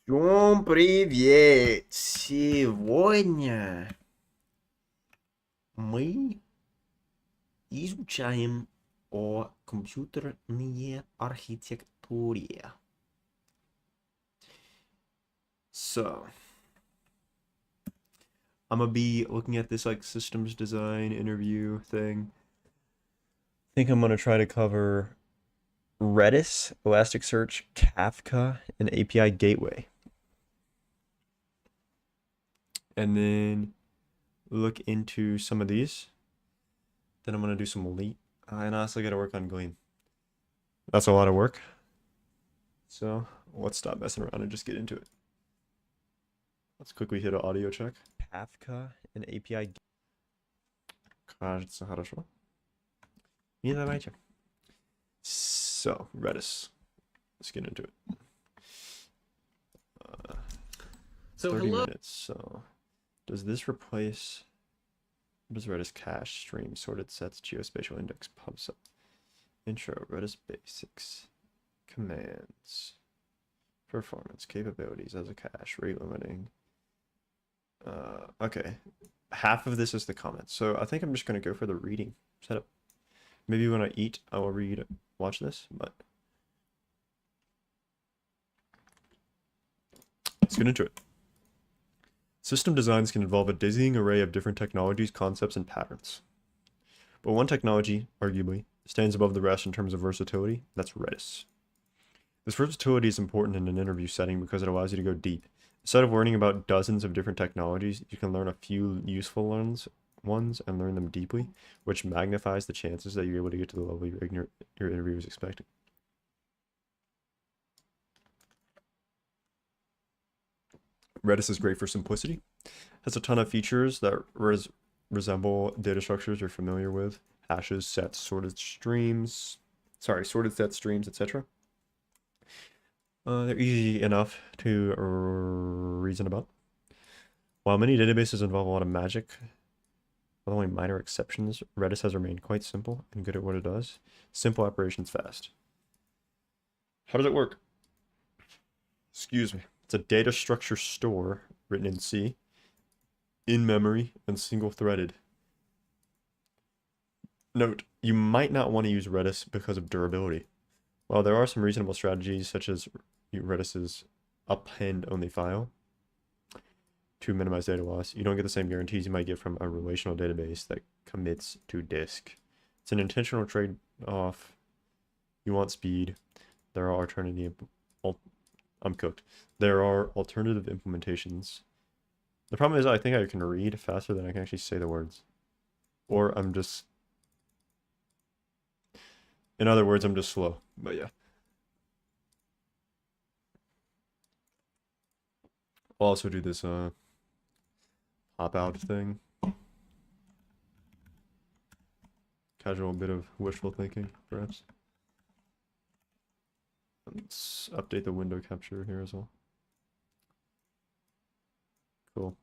Всем привет! Сегодня мы изучаем о компьютерной архитектуре. So, I'm gonna be looking at this like systems design interview thing. I think I'm gonna try to cover Redis, Elasticsearch, Kafka, and API Gateway. And then look into some of these. Then I'm gonna do some Leet. And I also gotta work on Gleam. That's a lot of work. So let's stop messing around and just get into it. Let's quickly hit an audio check. Kafka and API. Кажется, хорошо. И давайте. So, Redis. Let's get into it. So 30 hello. minutes. So, does this replace... What does Redis cache, stream, sorted sets, geospatial index, pub sub? Intro, Redis basics, commands, performance, capabilities as a cache, rate limiting. Okay. Half of this is the comments. So I think I'm just going to go for the reading setup. Maybe when I eat, I will watch this, but let's get into it. System designs can involve a dizzying array of different technologies, concepts, and patterns. But one technology, arguably, stands above the rest in terms of versatility. That's Redis. This versatility is important in an interview setting because it allows you to go deep. Instead of learning about dozens of different technologies, you can learn a few useful ones and learn them deeply, which magnifies the chances that you're able to get to the level your interviewer is expecting. Redis is great for simplicity. Has a ton of features that resemble data structures you're familiar with. Hashes, sets, sorted sets, streams, etc. They're easy enough to reason about. While many databases involve a lot of magic, with only minor exceptions, Redis has remained quite simple and good at what it does. Simple operations fast. How does it work? Excuse me. It's a data structure store written in C, in memory, and single-threaded. Note, you might not want to use Redis because of durability. While there are some reasonable strategies, such as Redis's append-only file, to minimize data loss, you don't get the same guarantees you might get from a relational database that commits to disk. It's an intentional trade-off. You want speed. There are I'm cooked. There are alternative implementations. The problem is I think I can read faster than I can actually say the words. Or I'm just... In other words, I'm just slow. But yeah. I'll also do this pop out thing. Casual bit of wishful thinking, perhaps. Let's update the window capture here as well. Cool.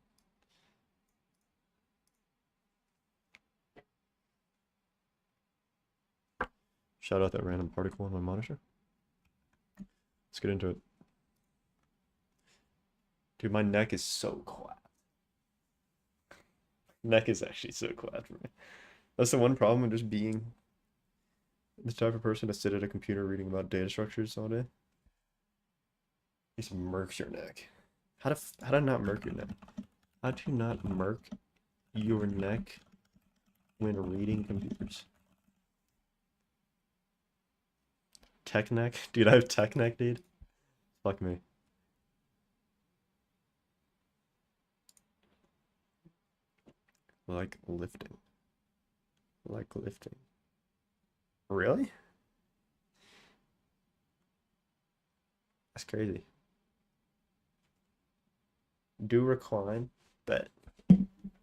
Shout out that random particle on my monitor. Let's get into it. Dude, my neck is so quiet. Neck is actually so quiet for me. That's the one problem of just being this type of person to sit at a computer reading about data structures all day. Just murks your neck. How to not murk your neck? How to not murk your neck when reading computers? Tech neck? Dude, I have tech neck, dude. Fuck me. Like lifting. Like lifting. Really? That's crazy. Do recline, but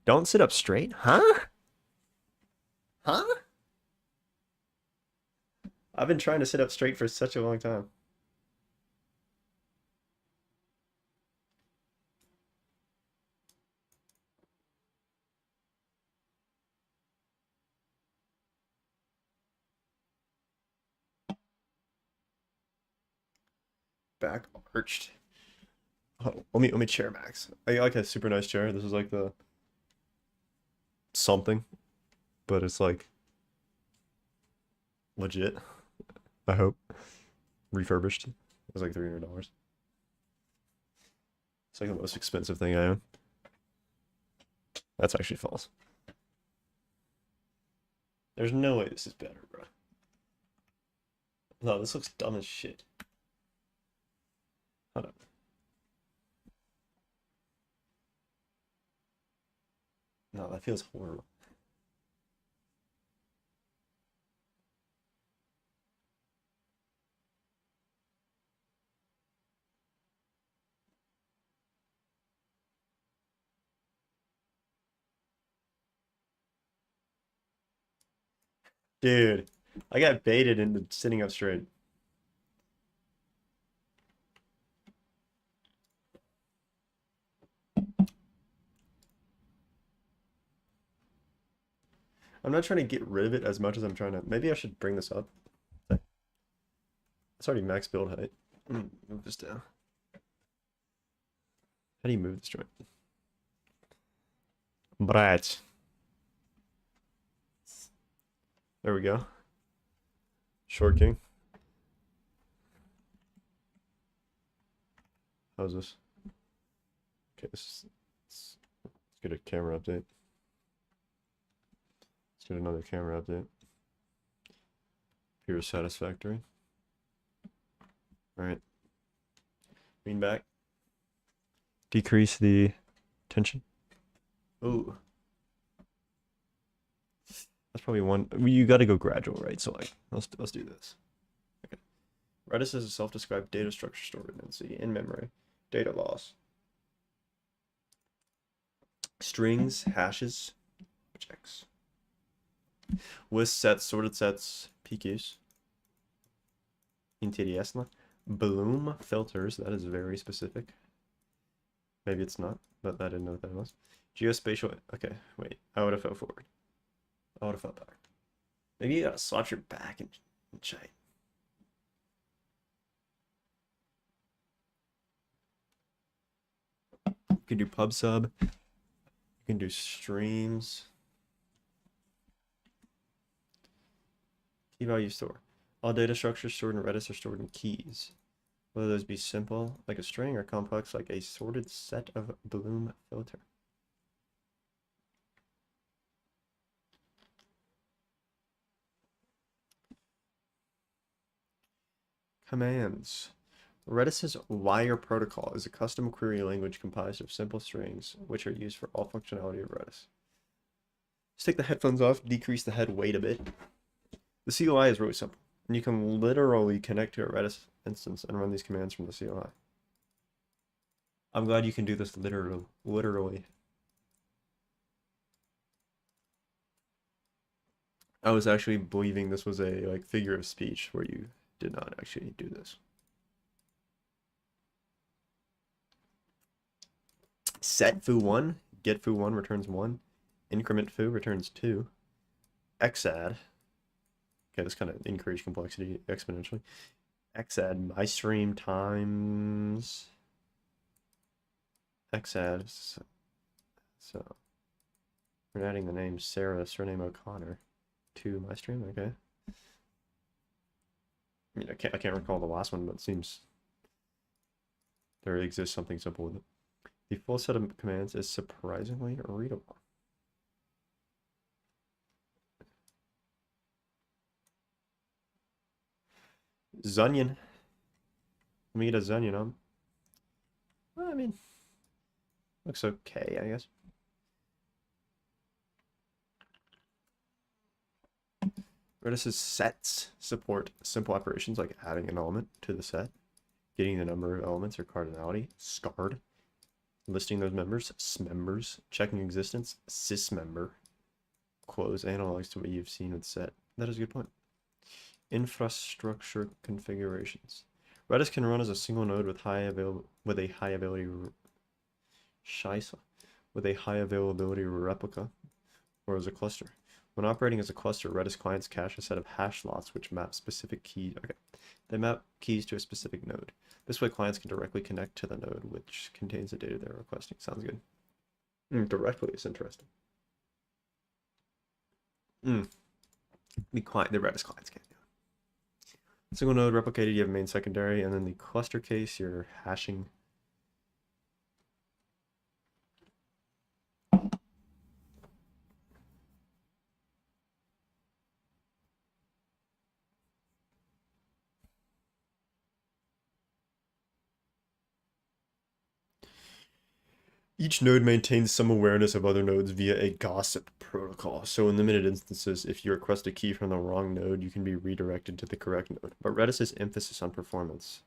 don't sit up straight? Huh? Huh? I've been trying to sit up straight for such a long time. Back arched. Let me chair max. I got like a super nice chair. This is like the something, but it's like legit. I hope refurbished. It was like $300. It's like the most expensive thing I own. That's actually false. There's no way this is better, bro. No, this looks dumb as shit. Hold up. No, that feels horrible. Dude, I got baited into sitting up straight. I'm not trying to get rid of it as much as I'm trying to. Maybe I should bring this up. It's already max build height. Move this down. How do you move this joint? Right. There we go. Short king. How's this? Okay, let's get a camera update. Let's get another camera update. Appears satisfactory. All right. Lean back. Decrease the tension. Ooh. That's probably one. You got to go gradual, right? So like, let's do this. Okay. Redis is a self-described data structure stored redundancy in memory. Data loss. Strings, hashes, objects. With sets, sorted sets, PQs. Интересно. Bloom filters, that is very specific. Maybe it's not, but I didn't know what that was. Geospatial, okay, wait, I would have fell forward. I would have fell back. Maybe you gotta swap your back and chat. You can do pub sub. You can do streams. Key value store. All data structures stored in Redis are stored in keys. Whether those be simple, like a string, or complex, like a sorted set of Bloom filter. Commands. Redis's wire protocol is a custom query language comprised of simple strings, which are used for all functionality of Redis. Let's take the headphones off, decrease the head weight a bit. The CLI is really simple, and you can literally connect to a Redis instance and run these commands from the CLI. I'm glad you can do this literally. I was actually believing this was a like figure of speech where you did not actually do this. Set foo1, get foo1 returns 1, increment foo returns 2, xadd. Okay, this kind of increased complexity exponentially. Xadd my stream times xadd. So we're adding the name Sarah surname O'Connor to my stream. Okay. I mean, I can't recall the last one, but it seems there exists something simple with it. The full set of commands is surprisingly readable. Zunion. Let me get a Zunion on. Well, I mean, looks okay, I guess. Redis's sets support simple operations like adding an element to the set, getting the number of elements or cardinality, scarred, listing those members, smembers, checking existence, sysmember, close analogs to what you've seen with set. That is a good point. Infrastructure configurations. Redis can run as a single node with a high availability replica, or as a cluster. When operating as a cluster, Redis clients cache a set of hash lots which map specific keys. Okay, they map keys to a specific node. This way, clients can directly connect to the node which contains the data they're requesting. Sounds good. Directly is interesting. The Redis clients can't do it. Single node replicated, you have main, secondary, and then the cluster case, you're hashing. Each node maintains some awareness of other nodes via a gossip protocol. So in limited instances, if you request a key from the wrong node, you can be redirected to the correct node. But Redis's emphasis on performance.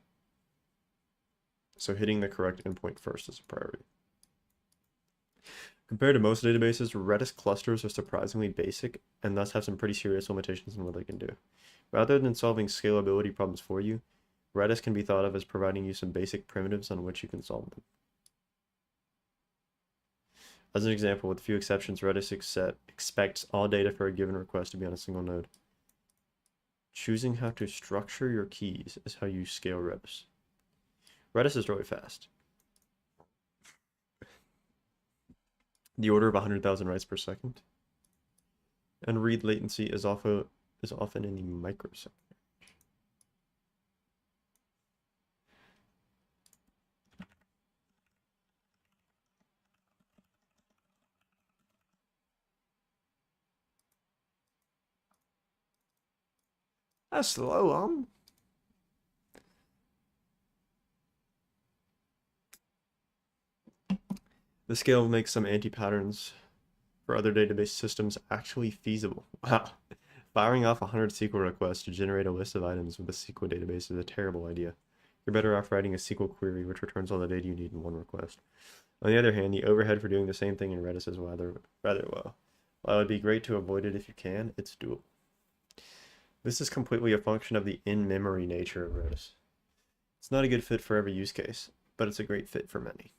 So hitting the correct endpoint first is a priority. Compared to most databases, Redis clusters are surprisingly basic and thus have some pretty serious limitations in what they can do. Rather than solving scalability problems for you, Redis can be thought of as providing you some basic primitives on which you can solve them. As an example, with a few exceptions, Redis expects all data for a given request to be on a single node. Choosing how to structure your keys is how you scale Redis. Redis is really fast. The order of 100,000 writes per second. And read latency is often in the microsecond. That's slow, The scale makes some anti-patterns for other database systems actually feasible. Wow. Firing off 100 SQL requests to generate a list of items with a SQL database is a terrible idea. You're better off writing a SQL query which returns all the data you need in one request. On the other hand, the overhead for doing the same thing in Redis is rather low. While it would be great to avoid it if you can, it's doable. This is completely a function of the in-memory nature of Redis. It's not a good fit for every use case, but it's a great fit for many.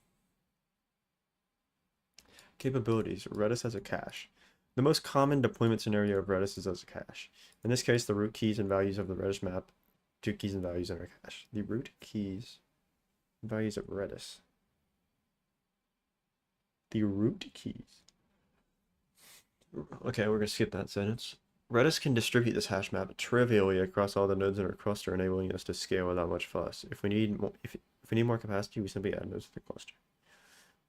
Capabilities. Redis has a cache. The most common deployment scenario of Redis is as a cache. In this case, the root keys and values of the Redis map to keys and values in our cache. The root keys and values of Redis. The root keys. Okay, we're going to skip that sentence. Redis can distribute this hash map trivially across all the nodes in our cluster, enabling us to scale without much fuss. If we need more capacity, we simply add nodes to the cluster.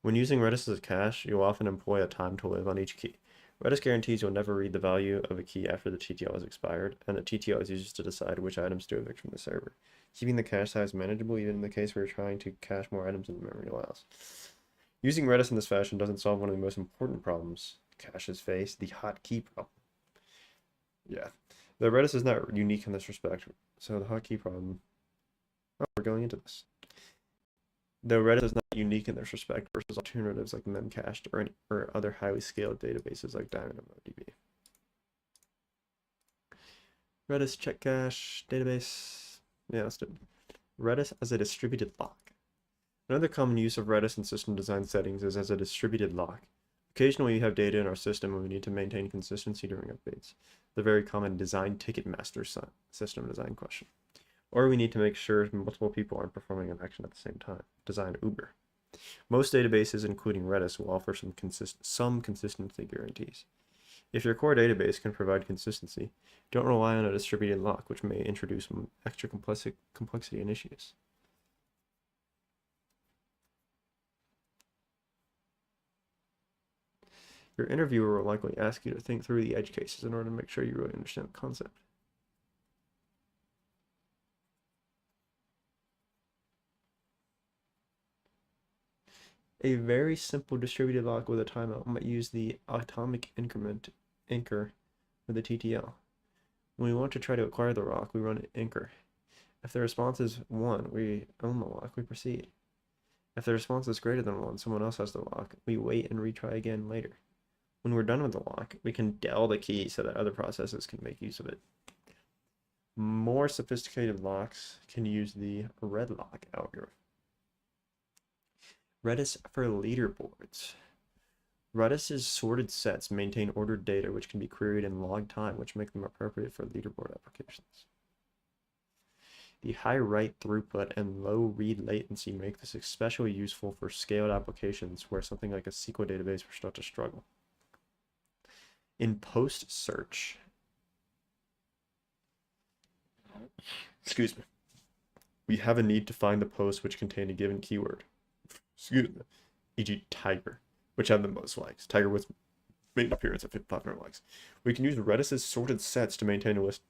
When using Redis as a cache, you'll often employ a time to live on each key. Redis guarantees you'll never read the value of a key after the TTL has expired, and the TTL is used to decide which items to evict from the server, keeping the cache size manageable even in the case where you're trying to cache more items than the memory allows. Using Redis in this fashion doesn't solve one of the most important problems caches face, the hotkey problem. Yeah, the Redis is not unique in this respect, so the hotkey problem, we're going into this. Though Redis is not unique in this respect versus alternatives like Memcached or other highly scaled databases like DynamoDB. Redis check cache database. Yeah, let's do it. Redis as a distributed lock. Another common use of Redis in system design settings is as a distributed lock. Occasionally we have data in our system and we need to maintain consistency during updates. The very common design ticket master system design question. Or we need to make sure multiple people aren't performing an action at the same time. Design Uber. Most databases, including Redis, will offer some consistency guarantees. If your core database can provide consistency, don't rely on a distributed lock, which may introduce extra complexity and issues. Your interviewer will likely ask you to think through the edge cases in order to make sure you really understand the concept. A very simple distributed lock with a timeout might use the atomic increment anchor with the TTL. When we want to try to acquire the lock, we run anchor. If the response is 1, we own the lock, we proceed. If the response is greater than 1, someone else has the lock, we wait and retry again later. When we're done with the lock, we can del the key so that other processes can make use of it. More sophisticated locks can use the red lock algorithm. Redis for leaderboards. Redis's sorted sets maintain ordered data which can be queried in log time, which make them appropriate for leaderboard applications. The high write throughput and low read latency make this especially useful for scaled applications where something like a SQL database will start to struggle. In post search, excuse me, we have a need to find the posts which contain a given keyword, excuse me, e.g. tiger, which have the most likes. Tiger with made an appearance at 500 likes. We can use Redis's sorted sets to maintain a list.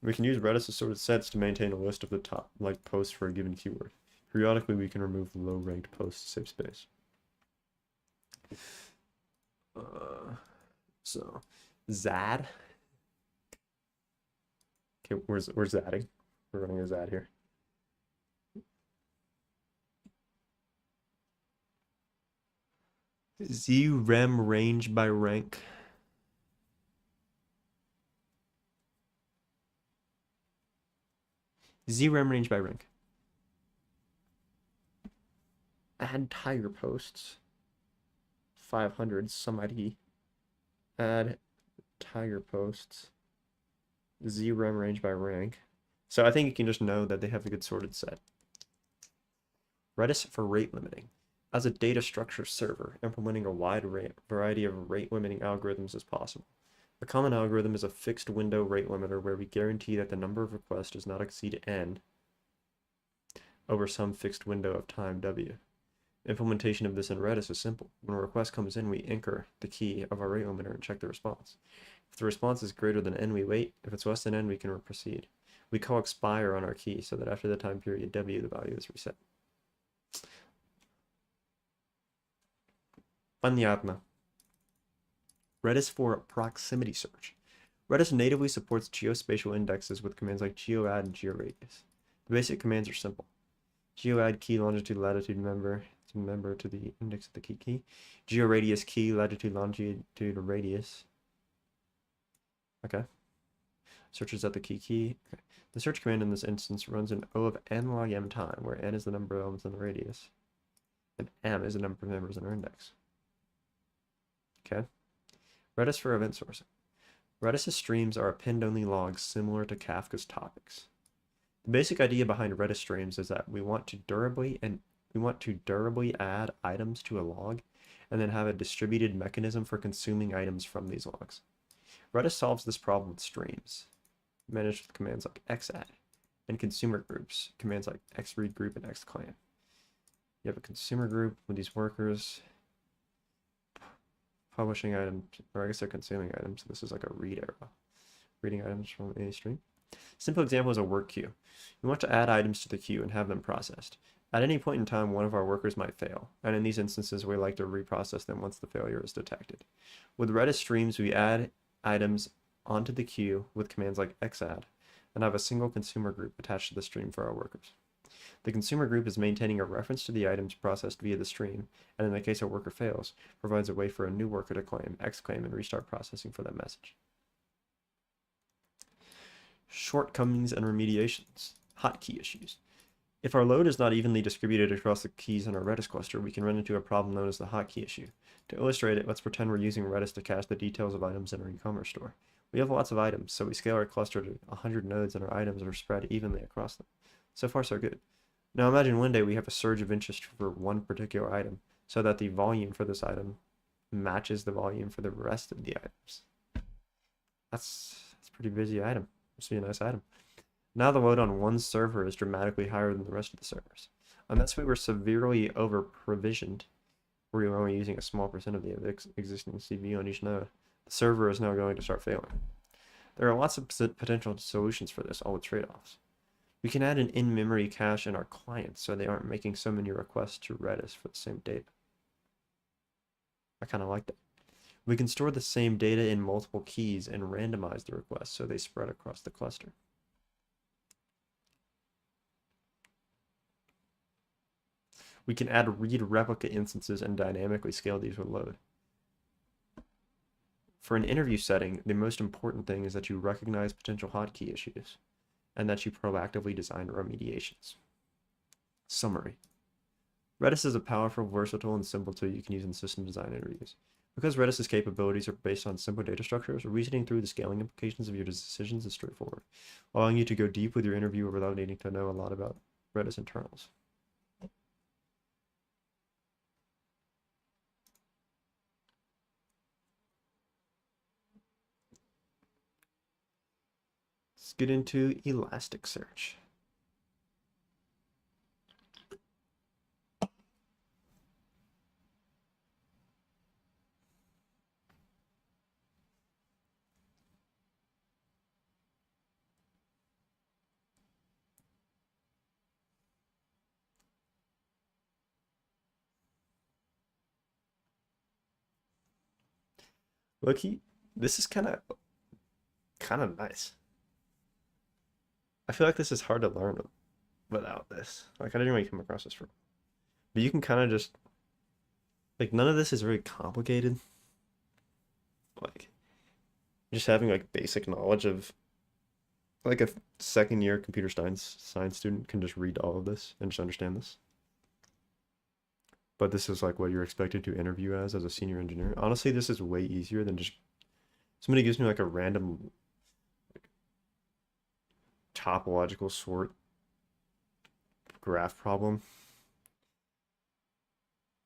We can use Redis's sorted sets to maintain a list of the top liked posts for a given keyword. Periodically, we can remove low ranked posts to save space. So, Zad. Okay, we're Zadding. We're running a Zad here. ZREM range by rank. ZREM range by rank. Add tiger posts. 500 some ID. Add tiger posts. ZREM range by rank. So I think you can just know that they have a good sorted set. Redis for rate limiting. As a data structure server, implementing a wide variety of rate limiting algorithms is possible. A common algorithm is a fixed window rate limiter where we guarantee that the number of requests does not exceed n over some fixed window of time w. Implementation of this in Redis is simple. When a request comes in, we anchor the key of our rate limiter and check the response. If the response is greater than n, we wait. If it's less than n, we can proceed. We call expire on our key so that after the time period w, the value is reset. Понятно. Redis for proximity search. Redis natively supports geospatial indexes with commands like geoadd and georadius. The basic commands are simple. Geoadd key longitude latitude member to the index of the key. Georadius key latitude longitude radius. Okay. Searches at the key. Okay. The search command in this instance runs in O of n log m time, where n is the number of elements in the radius, and m is the number of members in our index. Okay. Redis for event sourcing. Redis's streams are append-only logs similar to Kafka's topics. The basic idea behind Redis streams is that we want to durably add items to a log and then have a distributed mechanism for consuming items from these logs. Redis solves this problem with streams, managed with commands like xadd, and consumer groups, commands like xread group and xclan. You have a consumer group with these workers publishing items, or I guess they're consuming items. This is like a read arrow, reading items from a stream. Simple example is a work queue. We want to add items to the queue and have them processed. At any point in time, one of our workers might fail, and in these instances, we like to reprocess them once the failure is detected. With Redis streams, we add items onto the queue with commands like xadd, and have a single consumer group attached to the stream for our workers. The consumer group is maintaining a reference to the items processed via the stream, and in the case a worker fails, provides a way for a new worker to xclaim, and restart processing for that message. Shortcomings and remediations. Hotkey issues. If our load is not evenly distributed across the keys in our Redis cluster, we can run into a problem known as the hotkey issue. To illustrate it, let's pretend we're using Redis to cache the details of items in our e-commerce store. We have lots of items, so we scale our cluster to 100 nodes and our items are spread evenly across them. So far, so good. Now imagine one day we have a surge of interest for one particular item, so that the volume for this item matches the volume for the rest of the items. That's a pretty busy item. Must be a nice item. Now the load on one server is dramatically higher than the rest of the servers. Unless we were severely over-provisioned, where we were only using a small percent of the existing CPU on each node, the server is now going to start failing. There are lots of potential solutions for this, all with trade-offs. We can add an in-memory cache in our clients so they aren't making so many requests to Redis for the same data. I kind of like that. We can store the same data in multiple keys and randomize the requests so they spread across the cluster. We can add read replica instances and dynamically scale these with load. For an interview setting, the most important thing is that you recognize potential hotkey issues and that you proactively design remediations. Summary. Redis is a powerful, versatile, and simple tool you can use in system design interviews. Because Redis's capabilities are based on simple data structures, reasoning through the scaling implications of your decisions is straightforward, allowing you to go deep with your interviewer without needing to know a lot about Redis internals. Let's get into Elasticsearch. Look, this is kind of nice. I feel like this is hard to learn without this. Like I didn't really come across this for, but you can kind of just like none of this is very complicated. Like just having like basic knowledge of like a second year computer science student can just read all of this and just understand this. But this is like what you're expected to interview as a senior engineer. Honestly, this is way easier than just somebody gives me like a random topological sort graph problem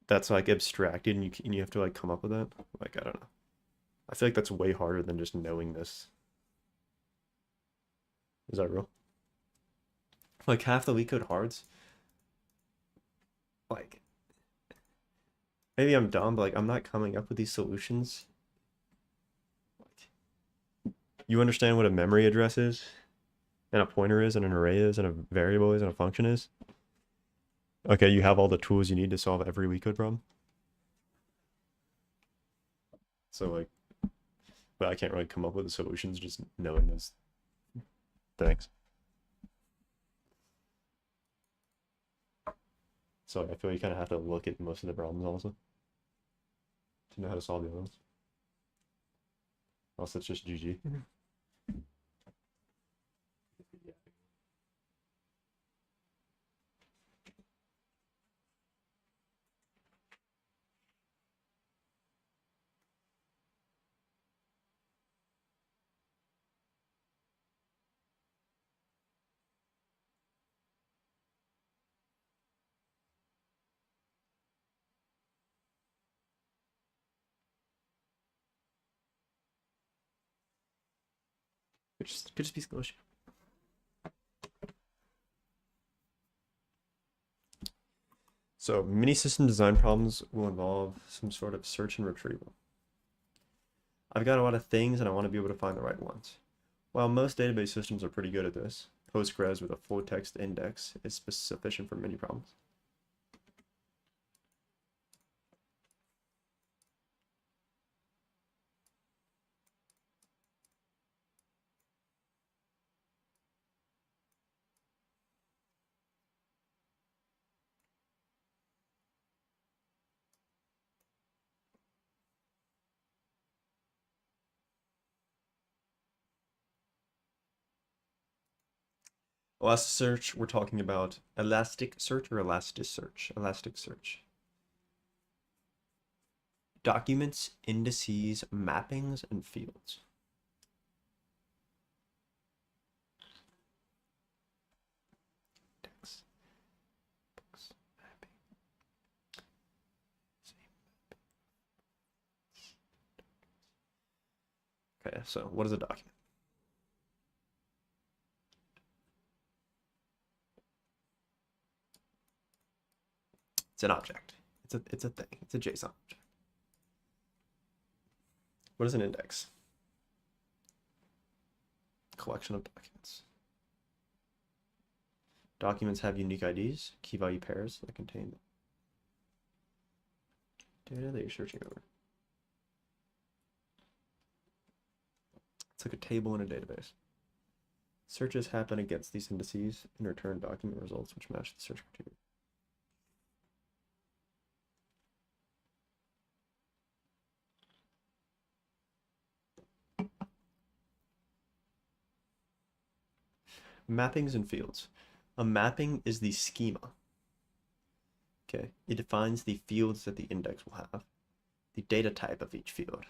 that's like abstracted and you have to like come up with that. Like I don't know. I feel like that's way harder than just knowing this. Is that real? Like half the Leetcode hards, like maybe I'm dumb, but like I'm not coming up with these solutions. Like, you understand what a memory address is, and a pointer is, and an array is, and a variable is, and a function is. Okay, you have all the tools you need to solve every Leetcode problem. So like, but I can't really come up with the solutions just knowing those things. So I feel you kind of have to look at most of the problems also to know how to solve the other ones. Else it's just GG. Could just be scholarship. So many system design problems will involve some sort of search and retrieval. I've got a lot of things and I want to be able to find the right ones. While most database systems are pretty good at this, Postgres with a full text index is sufficient for many problems. Elasticsearch, we're talking about Elasticsearch or Elasticsearch? Elasticsearch. Documents, indices, mappings, and fields. Text, books, mapping. Okay, so what is a document? It's an object. It's a thing. It's a JSON object. What is an index? Collection of documents. Documents have unique IDs, key value pairs that contain data that you're searching over. It's like a table in a database. Searches happen against these indices and return document results which match the search criteria. Mappings and fields. A mapping is the schema Okay, it defines the fields that the index will have, the data type of each field,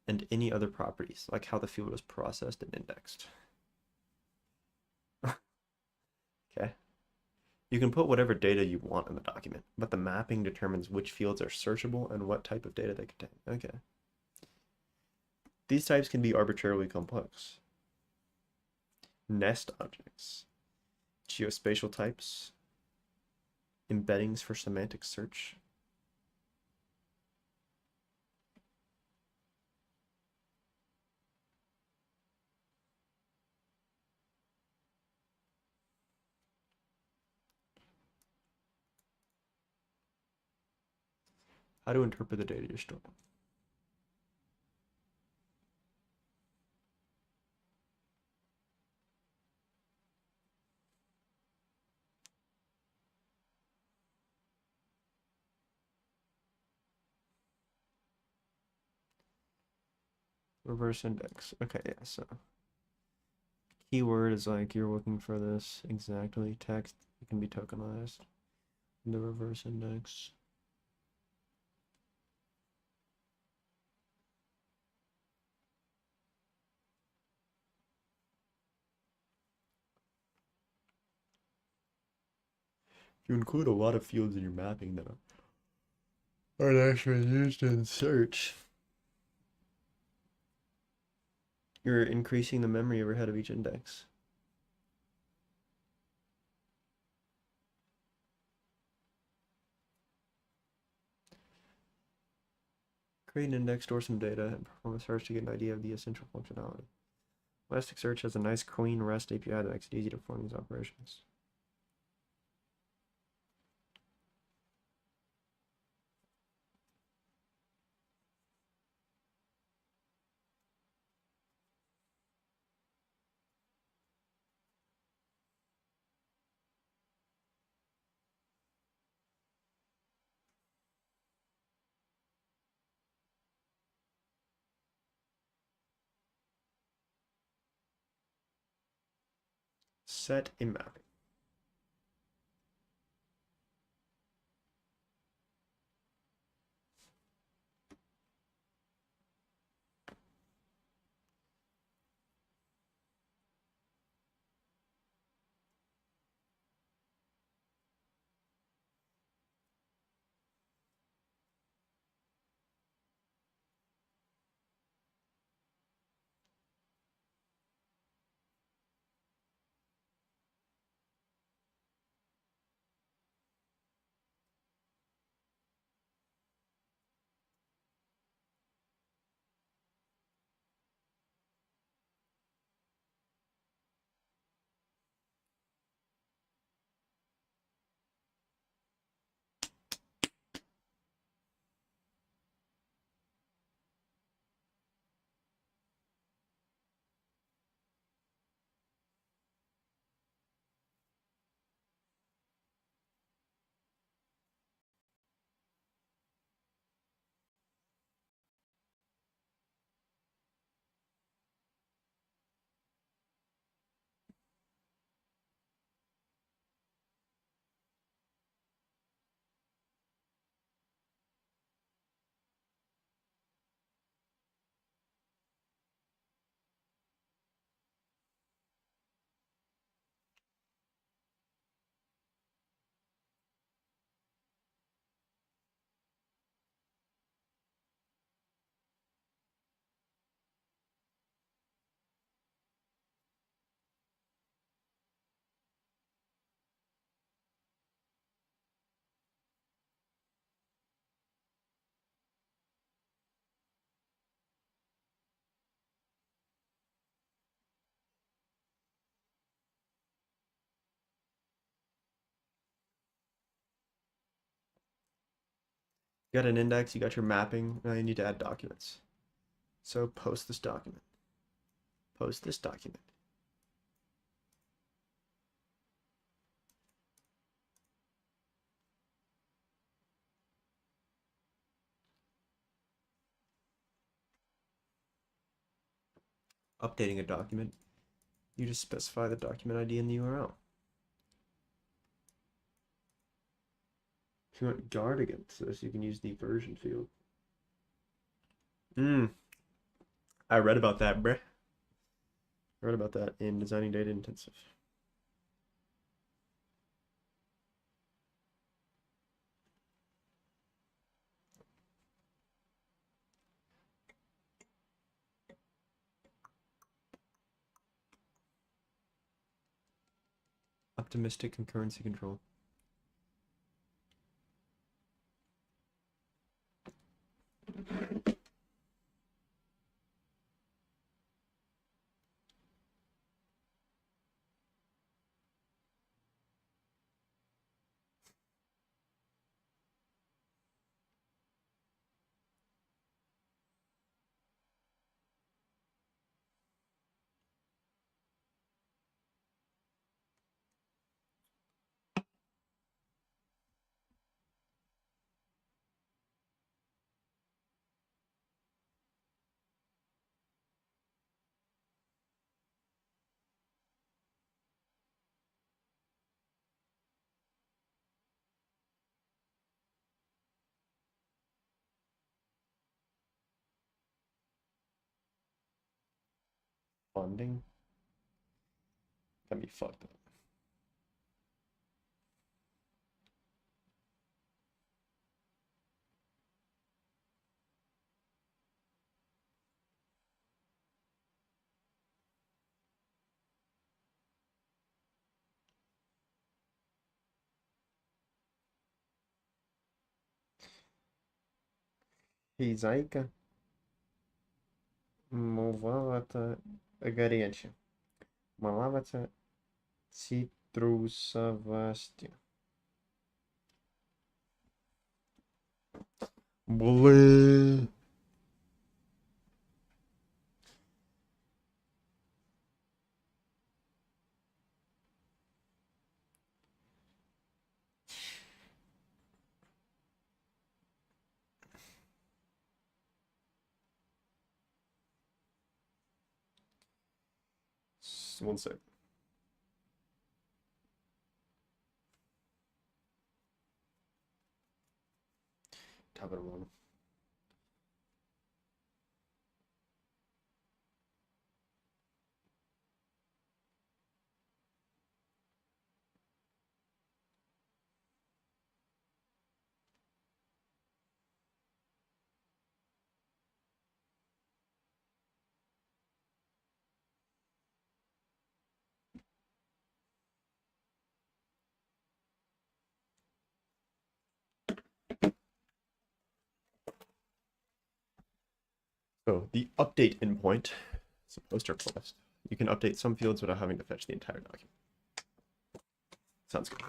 and any other properties, like how the field is processed and indexed. Okay. You can put whatever data you want in the document, but the mapping determines which fields are searchable and what type of data they contain. Okay. These types can be arbitrarily complex. Nest objects, geospatial types, embeddings for semantic search. How to interpret the data you're storing. Reverse index. Okay, yeah, so keyword is like you're looking for this exactly. Text, it can be tokenized. The reverse index. If you include a lot of fields in your mapping that are actually used in search, you're increasing the memory overhead of each index. Create an index, store some data, and perform a search to get an idea of the essential functionality. Elasticsearch has a nice clean REST API that makes it easy to perform these operations. Set a mapping. You got an index, you got your mapping, now you need to add documents. So post this document. Post this document. Updating a document, you just specify the document ID in the URL. If you want guard against this, you can use the version field. I read about that, bruh. I read about that in Designing Data Intensive. Optimistic concurrency control. Funding. Got me fucked up. Хозяйка мовата горячая. Малавата цитрусовости. Блин. One sec. Top it wrong. So the update endpoint is a post request. You can update some fields without having to fetch the entire document. Sounds good.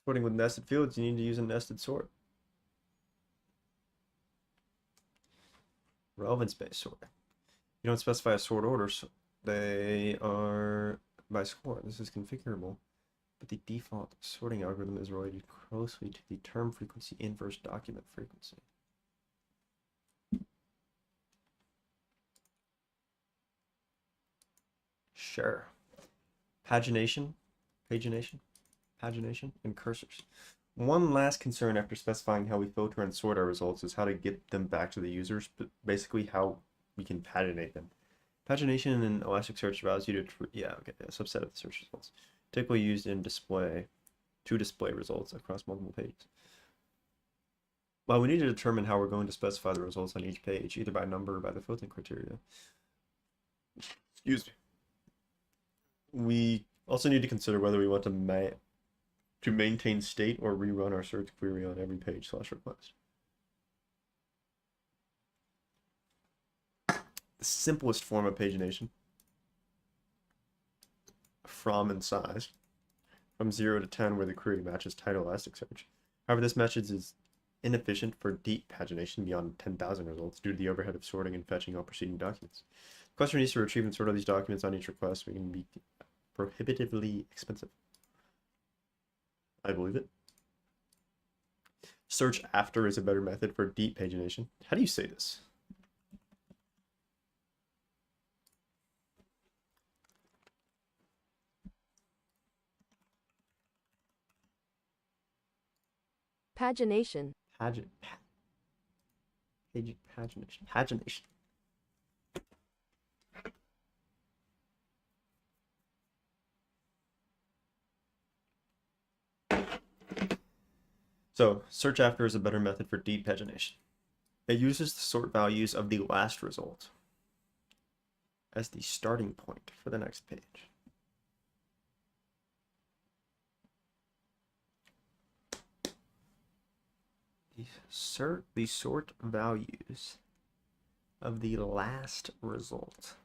Sorting with nested fields, you need to use a nested sort. Relevance-based sorting. You don't specify a sort order, so they are by score. This is configurable, but the default sorting algorithm is related closely to the term frequency inverse document frequency. Sure. Pagination, and cursors. One last concern after specifying how we filter and sort our results is how to get them back to the users, but basically how we can paginate them. Pagination in Elasticsearch allows you to, a subset of the search results, typically used in display, to display results across multiple pages. Well, we need to determine how we're going to specify the results on each page, either by number or by the filtering criteria. Excuse me. We also need to consider whether we want to maintain state or rerun our search query on every page / request. The simplest form of pagination, from and size, from 0 to 10 where the query matches title Elasticsearch. However, this method is inefficient for deep pagination beyond 10,000 results due to the overhead of sorting and fetching all preceding documents. The requester needs to retrieve and sort all these documents on each request, which can be prohibitively expensive. I believe it. Search after is a better method for deep pagination. How do you say this? Pagination. Pagination. So, search after is a better method for deep pagination. It uses the sort values of the last result as the starting point for the next page. The sort values of the last result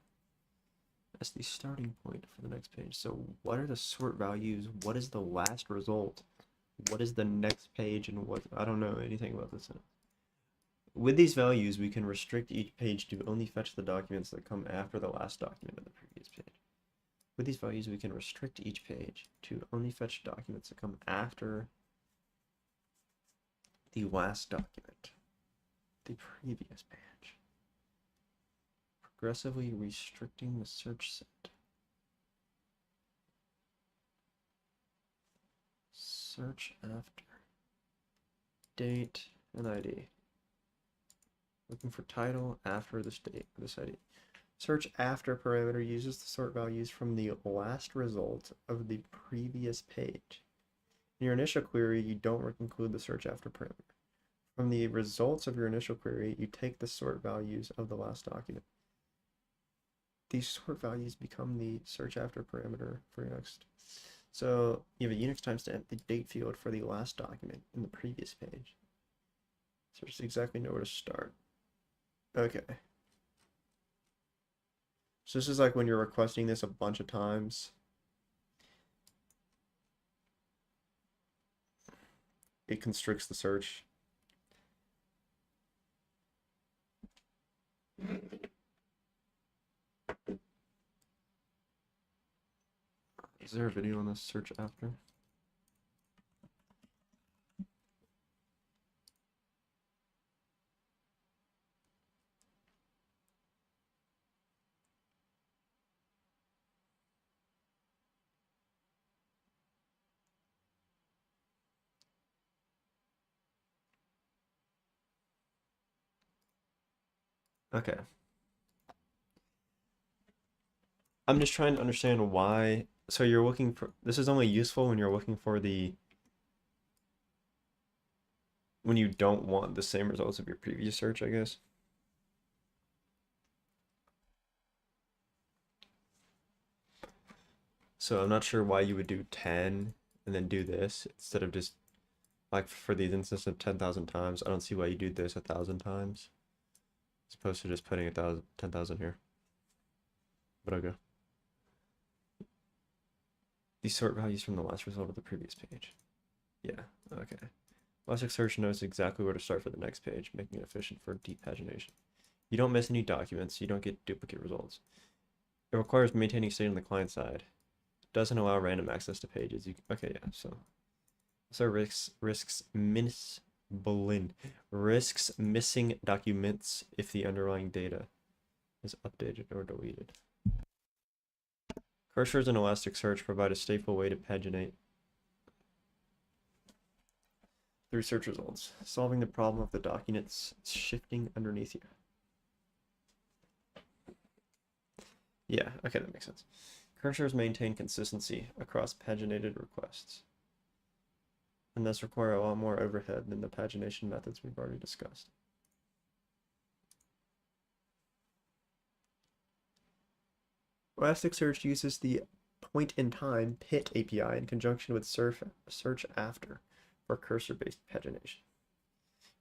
as the starting point for the next page. So what are the sort values? What is the last result? What is the next page? And what, I don't know anything about this. With these values, we can restrict each page to only fetch the documents that come after the last document of the previous page. With these values, we can restrict each page to only fetch documents that come after the last document, the previous page. Progressively restricting the search set. Search after. Date and ID. Looking for title after this date, this ID. Search after parameter uses the sort values from the last result of the previous page. In your initial query, you don't include the search after parameter. From the results of your initial query, you take the sort values of the last document. These sort values become the search after parameter for your next. So you have a Unix timestamp, the date field for the last document in the previous page. So just exactly know where to start. Okay. So this is like when you're requesting this a bunch of times. It constricts the search. Is there a video on this search after? Okay. I'm just trying to understand why. So you're looking for, this is only useful when you're looking for when you don't want the same results of your previous search, I guess. So I'm not sure why you would do 10 and then do this instead of just, like for these instances of 10,000 times. I don't see why you do this 1,000 times as opposed to just putting 10,000 here. But okay. These sort values from the last result of the previous page. Yeah, okay. Elasticsearch knows exactly where to start for the next page, making it efficient for deep pagination. You don't miss any documents, you don't get duplicate results. It requires maintaining state on the client side. It doesn't allow random access to pages. Okay, yeah, so risks missing documents if the underlying data is updated or deleted. Cursors in Elasticsearch provide a stateful way to paginate through search results, solving the problem of the documents shifting underneath you. Yeah, okay, that makes sense. Cursors maintain consistency across paginated requests, and thus require a lot more overhead than the pagination methods we've already discussed. Elasticsearch uses the point-in-time PIT API in conjunction with search after for cursor-based pagination.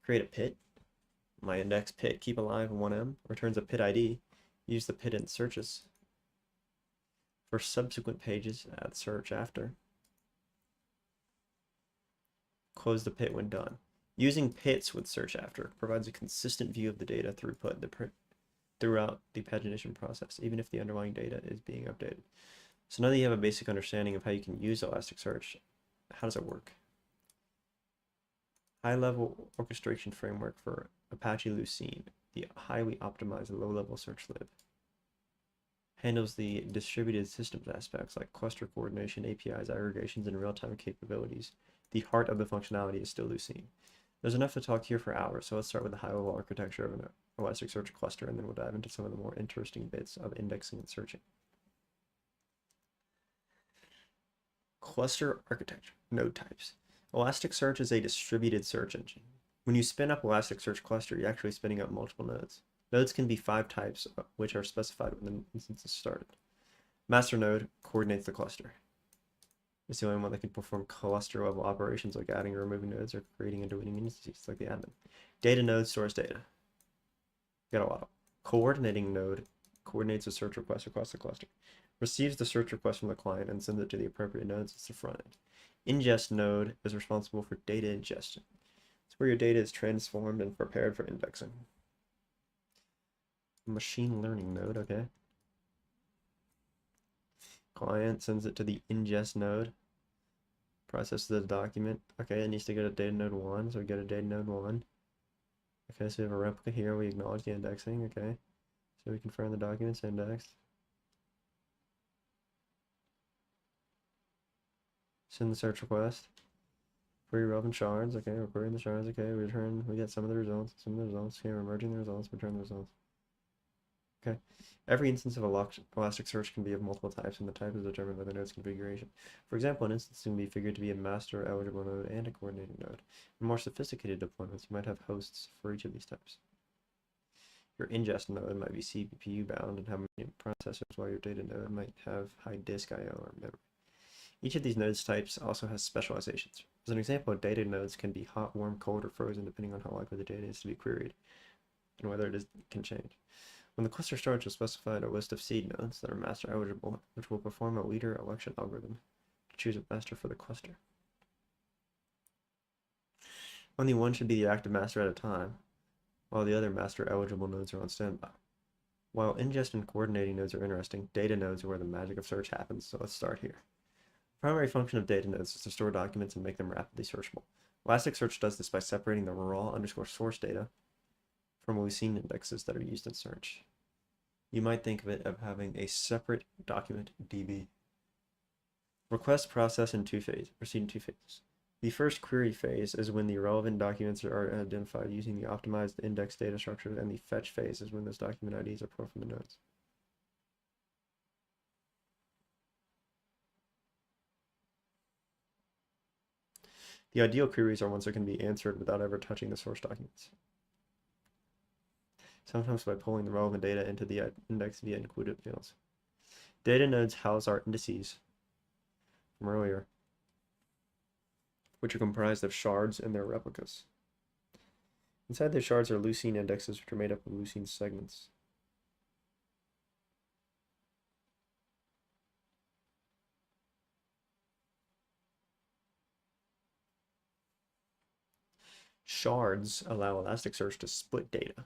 Create a PIT. My index PIT keep alive in 1M returns a PIT ID. Use the PIT in searches. For subsequent pages, add search after. Close the PIT when done. Using PITs with search after provides a consistent view of the data throughput throughout the pagination process, even if the underlying data is being updated. So now that you have a basic understanding of how you can use Elasticsearch, how does it work? High-level orchestration framework for Apache Lucene, the highly optimized low-level search lib. Handles the distributed systems aspects like cluster coordination, APIs, aggregations, and real-time capabilities. The heart of the functionality is still Lucene. There's enough to talk here for hours, so let's start with the high-level architecture of an Elasticsearch cluster, and then we'll dive into some of the more interesting bits of indexing and searching. Cluster architecture, node types. Elasticsearch is a distributed search engine. When you spin up Elasticsearch cluster, you're actually spinning up multiple nodes. Nodes can be 5 types, which are specified when the instance is started. Master node coordinates the cluster. It's the only one that can perform cluster level operations like adding or removing nodes or creating and deleting instances like the admin. Data node stores data. Got a lot of. Coordinating node coordinates a search request across the cluster. Receives the search request from the client and sends it to the appropriate nodes as the front end. Ingest node is responsible for data ingestion. It's where your data is transformed and prepared for indexing. Machine learning node, okay. Client sends it to the ingest node. Processes the document. Okay, it needs to go to data node 1, so we go to data node 1. Okay, so we have a replica here. We acknowledge the indexing, okay. So we confirm the document's indexed. Send the search request. Query relevant shards, okay, we're querying the shards, okay, we get some of the results, okay, we're merging the results, return the results. Okay, every instance of Elasticsearch can be of multiple types, and the type is determined by the node's configuration. For example, an instance can be figured to be a master eligible node and a coordinating node. In more sophisticated deployments, you might have hosts for each of these types. Your ingest node might be CPU bound and have many processors, while your data node might have high disk I/O or memory. Each of these nodes types also has specializations. As an example, data nodes can be hot, warm, cold, or frozen depending on how likely the data is to be queried and whether it can change. When the cluster starts, you'll specify a list of seed nodes that are master eligible, which will perform a leader election algorithm to choose a master for the cluster. Only one should be the active master at a time, while the other master eligible nodes are on standby. While ingest and coordinating nodes are interesting, data nodes are where the magic of search happens, so let's start here. The primary function of data nodes is to store documents and make them rapidly searchable. Elasticsearch does this by separating the raw _ source data from Lucene indexes that are used in search. You might think of it as having a separate document DB. Requests proceed in two phases. The first query phase is when the relevant documents are identified using the optimized index data structure, and the fetch phase is when those document IDs are pulled from the nodes. The ideal queries are ones that can be answered without ever touching the source documents, sometimes by pulling the relevant data into the index via included fields. Data nodes house our indices from earlier, which are comprised of shards and their replicas. Inside the shards are Lucene indexes, which are made up of Lucene segments. Shards allow Elasticsearch to split data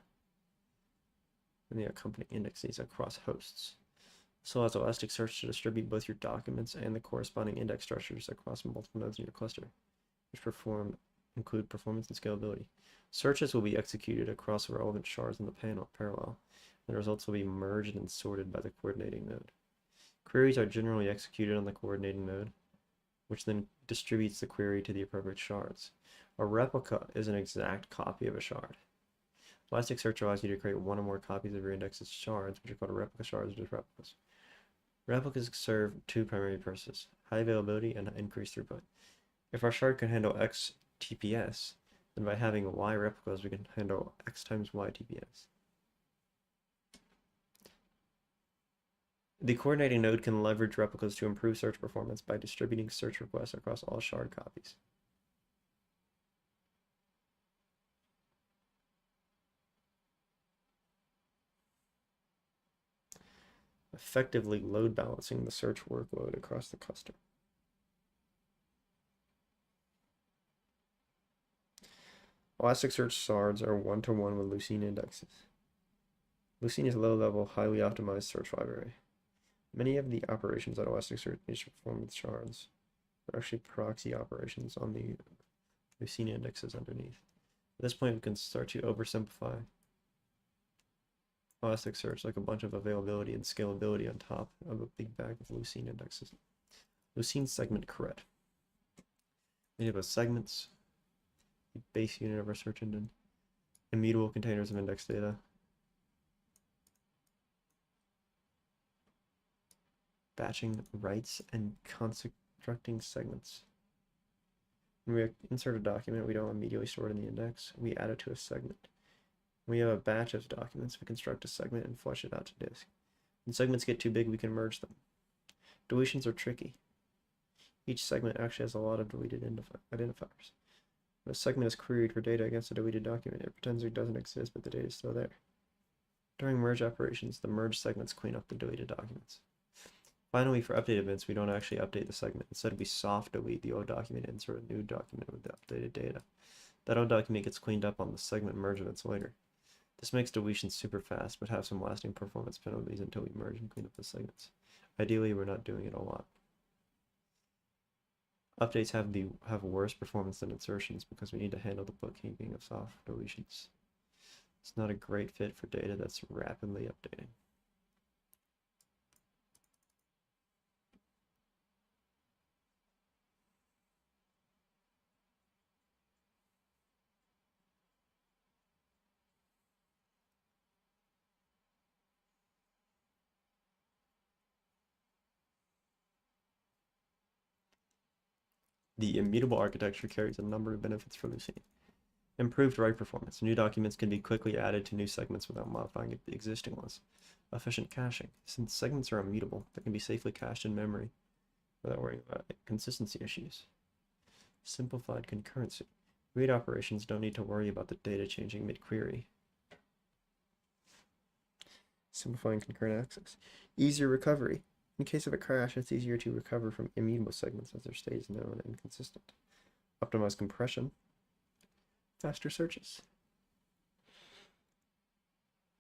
and the accompanying indexes across hosts. This allows Elasticsearch to distribute both your documents and the corresponding index structures across multiple nodes in your cluster, which include performance and scalability. Searches will be executed across the relevant shards in the parallel, and the results will be merged and sorted by the coordinating node. Queries are generally executed on the coordinating node, which then distributes the query to the appropriate shards. A replica is an exact copy of a shard. Elasticsearch allows you to create one or more copies of your index's shards, which are called replica shards or just replicas. Replicas serve two primary purposes: high availability and increased throughput. If our shard can handle X TPS, then by having Y replicas, we can handle X times Y TPS. The coordinating node can leverage replicas to improve search performance by distributing search requests across all shard copies. Effectively load balancing the search workload across the cluster. Elasticsearch shards are one-to-one with Lucene indexes. Lucene is a low-level, highly optimized search library. Many of the operations that Elasticsearch needs to perform with shards are actually proxy operations on the Lucene indexes underneath. At this point, we can start to oversimplify Elasticsearch like a bunch of availability and scalability on top of a big bag of Lucene indexes. Lucene segment cred. We have segments, the base unit of our search engine, immutable containers of index data, batching writes, and constructing segments. When we insert a document, we don't immediately store it in the index. We add it to a segment. When we have a batch of documents, we construct a segment and flush it out to disk. When segments get too big, we can merge them. Deletions are tricky. Each segment actually has a lot of deleted identifiers. When a segment is queried for data against a deleted document, it pretends it doesn't exist, but the data is still there. During merge operations, the merged segments clean up the deleted documents. Finally, for update events, we don't actually update the segment. Instead, we soft delete the old document and insert a new document with the updated data. That old document gets cleaned up on the segment merge events later. This makes deletions super fast, but have some lasting performance penalties until we merge and clean up the segments. Ideally, we're not doing it a lot. Updates have worse performance than insertions because we need to handle the bookkeeping of soft deletions. It's not a great fit for data that's rapidly updating. The immutable architecture carries a number of benefits for Lucene. Improved write performance. New documents can be quickly added to new segments without modifying the existing ones. Efficient caching. Since segments are immutable, they can be safely cached in memory without worrying about consistency issues. Simplified concurrency. Read operations don't need to worry about the data changing mid-query. Simplifying concurrent access. Easier recovery. In case of a crash, it's easier to recover from immutable segments as their state is known and consistent. Optimized compression. Faster searches.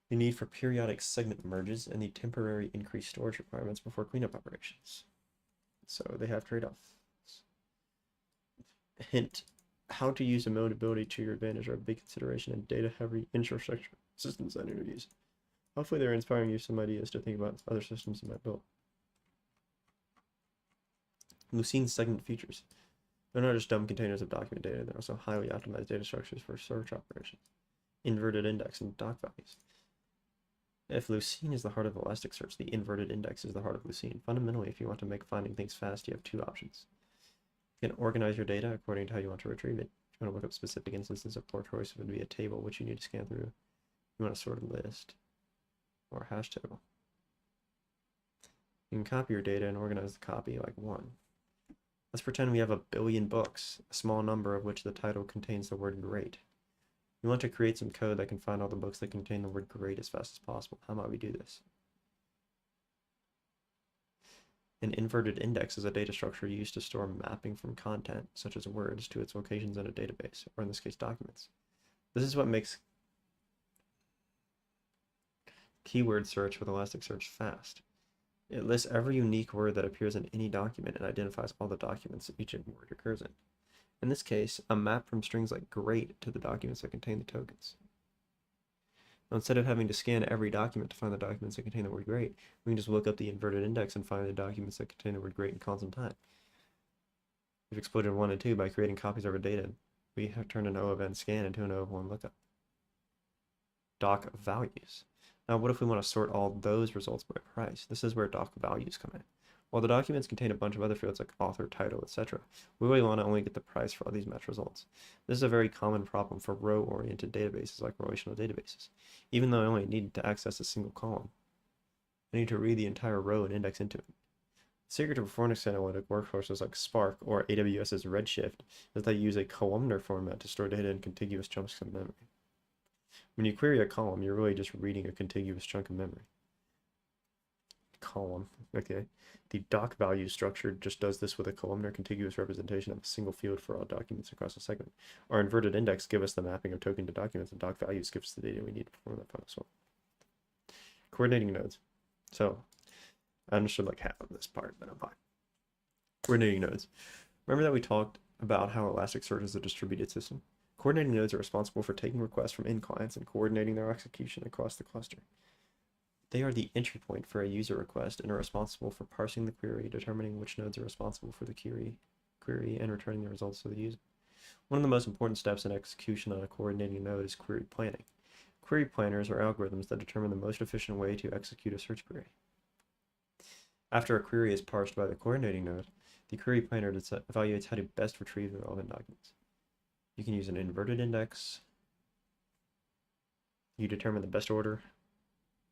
The need for periodic segment merges and the temporary increased storage requirements before cleanup operations. So they have trade-offs. Hint, how to use immutability to your advantage are a big consideration in data-heavy infrastructure systems that interviews. Hopefully they're inspiring you some ideas to think about other systems you might build. Lucene segment features. They're not just dumb containers of document data, they're also highly optimized data structures for search operations, inverted index, and doc values. If Lucene is the heart of Elasticsearch, the inverted index is the heart of Lucene. Fundamentally, if you want to make finding things fast, you have two options. You can organize your data according to how you want to retrieve it. If you want to look up specific instances, a poor choice would be a table, which you need to scan through. You want to sort a list or a hash table. You can copy your data and organize the copy like one. Let's pretend we have 1 billion books, a small number of which the title contains the word great. We want to create some code that can find all the books that contain the word great as fast as possible. How might we do this? An inverted index is a data structure used to store mapping from content, such as words, to its locations in a database, or in this case, documents. This is what makes keyword search with Elasticsearch fast. It lists every unique word that appears in any document and identifies all the documents that each word occurs in. In this case, a map from strings like great to the documents that contain the tokens. Now, instead of having to scan every document to find the documents that contain the word great, we can just look up the inverted index and find the documents that contain the word great in constant time. We've exploited 1 and 2 by creating copies of our data. We have turned an O of n scan into an O of 1 lookup. Doc values. Now, what if we want to sort all those results by price? This is where doc values come in. While the documents contain a bunch of other fields like author, title, etc., we really want to only get the price for all these match results. This is a very common problem for row-oriented databases like relational databases. Even though I only need to access a single column, I need to read the entire row and index into it. The secret to performance analytic workforces like Spark or AWS's Redshift is they use a columnar format to store data in contiguous chunks of memory. When you query a column, you're really just reading a contiguous chunk of memory. Column, okay. The doc value structure just does this with a columnar contiguous representation of a single field for all documents across a segment. Our inverted index gives us the mapping of token to documents, and doc values gives us the data we need to perform that final sort. Coordinating nodes. So, I understood like half of this part, but I'm fine. Coordinating nodes. Remember that we talked about how Elasticsearch is a distributed system? Coordinating nodes are responsible for taking requests from end clients and coordinating their execution across the cluster. They are the entry point for a user request and are responsible for parsing the query, determining which nodes are responsible for the query, and returning the results to the user. One of the most important steps in execution on a coordinating node is query planning. Query planners are algorithms that determine the most efficient way to execute a search query. After a query is parsed by the coordinating node, the query planner evaluates how to best retrieve the relevant documents. You can use an inverted index. You determine the best order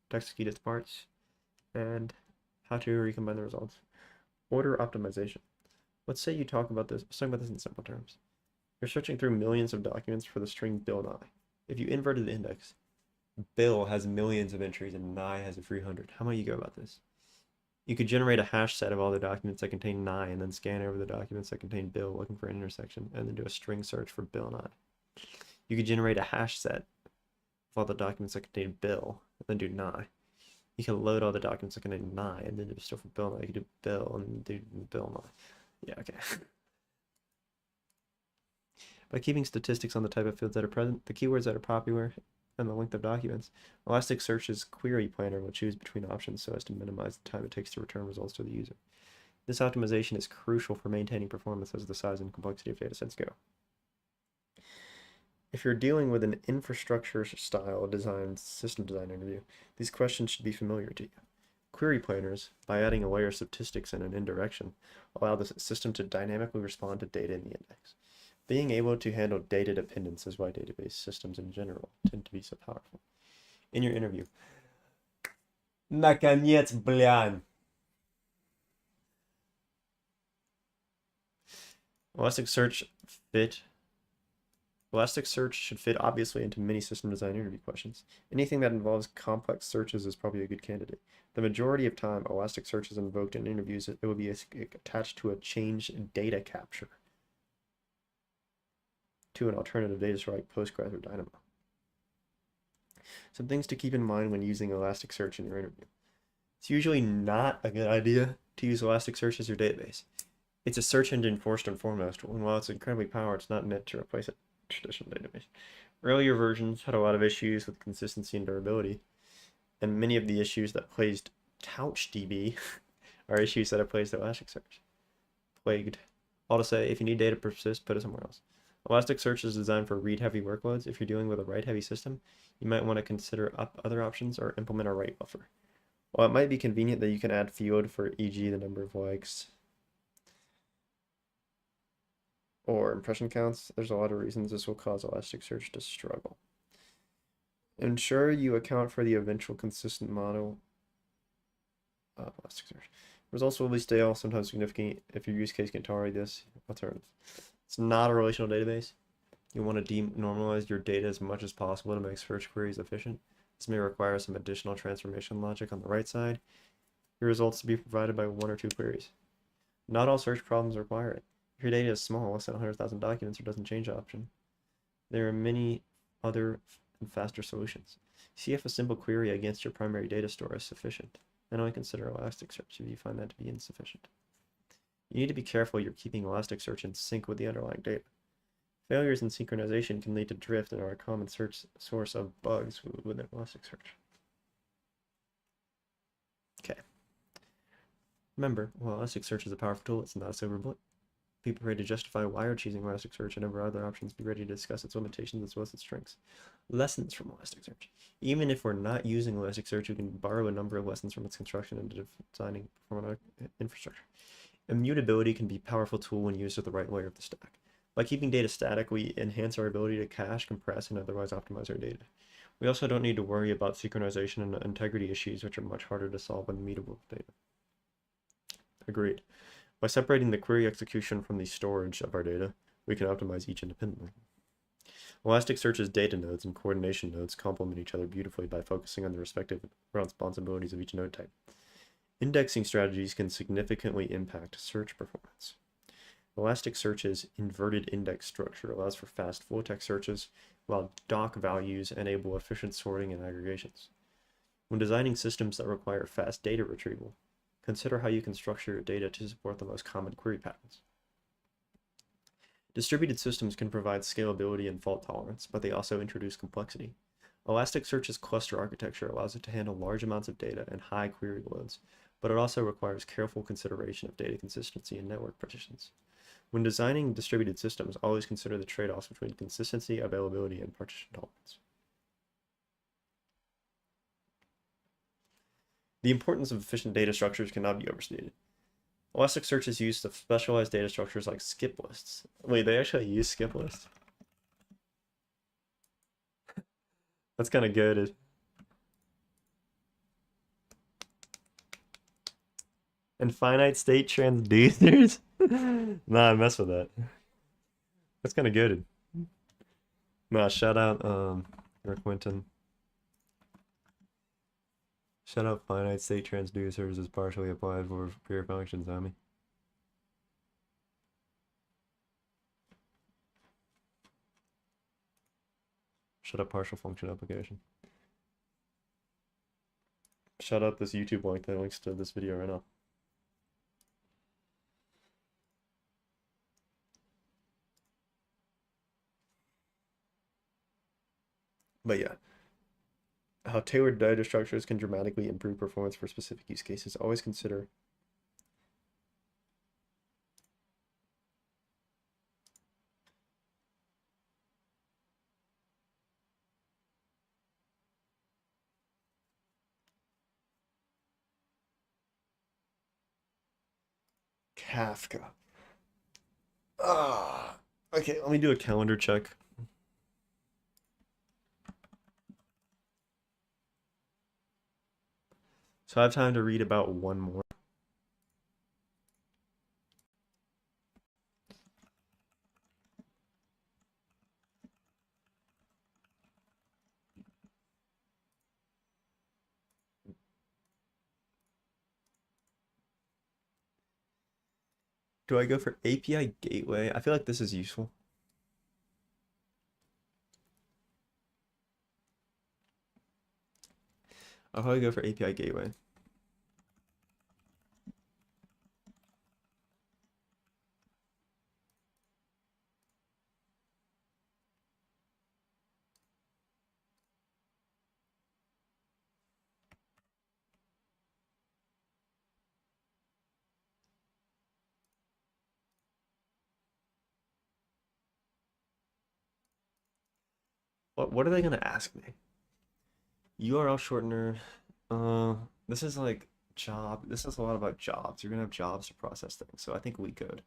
to execute its parts, and how to recombine the results. Order optimization. Let's say you talk about this. Let's talk about this in simple terms. You're searching through millions of documents for the string Bill Nye. If you inverted the index, Bill has millions of entries and Nye has a 300. How might you go about this? You could generate a hash set of all the documents that contain Nye and then scan over the documents that contain Bill looking for an intersection and then do a string search for Bill Nye. You could generate a hash set of all the documents that contain Bill and then do Nye. You can load all the documents that contain Nye and then do stuff for Bill Nye. You can do Bill and do Bill Nye. Yeah, okay. By keeping statistics on the type of fields that are present, the keywords that are popular, and the length of documents, Elasticsearch's query planner will choose between options so as to minimize the time it takes to return results to the user. This optimization is crucial for maintaining performance as the size and complexity of datasets go. If you're dealing with an infrastructure-style system design interview, these questions should be familiar to you. Query planners, by adding a layer of statistics and an indirection, allow the system to dynamically respond to data in the index. Being able to handle data dependence is why database systems in general tend to be so powerful. In your interview, наконец, блядь. Elasticsearch should fit obviously into many system design interview questions. Anything that involves complex searches is probably a good candidate. The majority of time, Elasticsearch is invoked in interviews. It will be attached to a change data capture to an alternative data store like Postgres or Dynamo. Some things to keep in mind when using Elasticsearch in your interview. It's usually not a good idea to use Elasticsearch as your database. It's a search engine first and foremost, and while it's incredibly powerful, it's not meant to replace a traditional database. Earlier versions had a lot of issues with consistency and durability, and many of the issues that plagued CouchDB are issues that have plagued Elasticsearch. All to say, if you need data to persist, put it somewhere else. Elasticsearch is designed for read-heavy workloads. If you're dealing with a write-heavy system, you might want to consider other options or implement a write buffer. While it might be convenient that you can add field for e.g. the number of likes or impression counts, there's a lot of reasons this will cause Elasticsearch to struggle. Ensure you account for the eventual consistent model of Elasticsearch. Results will be stale, sometimes significant if your use case can tolerate this. Alternatives. It's not a relational database. You want to denormalize your data as much as possible to make search queries efficient. This may require some additional transformation logic on the right side. your results to be provided by 1 or 2 queries. Not all search problems require it. If your data is small, less than 100,000 documents, or doesn't change option, there are many other and faster solutions. See if a simple query against your primary data store is sufficient, and only consider Elasticsearch if you find that to be insufficient. You need to be careful you're keeping Elasticsearch in sync with the underlying data. Failures in synchronization can lead to drift and are a common source of bugs within Elasticsearch. Okay. Remember, while Elasticsearch is a powerful tool, it's not a silver bullet. Be prepared to justify why you're choosing Elasticsearch and over other options. Be ready to discuss its limitations as well as its strengths. Lessons from Elasticsearch. Even if we're not using Elasticsearch, we can borrow a number of lessons from its construction and designing from our infrastructure. Immutability can be a powerful tool when used at the right layer of the stack. By keeping data static, we enhance our ability to cache, compress, and otherwise optimize our data. We also don't need to worry about synchronization and integrity issues, which are much harder to solve with immutable data. Agreed. By separating the query execution from the storage of our data, we can optimize each independently. Elasticsearch's data nodes and coordination nodes complement each other beautifully by focusing on the respective responsibilities of each node type. Indexing strategies can significantly impact search performance. Elasticsearch's inverted index structure allows for fast full-text searches, while doc values enable efficient sorting and aggregations. When designing systems that require fast data retrieval, consider how you can structure your data to support the most common query patterns. Distributed systems can provide scalability and fault tolerance, but they also introduce complexity. Elasticsearch's cluster architecture allows it to handle large amounts of data and high query loads, but it also requires careful consideration of data consistency and network partitions. When designing distributed systems, always consider the trade-offs between consistency, availability, and partition tolerance. The importance of efficient data structures cannot be overstated. Elasticsearch is used to specialized data structures like skip lists. Wait, they actually use skip lists? That's kind of good. And finite state transducers? Nah, I mess with that. That's kind of good. Nah, shout out Rick Winton. Shout out finite state transducers is partially applied for pure functions, homie. Shut up partial function application. Shout out this YouTube link that links to this video right now. But yeah, how tailored data structures can dramatically improve performance for specific use cases. Always consider Kafka. Okay, let me do a calendar check. So I have time to read about one more. Do I go for API gateway? I feel like this is useful. I'll probably go for API gateway. What are they gonna ask me? URL shortener. This is like job. This is a lot about jobs. You're gonna have jobs to process things. So I think Leetcode.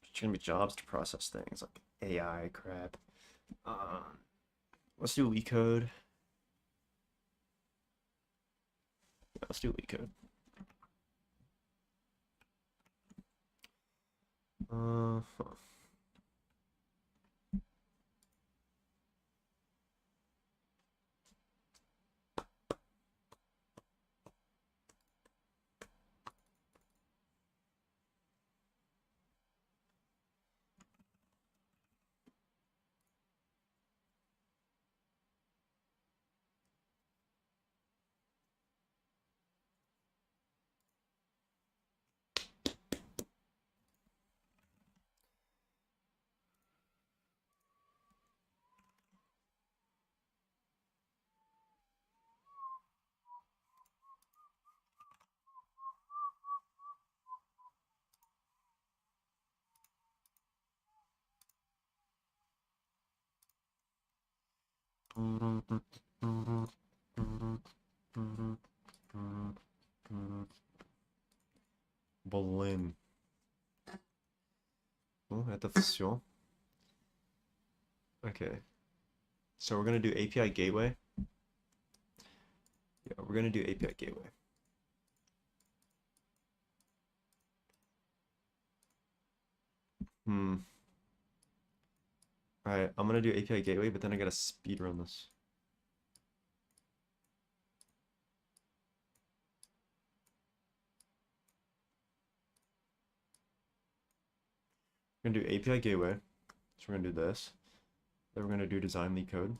It's gonna be jobs to process things like AI crap. Let's do Leetcode. Yeah, let's do Leetcode. Huh. Berlin. Oh, attention. Okay. So we're gonna do API gateway. Yeah, we're gonna do API gateway. Alright, I'm gonna do API gateway, but then I gotta speed run this. We're gonna do API gateway. So we're gonna do this. Then we're gonna do design Leetcode.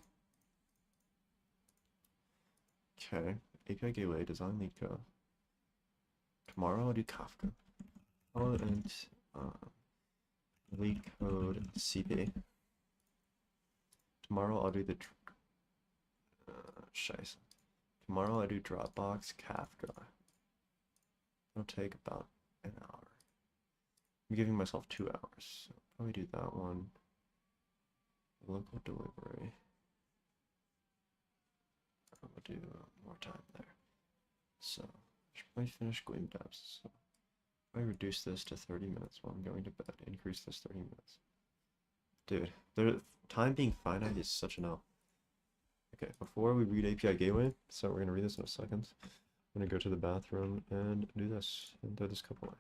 Okay, API gateway, design Leetcode. Tomorrow I'll do Kafka. And Leetcode CP. Tomorrow I'll do the Scheiße. Tomorrow I do Dropbox Kafka. It'll take about an hour. I'm giving myself 2 hours. So probably do that one. Local delivery. I'll do more time there. So I should probably finish Gleam devs. So if I reduce this to 30 minutes while I'm going to bed, increase this 30 minutes. Dude, the time being finite is such an L. Okay, before we read API gateway, so we're gonna read this in a second. I'm gonna go to the bathroom and do this and throw this cup away.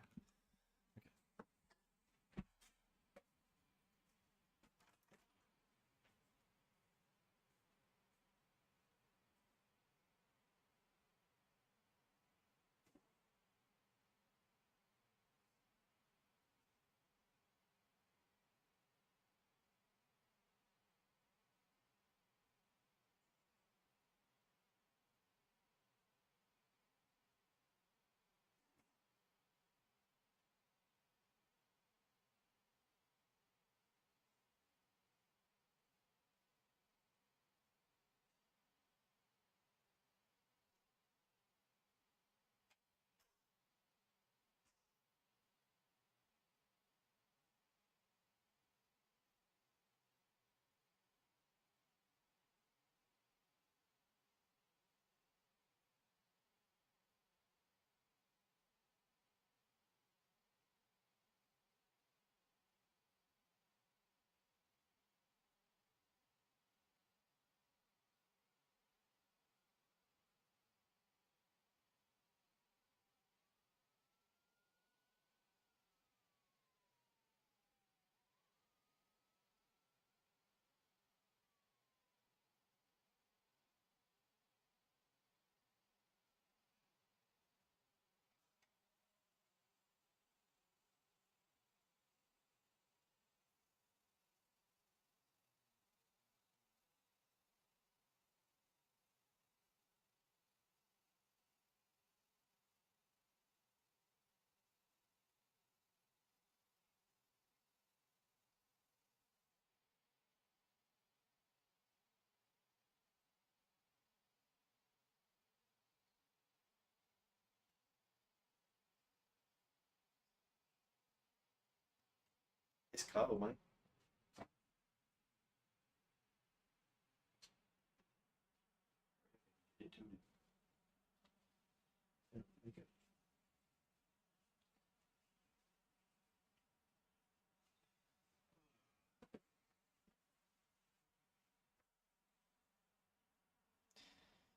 It's Kyle, Mike.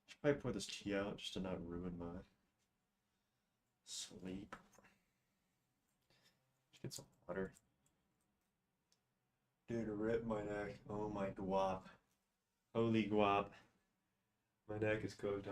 Should probably pour this tea out just to not ruin my sleep. Just get some water. Dude, rip my neck. Oh my guap. Holy guap. My neck is cooked.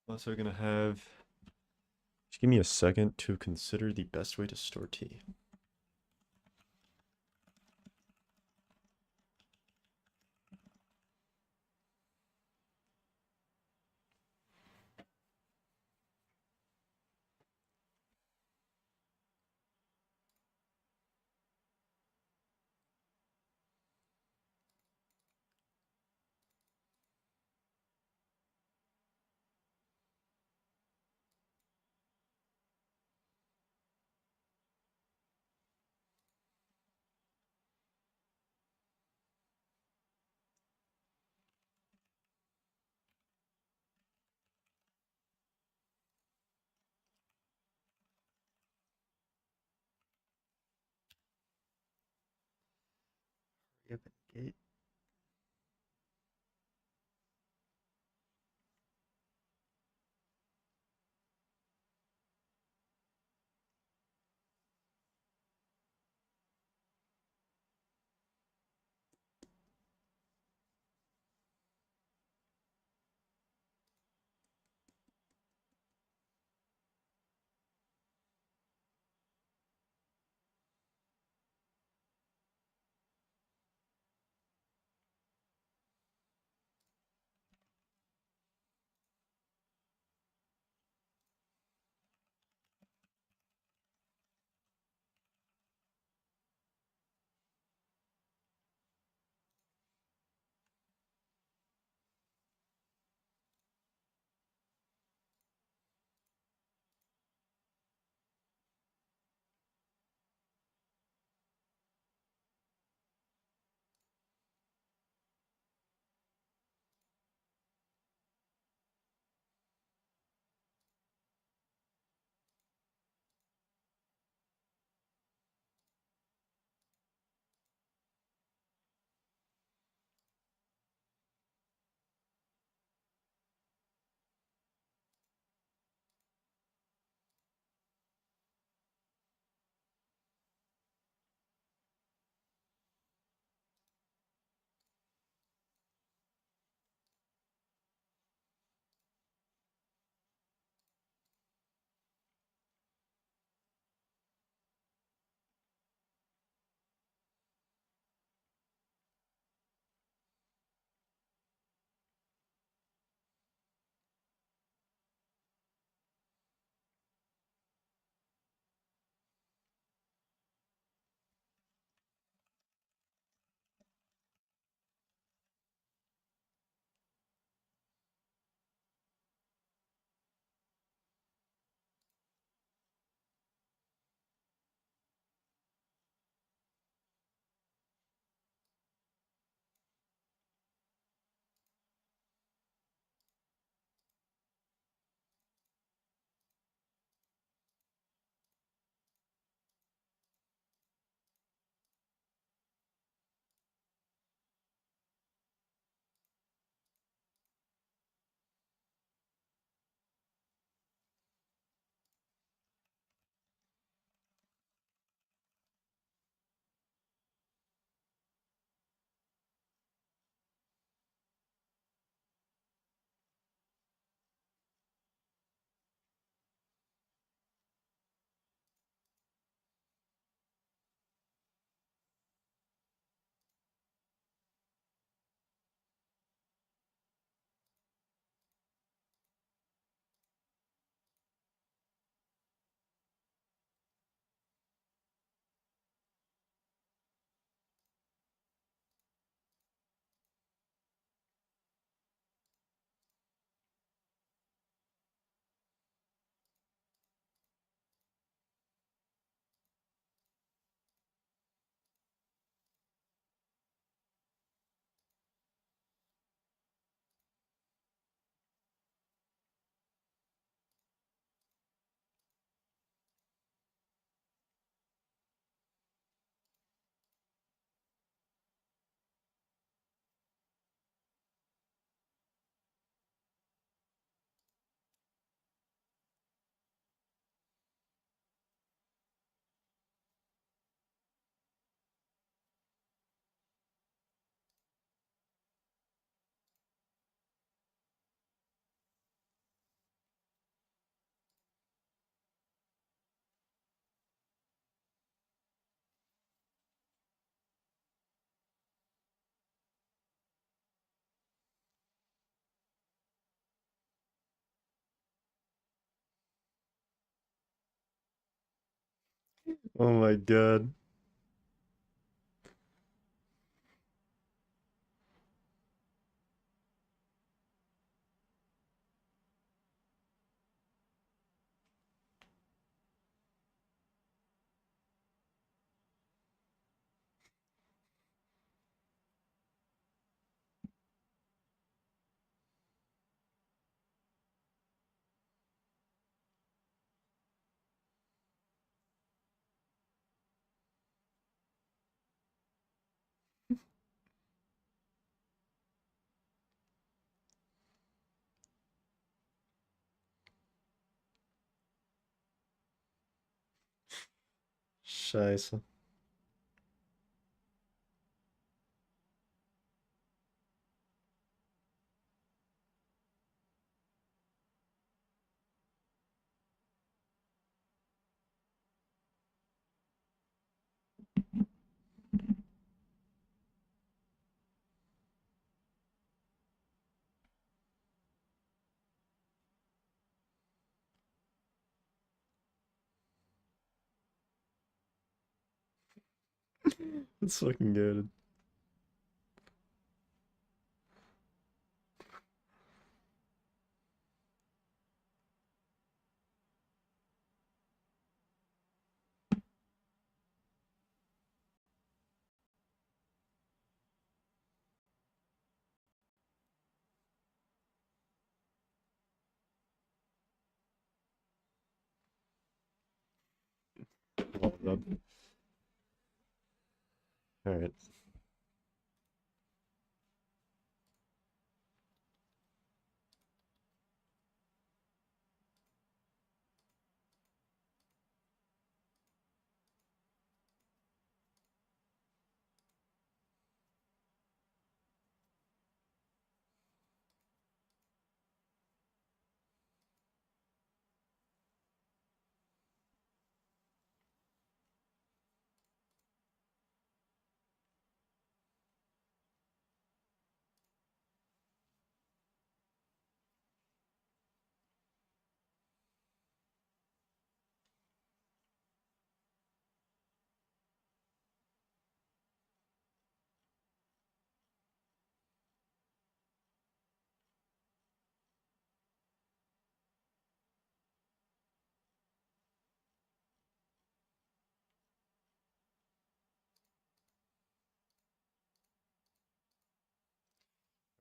Also gonna have, just give me a second to consider the best way to store T. Yep, gate. Oh my god. Scheiße. That's fucking good. Well done. All right.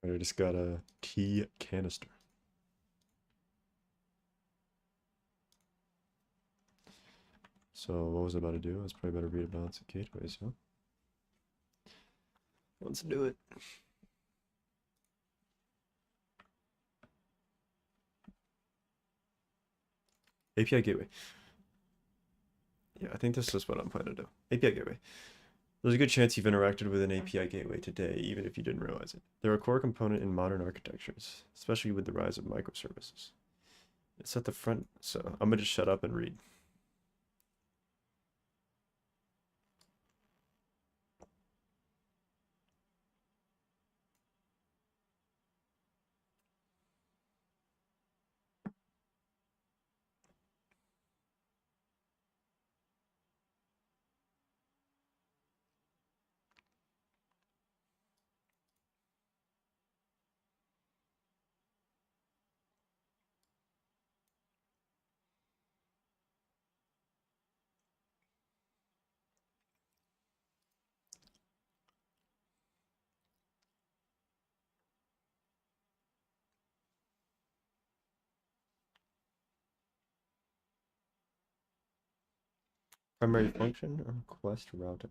I just got a tea canister. So what was I about to do? I was probably about to read about the gateways, huh? Let's do it. API gateway. Yeah, I think this is what I'm planning to do. API gateway. There's a good chance you've interacted with an API gateway today, even if you didn't realize it. They're a core component in modern architectures, especially with the rise of microservices. It's at the front, so I'm gonna just shut up and read. Primary function or request routing?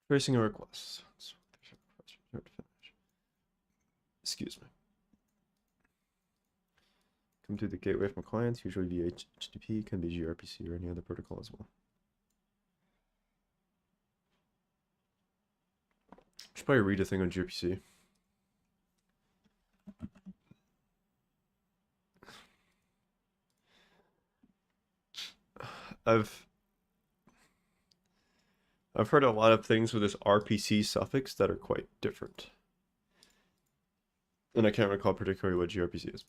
Tracing a request. Excuse me. Come to the gateway from clients, usually via HTTP, can be gRPC or any other protocol as well. Should probably read a thing on gRPC. I've heard a lot of things with this RPC suffix that are quite different. And I can't recall particularly what gRPC is.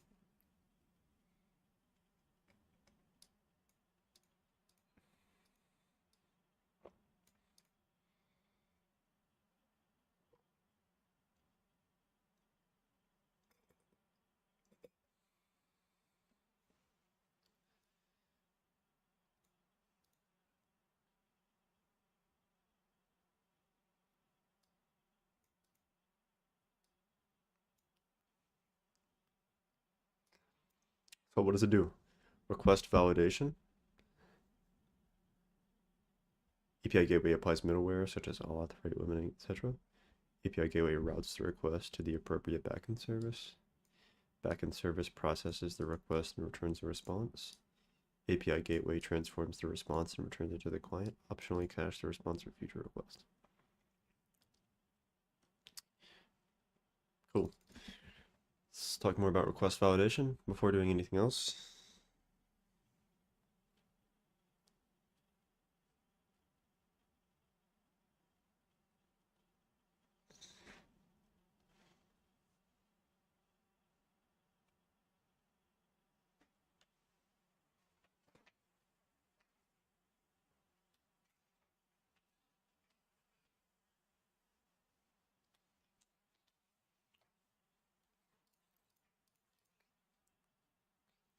So what does it do? Request validation. API gateway applies middleware such as auth, rate limiting, etc. API gateway routes the request to the appropriate backend service. Backend service processes the request and returns a response. API gateway transforms the response and returns it to the client. Optionally cache the response for future requests. Cool. Let's talk more about request validation before doing anything else.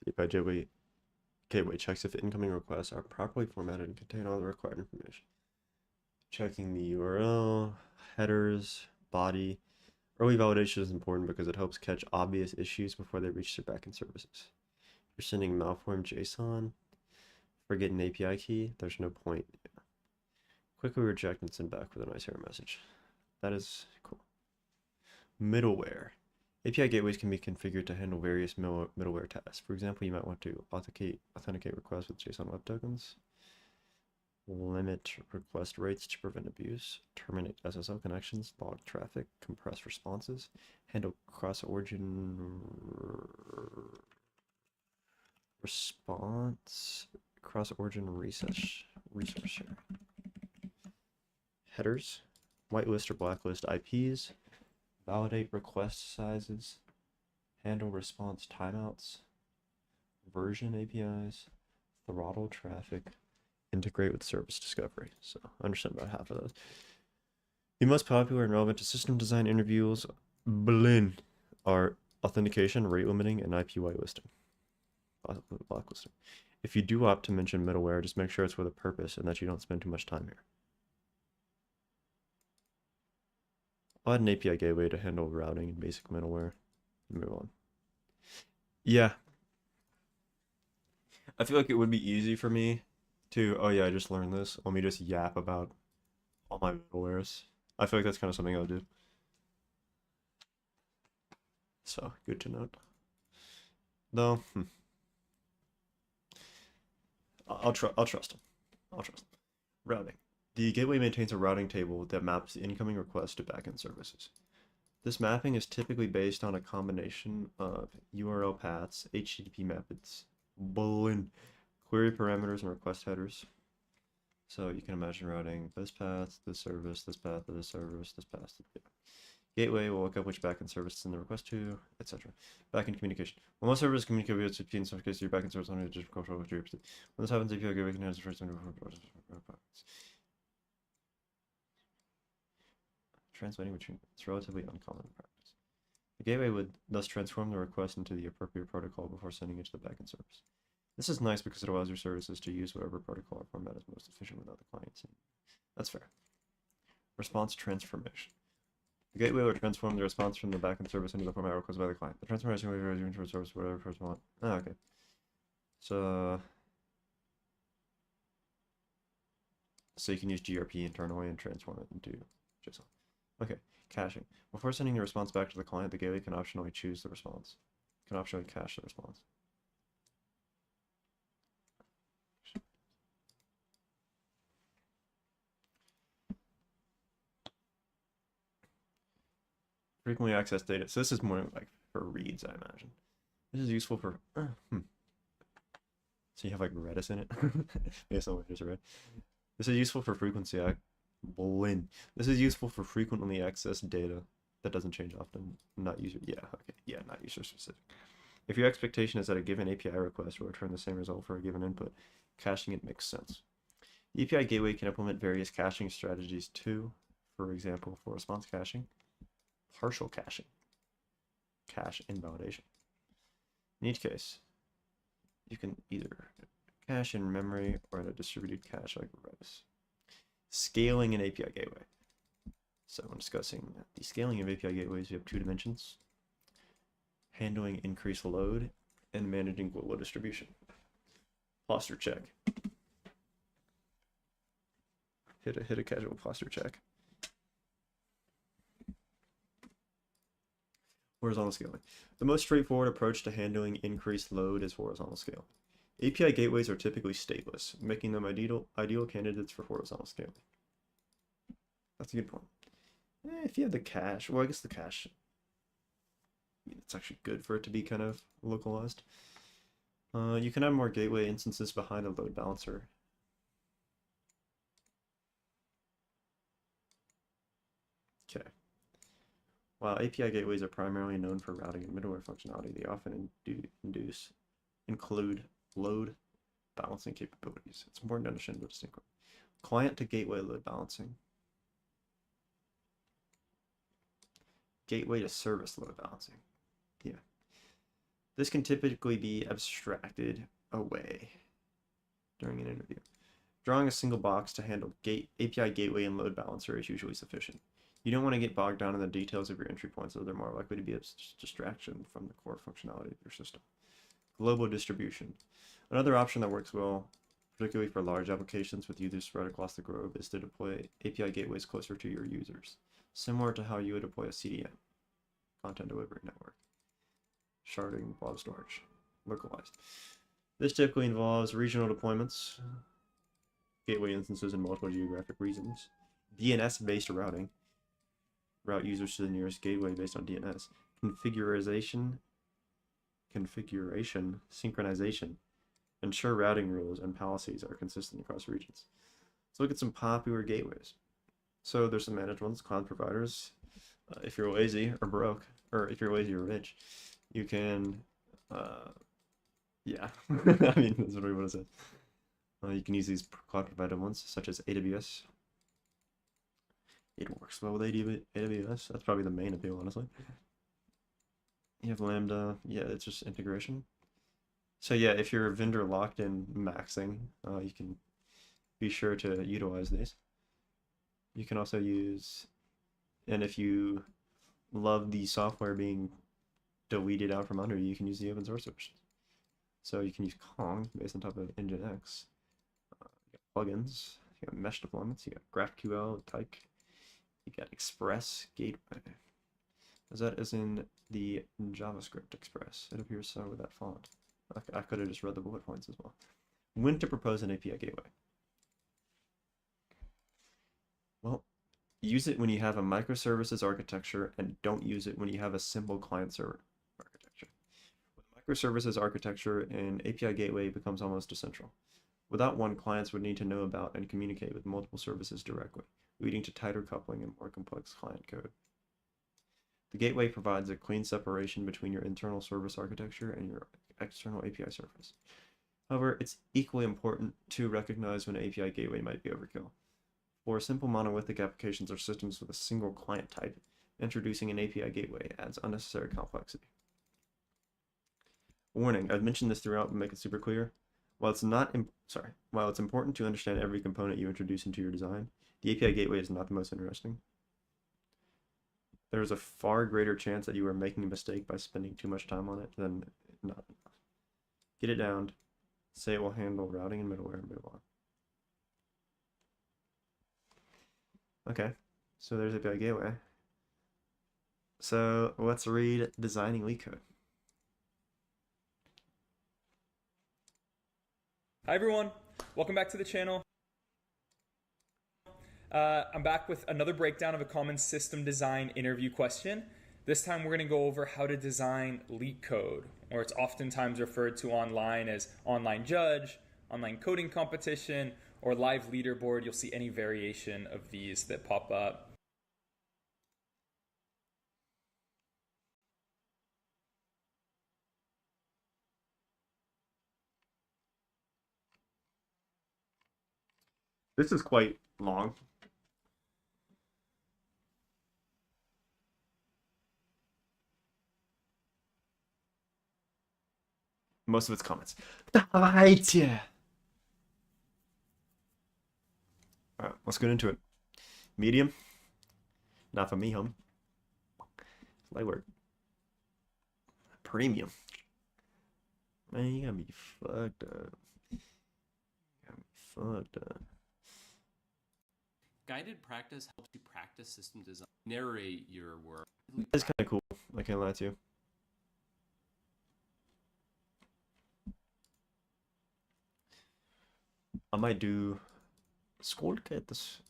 The API gateway checks if incoming requests are properly formatted and contain all the required information. Checking the URL, headers, body. Early validation is important because it helps catch obvious issues before they reach their backend services. If you're sending malformed JSON, forget an API key, there's no point. Quickly reject and send back with a nice error message. That is cool. Middleware. API gateways can be configured to handle various middleware tasks. For example, you might want to authenticate requests with JSON web tokens, limit request rates to prevent abuse, terminate SSL connections, log traffic, compress responses, handle cross-origin response, cross-origin resource share. Headers, whitelist or blacklist IPs, validate request sizes, handle response timeouts, version APIs, throttle traffic, integrate with service discovery. So I understand about half of those. The most popular and relevant to system design interviews are authentication, rate limiting, and IP whitelisting. Blacklisting. If you do opt to mention middleware, just make sure it's with a purpose and that you don't spend too much time here. I'll add an API gateway to handle routing and basic middleware. Move on. Yeah. I feel like it would be easy for me to, oh yeah, I just learned this. Let me just yap about all my middlewares. I feel like that's kind of something I would do. So, good to note. Though, I'll trust him. I'll trust him. Routing. The gateway maintains a routing table that maps the incoming requests to backend services. This mapping is typically based on a combination of URL paths, HTTP methods, query parameters, and request headers. So you can imagine routing this path, this service, this path to this service, this path to the gateway will look up which backend service to send the request to, etc. Backend communication. When most servers communicate with HTTP, in some cases your backend service only just control with gRPC. When this happens, API gateway can handle the first translating between it's relatively uncommon in practice. The gateway would thus transform the request into the appropriate protocol before sending it to the backend service. This is nice because it allows your services to use whatever protocol or format is most efficient without the client seeing. That's fair. Response transformation. The gateway will transform the response from the backend service into the format requested by the client. The transformation will be into a service whatever first want. Ah, okay. So So you can use gRP internally and transform it into JSON. Okay, caching. Before sending the response back to the client, the gateway can optionally choose the response. Can optionally cache the response. Frequently accessed data. So this is more like for reads, I imagine. This is useful for. So you have like Redis in it. Maybe someone just read. This is useful for frequency. This is useful for frequently accessed data that doesn't change often. Not user. Yeah. Okay. Yeah. Not user specific. If your expectation is that a given API request will return the same result for a given input, caching it makes sense. The API gateway can implement various caching strategies too. For example, for response caching, partial caching, cache invalidation. In each case, you can either cache in memory or in a distributed cache like Redis. Scaling an API gateway. So when discussing the scaling of API gateways, we have two dimensions: handling increased load and managing global distribution. Posture check. Hit a casual posture check. Horizontal scaling. The most straightforward approach to handling increased load is horizontal scaling. API gateways are typically stateless, making them ideal candidates for horizontal scaling. That's a good point. If you have the cache, well, I guess the cache, it's actually good for it to be kind of localized. You can have more gateway instances behind a load balancer. Okay. While API gateways are primarily known for routing and middleware functionality, they often include load balancing capabilities. It's important to understand the distinction. Client to gateway load balancing. Gateway to service load balancing. Yeah. This can typically be abstracted away during an interview. Drawing a single box to handle API gateway and load balancer is usually sufficient. You don't want to get bogged down in the details of your entry points, as they're more likely to be a distraction from the core functionality of your system. Global distribution. Another option that works well, particularly for large applications with users spread across the globe, is to deploy API gateways closer to your users, similar to how you would deploy a CDN, content delivery network. Sharding, blob storage, localized. This typically involves regional deployments, gateway instances in multiple geographic regions, DNS-based routing, route users to the nearest gateway based on DNS, configuration, synchronization, ensure routing rules and policies are consistent across regions. Let's look at some popular gateways. So there's some managed ones, cloud providers. If you're lazy or broke, or if you're lazy or rich, you can, yeah, I mean, that's what I want to say. You can use these cloud provided ones, such as AWS. It works well with AWS. That's probably the main appeal, honestly. You have Lambda. Yeah, it's just integration. So yeah, if you're vendor locked in maxing, you can be sure to utilize these. You can also use, and if you love the software being deleted out from under you, you can use the open source version. So you can use Kong based on top of Nginx. You got plugins, you got mesh deployments, you got GraphQL, Tyke, you got Express Gateway. As that is in the JavaScript Express. It appears so with that font. I could have just read the bullet points as well. When to propose an API gateway? Well, use it when you have a microservices architecture and don't use it when you have a simple client-server architecture. With microservices architecture, an API gateway becomes almost essential. Without one, clients would need to know about and communicate with multiple services directly, leading to tighter coupling and more complex client code. The gateway provides a clean separation between your internal service architecture and your external API surface. However, it's equally important to recognize when an API gateway might be overkill. For simple monolithic applications or systems with a single client type, introducing an API gateway adds unnecessary complexity. Warning, I've mentioned this throughout, but make it super clear. While it's important to understand every component you introduce into your design, the API gateway is not the most interesting. There is a far greater chance that you are making a mistake by spending too much time on it than not enough. Get it down, say it will handle routing and middleware, and move on. Okay, so there's API gateway. So let's read designing Leetcode. Hi everyone, welcome back to the channel. I'm back with another breakdown of a common system design interview question. This time we're going to go over how to design Leetcode, or it's oftentimes referred to online as online judge, online coding competition, or live leaderboard. You'll see any variation of these that pop up. This is quite long. Most of it's comments. Right. Yeah. All right, let's get into it. Medium. Not for me, home. Light work. Premium. Man, you gotta be fucked up. You gotta be fucked up. Guided practice helps you practice system design. Narrate your work. It's kind of cool. I can't lie to you. I might do Skolka at this.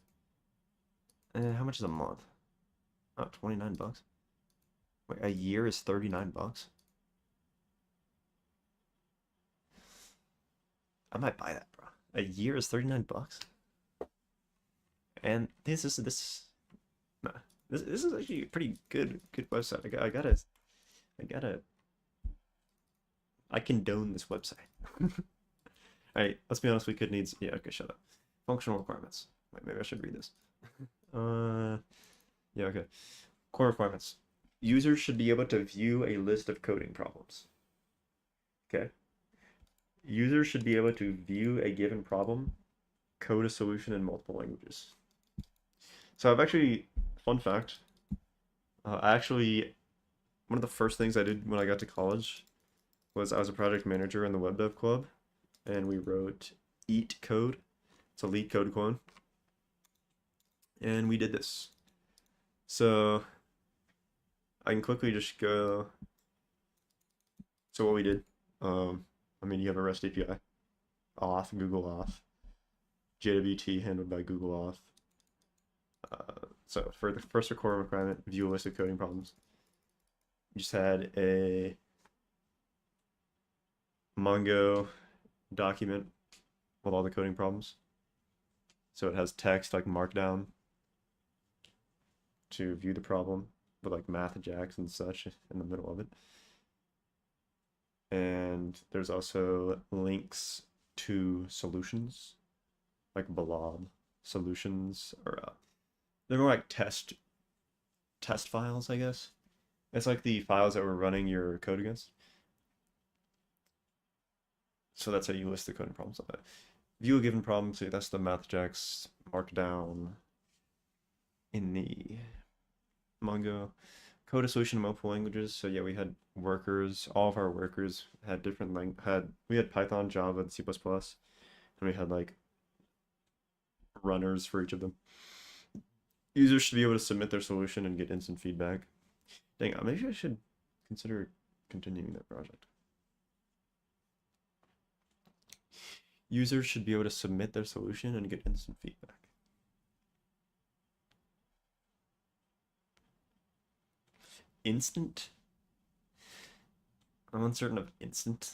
How much is a month? Oh, 29 bucks. Wait, a year is 39 bucks. I might buy that, bro. A year is 39 bucks. And this is actually a pretty good website. I condone this website. Alright, let's be honest, we could need, yeah, okay, shut up. Functional requirements. Wait, maybe I should read this. Yeah, okay. Core requirements. Users should be able to view a list of coding problems. Okay. Users should be able to view a given problem, code a solution in multiple languages. So I've actually, fun fact, one of the first things I did when I got to college was I was a project manager in the web dev club, and we wrote Eat Code. It's a Leetcode clone. And we did this. So I can quickly just go. So what we did, I mean, you have a REST API, auth, Google auth, JWT handled by Google auth. So for the first core requirement, view a list of coding problems. You just had a Mongo document with all the coding problems. So it has text like Markdown to view the problem with like math jacks and such in the middle of it. And there's also links to solutions like blob solutions, or they're more like test files, I guess. It's like the files that we're running your code against. So that's how you list the coding problems. View a given problem, so that's the mathjax markdown in the Mongo. Code a solution in multiple languages. So yeah, we had workers. All of our workers had different we had Python, Java, and C++, and we had like runners for each of them. Users should be able to submit their solution and get instant feedback. Dang, maybe I should consider continuing that project. Users should be able to submit their solution and get instant feedback. Instant? I'm uncertain of instant.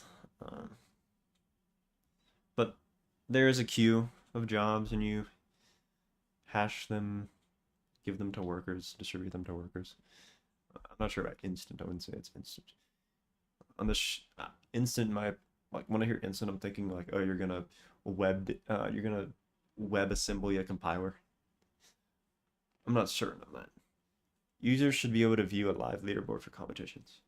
But there is a queue of jobs, and you hash them, give them to workers, distribute them to workers. I'm not sure about instant. I wouldn't say it's instant. On the instant, like when I hear instant, I'm thinking like, oh, you're gonna web assembly a compiler. I'm not certain of that. Users should be able to view a live leaderboard for competitions.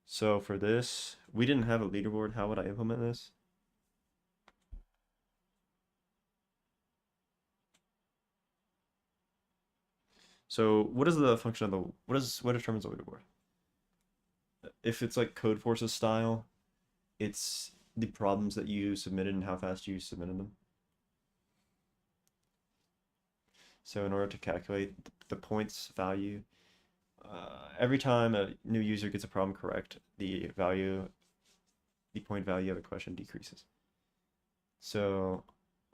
So for this, we didn't have a leaderboard. How would I implement this? So what is the function of the, what determines the leaderboard? If it's like Codeforce's style, it's the problems that you submitted and how fast you submitted them. So in order to calculate the points value, every time a new user gets a problem correct, the point value of the question decreases. So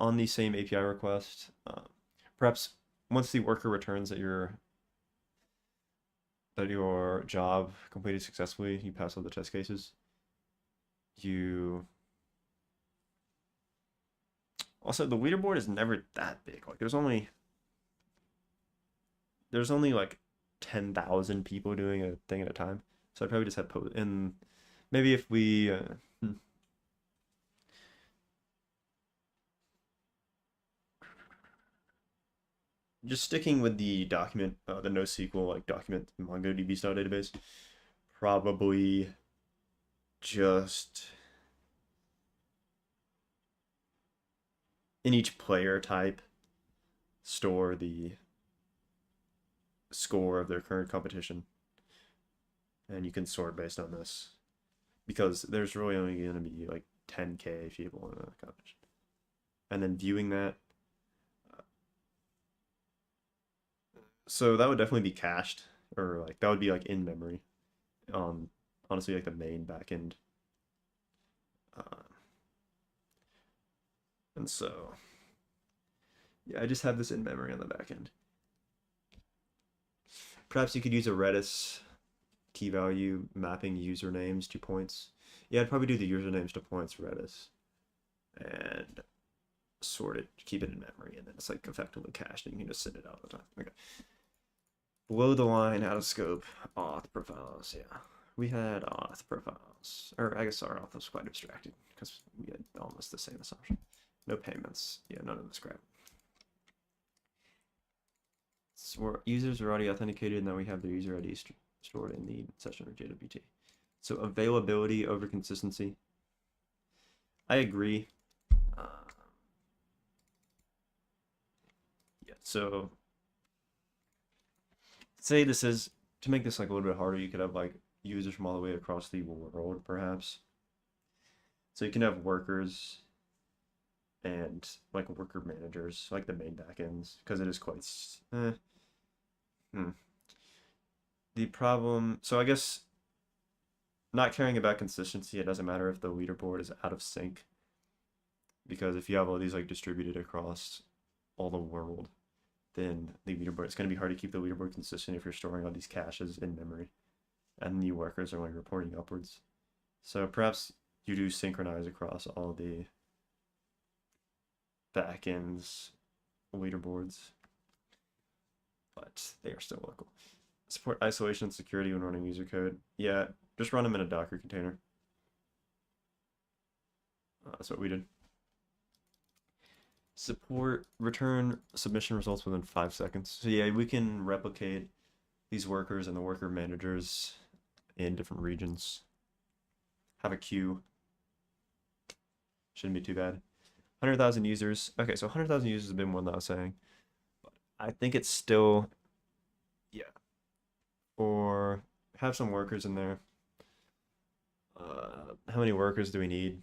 on the same API request, perhaps once the worker returns that your job completed successfully, you pass all the test cases. Also, the leaderboard is never that big. Like there's only like 10,000 people doing a thing at a time. So I'd probably just have and maybe if we just sticking with the document, the NoSQL like document MongoDB style database, probably just in each player type store the score of their current competition, and you can sort based on this because there's really only going to be like 10K people in a competition, and then viewing that. So that would definitely be cached, or like that would be like in memory on honestly like the main backend. And so yeah, I just have this in memory on the backend. Perhaps you could use a Redis key value mapping usernames to points. Yeah, I'd probably do the usernames to points Redis and sort it, keep it in memory, and then it's like effectively cached and you can just send it out all the time. Okay. Below the line, out of scope, auth profiles. Yeah, we had auth profiles. Or I guess our auth was quite abstracted because we had almost the same assumption. No payments. Yeah, none of this crap. So users are already authenticated, and then we have their user ID stored in the session or JWT. So availability over consistency. I agree. Yeah, so say this is, to make this like a little bit harder, you could have like users from all the way across the world, perhaps. So you can have workers and like worker managers, like the main backends, because it is quite. The problem, so I guess not caring about consistency, it doesn't matter if the leaderboard is out of sync, because if you have all these like distributed across all the world, then the leaderboard, it's going to be hard to keep the leaderboard consistent if you're storing all these caches in memory, and new workers are only reporting upwards. So perhaps you do synchronize across all the backends leaderboards, but they are still local. Support isolation and security when running user code. Yeah, just run them in a Docker container. That's what we did. Support return submission results within 5 seconds. So yeah, we can replicate these workers and the worker managers in different regions. Have a queue. Shouldn't be too bad. 100,000 users. Okay, so 100,000 users is a bit more than I was saying. But I think it's still, yeah. Or have some workers in there. How many workers do we need?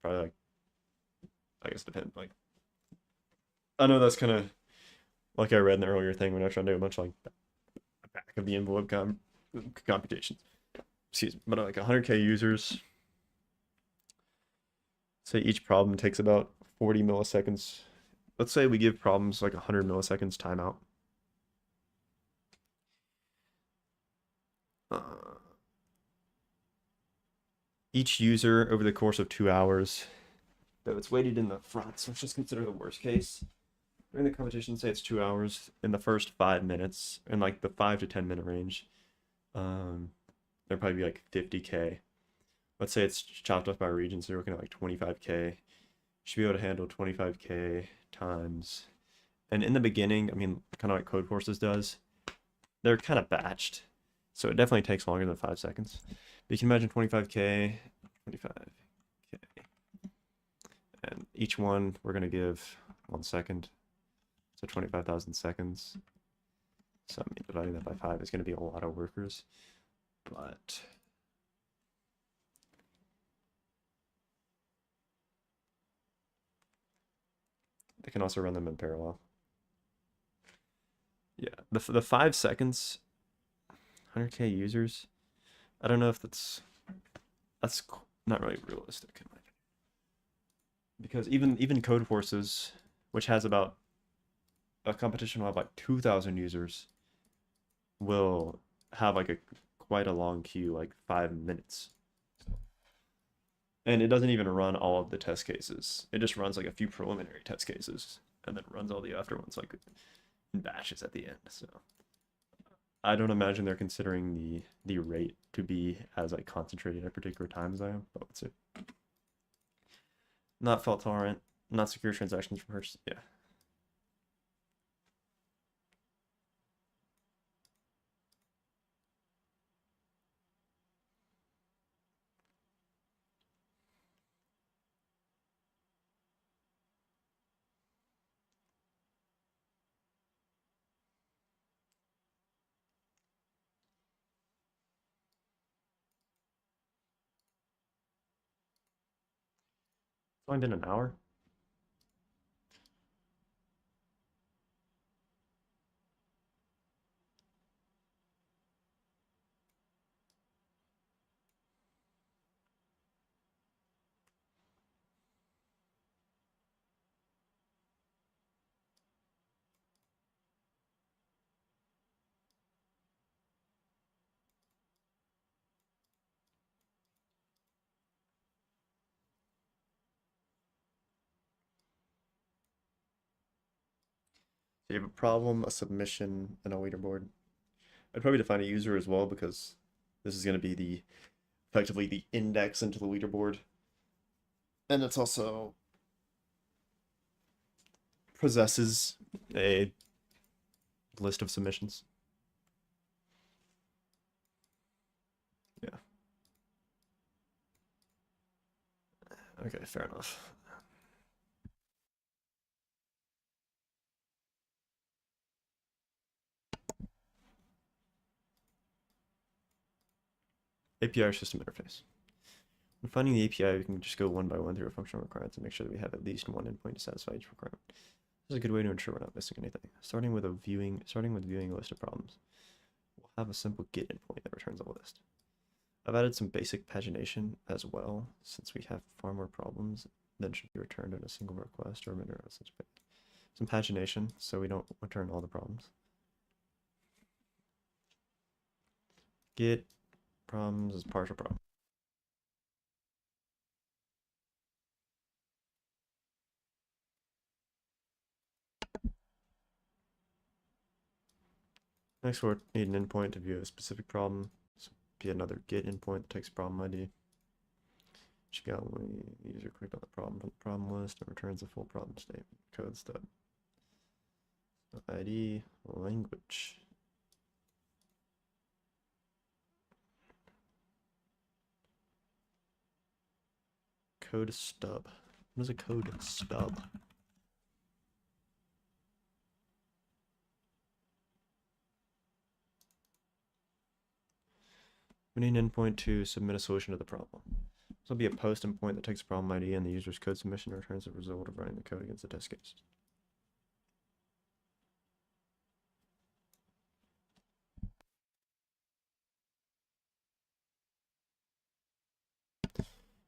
Probably like, I guess depend, like, I know that's kind of like I read in the earlier thing. We're not trying to do a bunch of like back of the envelope computations. Excuse me, but like 100K users. Say each problem takes about 40 milliseconds. Let's say we give problems like 100 milliseconds timeout. Each user over the course of 2 hours, though it's weighted in the front, so let's just consider the worst case. During the competition, say it's 2 hours. In the first 5 minutes, in like the 5 to 10 minute range, there'll probably be like 50K. Let's say it's chopped up by region, so you're looking at like 25K. Should be able to handle 25K times. And in the beginning, I mean, kind of like Code Forces does, they're kind of batched. So it definitely takes longer than 5 seconds. But you can imagine 25K, 25K. And each one we're going to give 1 second. So 25,000 seconds. So I mean, dividing that by 5 is going to be a lot of workers. But they can also run them in parallel. Yeah, the 5 seconds, 100K users. I don't know if that's not really realistic in my opinion. Because even Code Forces, which has about a competition of like 2,000 users, will have like a quite a long queue, like 5 minutes. And it doesn't even run all of the test cases. It just runs like a few preliminary test cases and then runs all the after ones like in batches at the end. So I don't imagine they're considering the rate to be as like concentrated at particular times as I am, but let's see. Not fault tolerant, not secure transactions from first. Yeah. It's only been an hour. So you have a problem, a submission, and a leaderboard. I'd probably define a user as well because this is going to be the effectively the index into the leaderboard. And it's also possesses a list of submissions. Yeah. Okay, fair enough. API or system interface. When finding the API, we can just go one by one through our functional requirements and make sure that we have at least one endpoint to satisfy each requirement. This is a good way to ensure we're not missing anything. Starting with viewing a list of problems. We'll have a simple get endpoint that returns a list. I've added some basic pagination as well, since we have far more problems than should be returned in a single request or mineral such. Some pagination so we don't return all the problems. Get problems is partial problem. Next, we'll need an endpoint to view a specific problem. So be another get endpoint that takes problem ID. Should go when the user clicked on the problem from the problem list and returns a full problem statement. Code stub. So ID language. Code stub. What is a code stub? We need an endpoint to submit a solution to the problem. This will be a post endpoint that takes problem ID and the user's code submission and returns the result of running the code against the test case.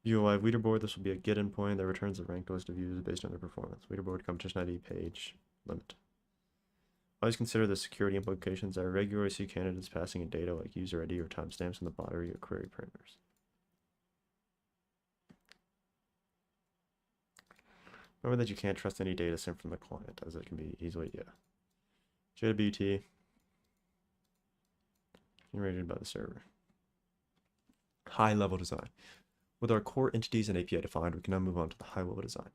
View a live leaderboard. This will be a get endpoint that returns a ranked list of users based on their performance. Leaderboard competition ID page limit. Always consider the security implications. I regularly see candidates passing in data like user ID or timestamps in the body or query parameters. Remember that you can't trust any data sent from the client, as it can be easily, JWT generated by the server. High level design. With our core entities and API defined, we can now move on to the high level design.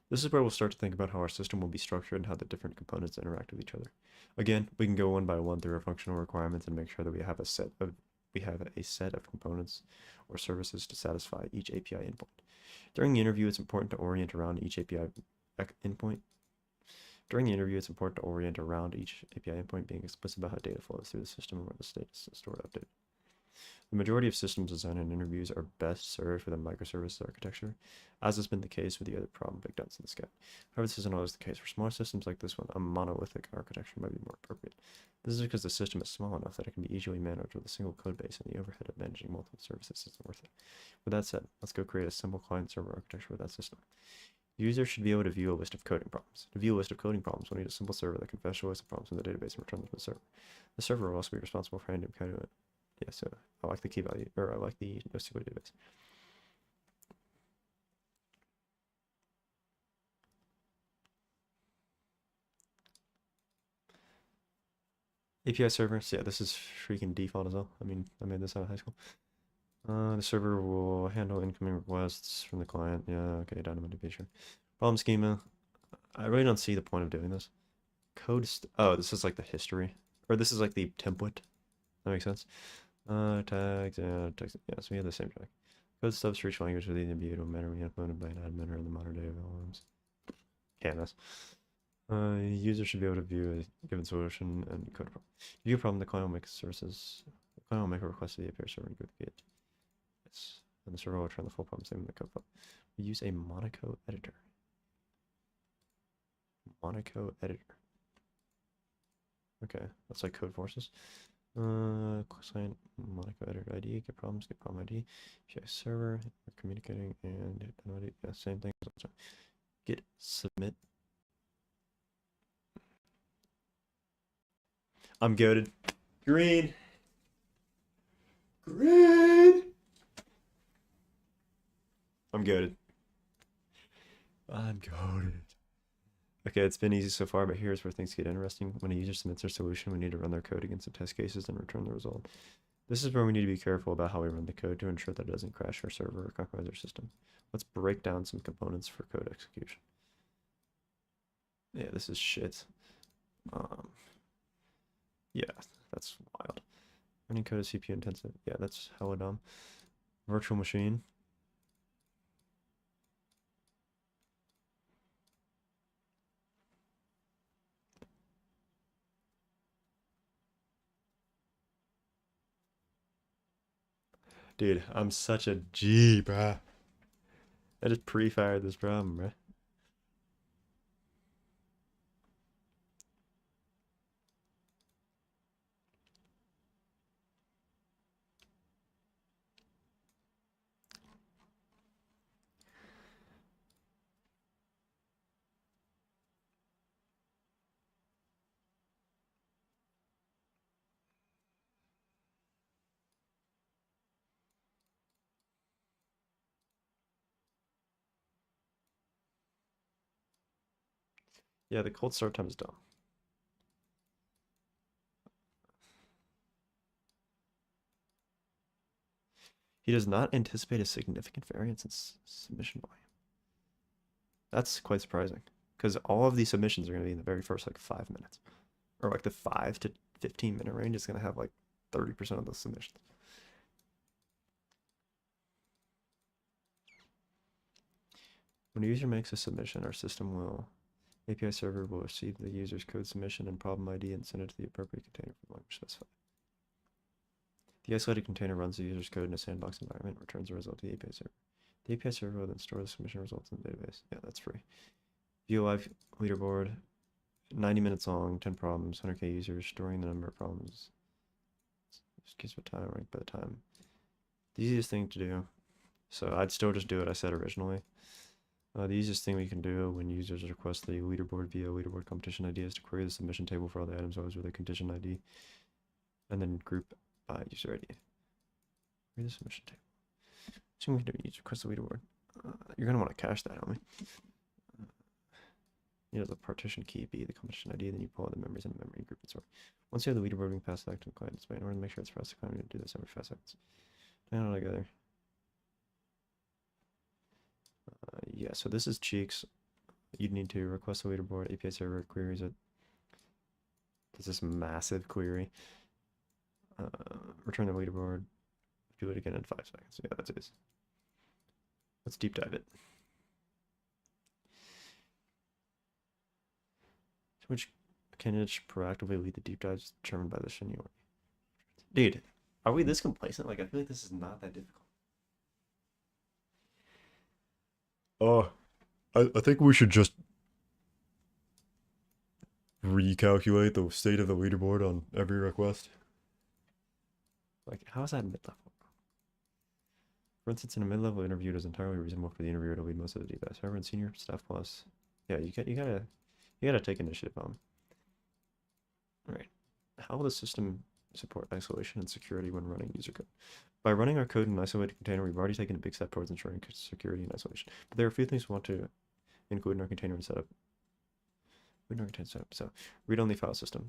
This is where we'll start to think about how our system will be structured and how the different components interact with each other. Again, we can go one by one through our functional requirements and make sure that we have a set of components or services to satisfy each API endpoint. During the interview, it's important to orient around each API endpoint. being explicit about how data flows through the system and where the status is stored updated. The majority of systems design and interviews are best served with a microservices architecture, as has been the case with the other problem breakdowns in the scout. However, this isn't always the case. For smaller systems like this one, a monolithic architecture might be more appropriate. This is because the system is small enough that it can be easily managed with a single code base, and the overhead of managing multiple services isn't worth it. With that said, let's go create a simple client-server architecture with that system. The user should be able to view a list of coding problems. To view a list of coding problems, we'll need a simple server that can fetch a list of problems from the database and return them to the server. The server will also be responsible for handling code. Yeah, so I like the key value, or I like the NoSQL database. API server, so yeah, this is freaking default as well. I mean, I made this out of high school. The server will handle incoming requests from the client. Yeah, okay, dynamite feature. Problem schema. I really don't see the point of doing this. Oh, this is like the history, or this is like the template. That makes sense. Tags, text, yeah, so we have the same tag. Code stubs for each language with the immutable matter we implemented by an admin or in the modern day LLMs. Canvas. User should be able to view a given solution and code problem. View a problem, the client will make services. The client will make a request to the API server and go to it. Yes. And the server will return the full problem statement in the code file. We use a Monaco editor. Monaco editor. Okay, that's like code forces. Client Monaco editor ID, get problem ID, API server, we're communicating, and hit yeah, same thing. Git submit. I'm goated. Green. Green. I'm goated. I'm goated. Okay, it's been easy so far, but here's where things get interesting. When a user submits their solution, we need to run their code against the test cases and return the result. This is where we need to be careful about how we run the code to ensure that it doesn't crash our server or compromise our system. Let's break down some components for code execution. Yeah, this is shit. Yeah, that's wild. Running code is CPU intensive. Yeah, that's hella dumb. Virtual machine. Dude, I'm such a G, bruh. I just pre-fired this problem, bruh. Yeah, the cold start time is dumb. He does not anticipate a significant variance in submission volume. That's quite surprising, because all of these submissions are going to be in the very first like 5 minutes, or like the 5 to 15-minute range is going to have like 30% of the submissions. When a user makes a submission, our system will API server will receive the user's code submission and problem ID and send it to the appropriate container for the language specified. The isolated container runs the user's code in a sandbox environment and returns the result to the API server. The API server will then store the submission results in the database. Yeah, that's free. View live leaderboard, 90 minutes long, 10 problems, 100k users, storing the number of problems. Just gives a time ranked by the time. The easiest thing to do. So I'd still just do what I said originally. The easiest thing we can do when users request the leaderboard via leaderboard competition ID is to query the submission table for all the items always with a condition ID, and then group by user ID. Query the submission table. So we can do each request the leaderboard. You're gonna want to cache that, homie. You know, the partition key be the competition ID, then you pull out the memories in the memory group and sort. Once you have the leaderboard being passed back to the client display, in order to make sure it's fast, the client will do this every 5 seconds. Hang on together. Yeah, so this is Cheeks. You'd need to request a leaderboard, API server queries it. Does this massive query. Return the leaderboard. Do it again in 5 seconds. Yeah, that's it. Let's deep dive it. Which candidates proactively lead the deep dives determined by the seniority? Dude, Are we this complacent? Like, I feel like this is not that difficult. Oh, I think we should just recalculate the state of the leaderboard on every request. Like, how is that mid-level? For instance, in a mid-level interview, it is entirely reasonable for the interviewer to lead most of the debates. However, in senior staff plus, yeah, you gotta take initiative on. All right, how will the system support isolation and security when running user code? By running our code in an isolated container, we've already taken a big step towards ensuring security and isolation. But there are a few things we want to include in our container and setup. So, read-only file system.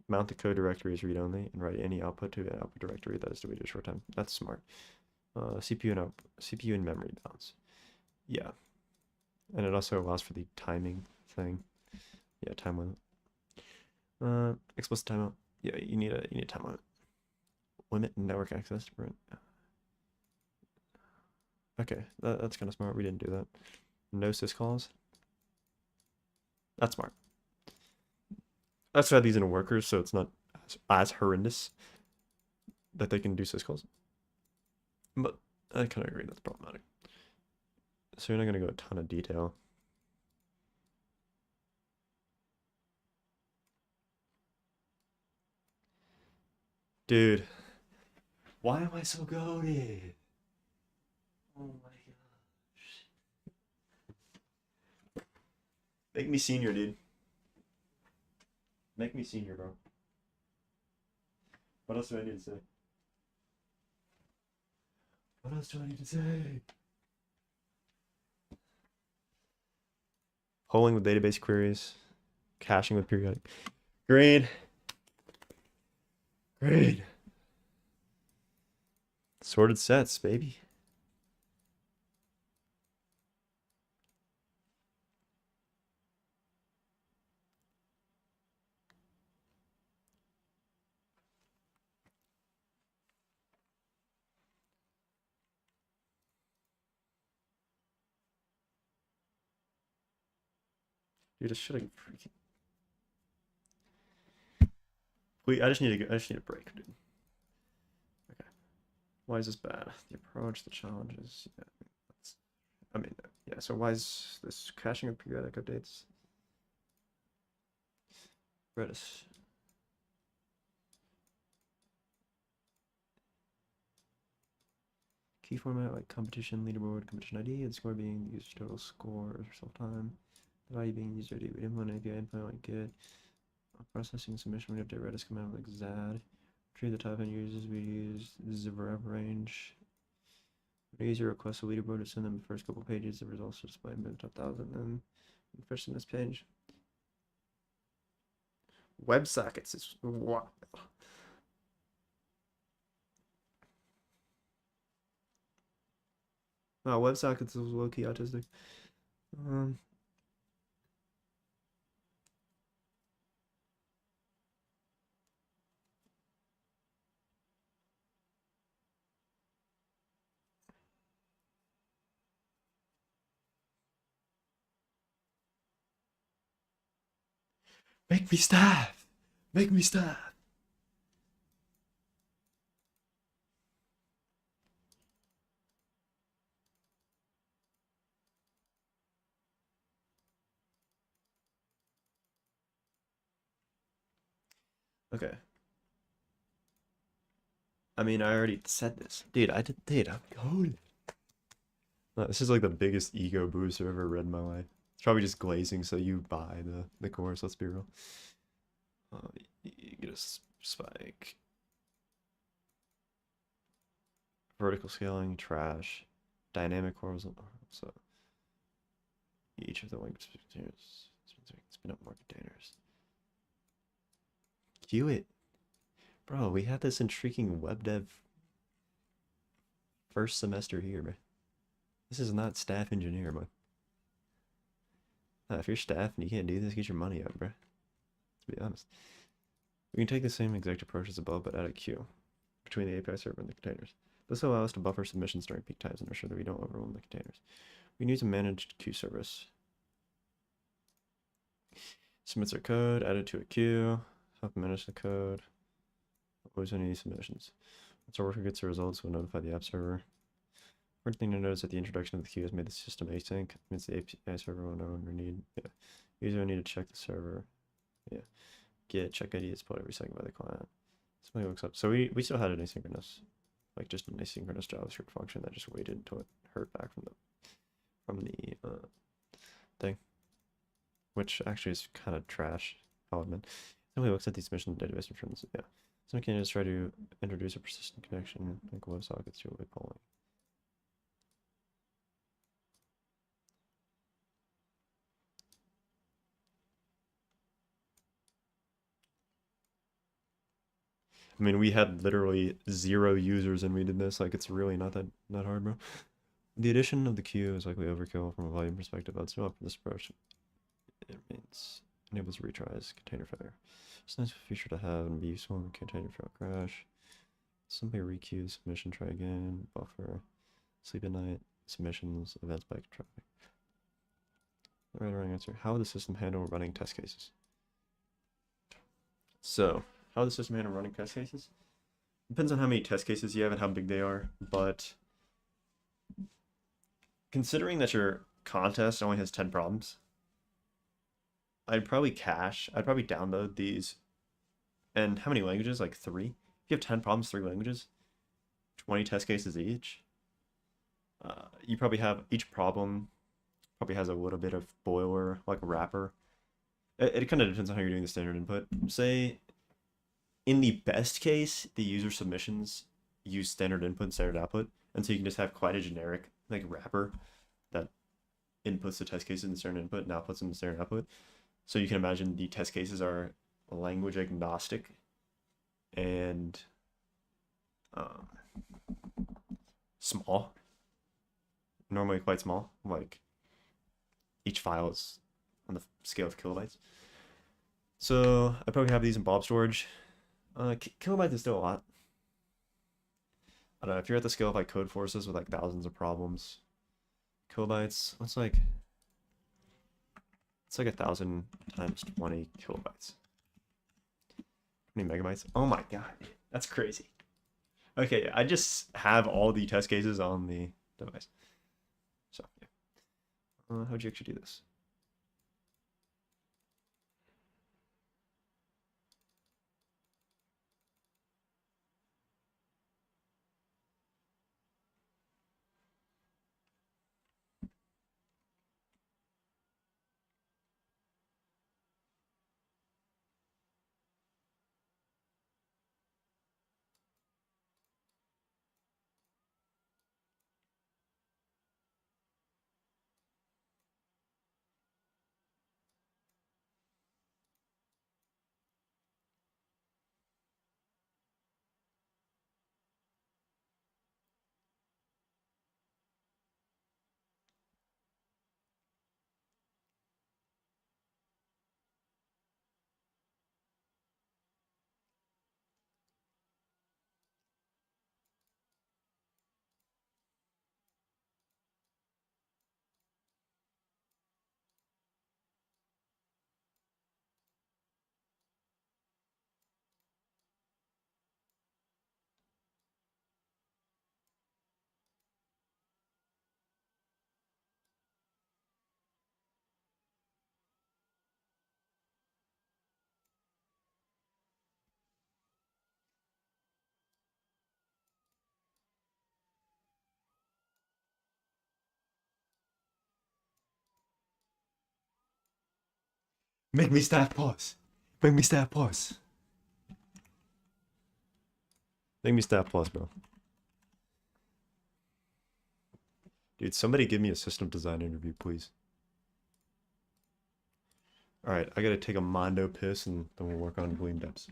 Mount the code directory as read-only and write any output to an output directory that is to wait a short time. That's smart. CPU and memory balance. Yeah. And it also allows for the timing thing. Yeah, time limit. Explicit timeout. Yeah, you need a time limit. Limit network access to print. Okay, that's kind of smart. We didn't do that. No syscalls. That's smart. Let's add these into workers so it's not as horrendous that they can do syscalls. But I kind of agree that's problematic. So you're not going to go a ton of detail. Dude, why am I so goated? Oh my gosh. Make me senior, dude. Make me senior, bro. What else do I need to say? What else do I need to say? Polling with database queries. Caching with periodic. Green. Green. Sorted sets, baby. Dude, this should have freaking. Wait, I just need a break, dude. Okay. Why is this bad? The approach, the challenges. Yeah, yeah. So why is this caching of periodic updates? Redis. Key format like competition, leaderboard, competition ID, and score being the user's total score or self time. The value being user ID. We didn't want API endpoint like get. Processing submission, we update Redis command like ZAD. Retrieve the top end users, we use zverev range. When a user requests a leaderboard to send them the first couple pages, the results are displayed in the top 1,000 and first in this page. WebSockets is wild. Oh, WebSockets is low-key autistic. Make me staff! Make me staff! Okay. I mean, I already said this. Dude, I'm coding. This is like the biggest ego boost I've ever read in my life. It's probably just glazing so you buy the course, let's be real. You get a spike. Vertical scaling, trash. Dynamic horizontal. So each of the linked containers spin up more containers. Queue it. Bro, we had this intriguing web dev first semester here, bro. This is not staff engineer, bro. If you're staff and you can't do this, get your money up, bro. Let's be honest. We can take the same exact approach as above, but add a queue between the API server and the containers. This will allow us to buffer submissions during peak times and ensure that we don't overwhelm the containers. We can use a managed queue service. Submits our code, add it to a queue, help manage the code. always any submissions. Once our worker gets the results, we'll notify the app server. Important thing to note is that the introduction of the queue has made the system async. It means the API server will no longer need. Yeah. User will need to check the server. Yeah. Get check ID is pulled every second by the client. Something looks up. So we still had an asynchronous, like just an asynchronous JavaScript function that just waited until it heard back from the thing, which actually is kind of trash. I'll admit. Somebody looks at the submission database and turns. Yeah. Some candidates try to introduce a persistent connection, like WebSockets to a polling. I mean, we had literally 0 users and we did this. Like, it's really not that hard, bro. The addition of the queue is likely overkill from a volume perspective. That's still up for this approach. It means enables retries, container failure. It's a nice feature to have and be useful in container fail crash. Simply requeue, submission, try again, buffer, sleep at night, submissions, event spike, traffic. The right or wrong answer. How would the system handle running test cases? So, how would the system handle running test cases? Depends on how many test cases you have and how big they are, but considering that your contest only has 10 problems, I'd probably download these. And how many languages? Like 3? If you have 10 problems, 3 languages, 20 test cases each. You probably have each problem probably has a little bit of boiler, like a wrapper. It kind of depends on how you're doing the standard input. Say, in the best case, the user submissions use standard input and standard output, and so you can just have quite a generic like wrapper that inputs the test cases in standard input and outputs them in standard output. So you can imagine the test cases are language agnostic and small, normally quite small. Like each file is on the scale of kilobytes. So I probably have these in blob storage. Kilobytes is still a lot. I don't know if you're at the scale of like code forces with like thousands of problems. Kilobytes, it's like 1,000 times 20 kilobytes. 20 megabytes. Oh my god, that's crazy. Okay, I just have all the test cases on the device. So yeah. How'd you actually do this? Make me stop pause. Make me stop pause. Make me stop pause, bro. Dude, somebody give me a system design interview, please. Alright, I gotta take a mondo piss and then we'll work on Gleam depths.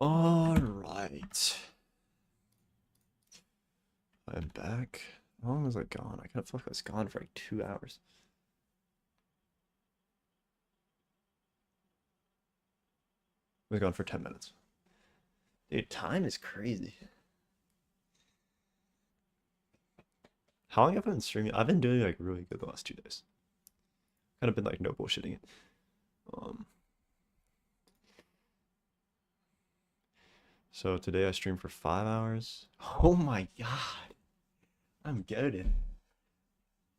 All right. I'm back. How long was I gone? I kind of felt like I was gone for like 2 hours. I was gone for 10 minutes. Dude, time is crazy. How long have I been streaming? I've been doing like really good the last 2 days. Kind of been like no bullshitting it. Um, so today I streamed for 5 hours. Oh my god. I'm goated.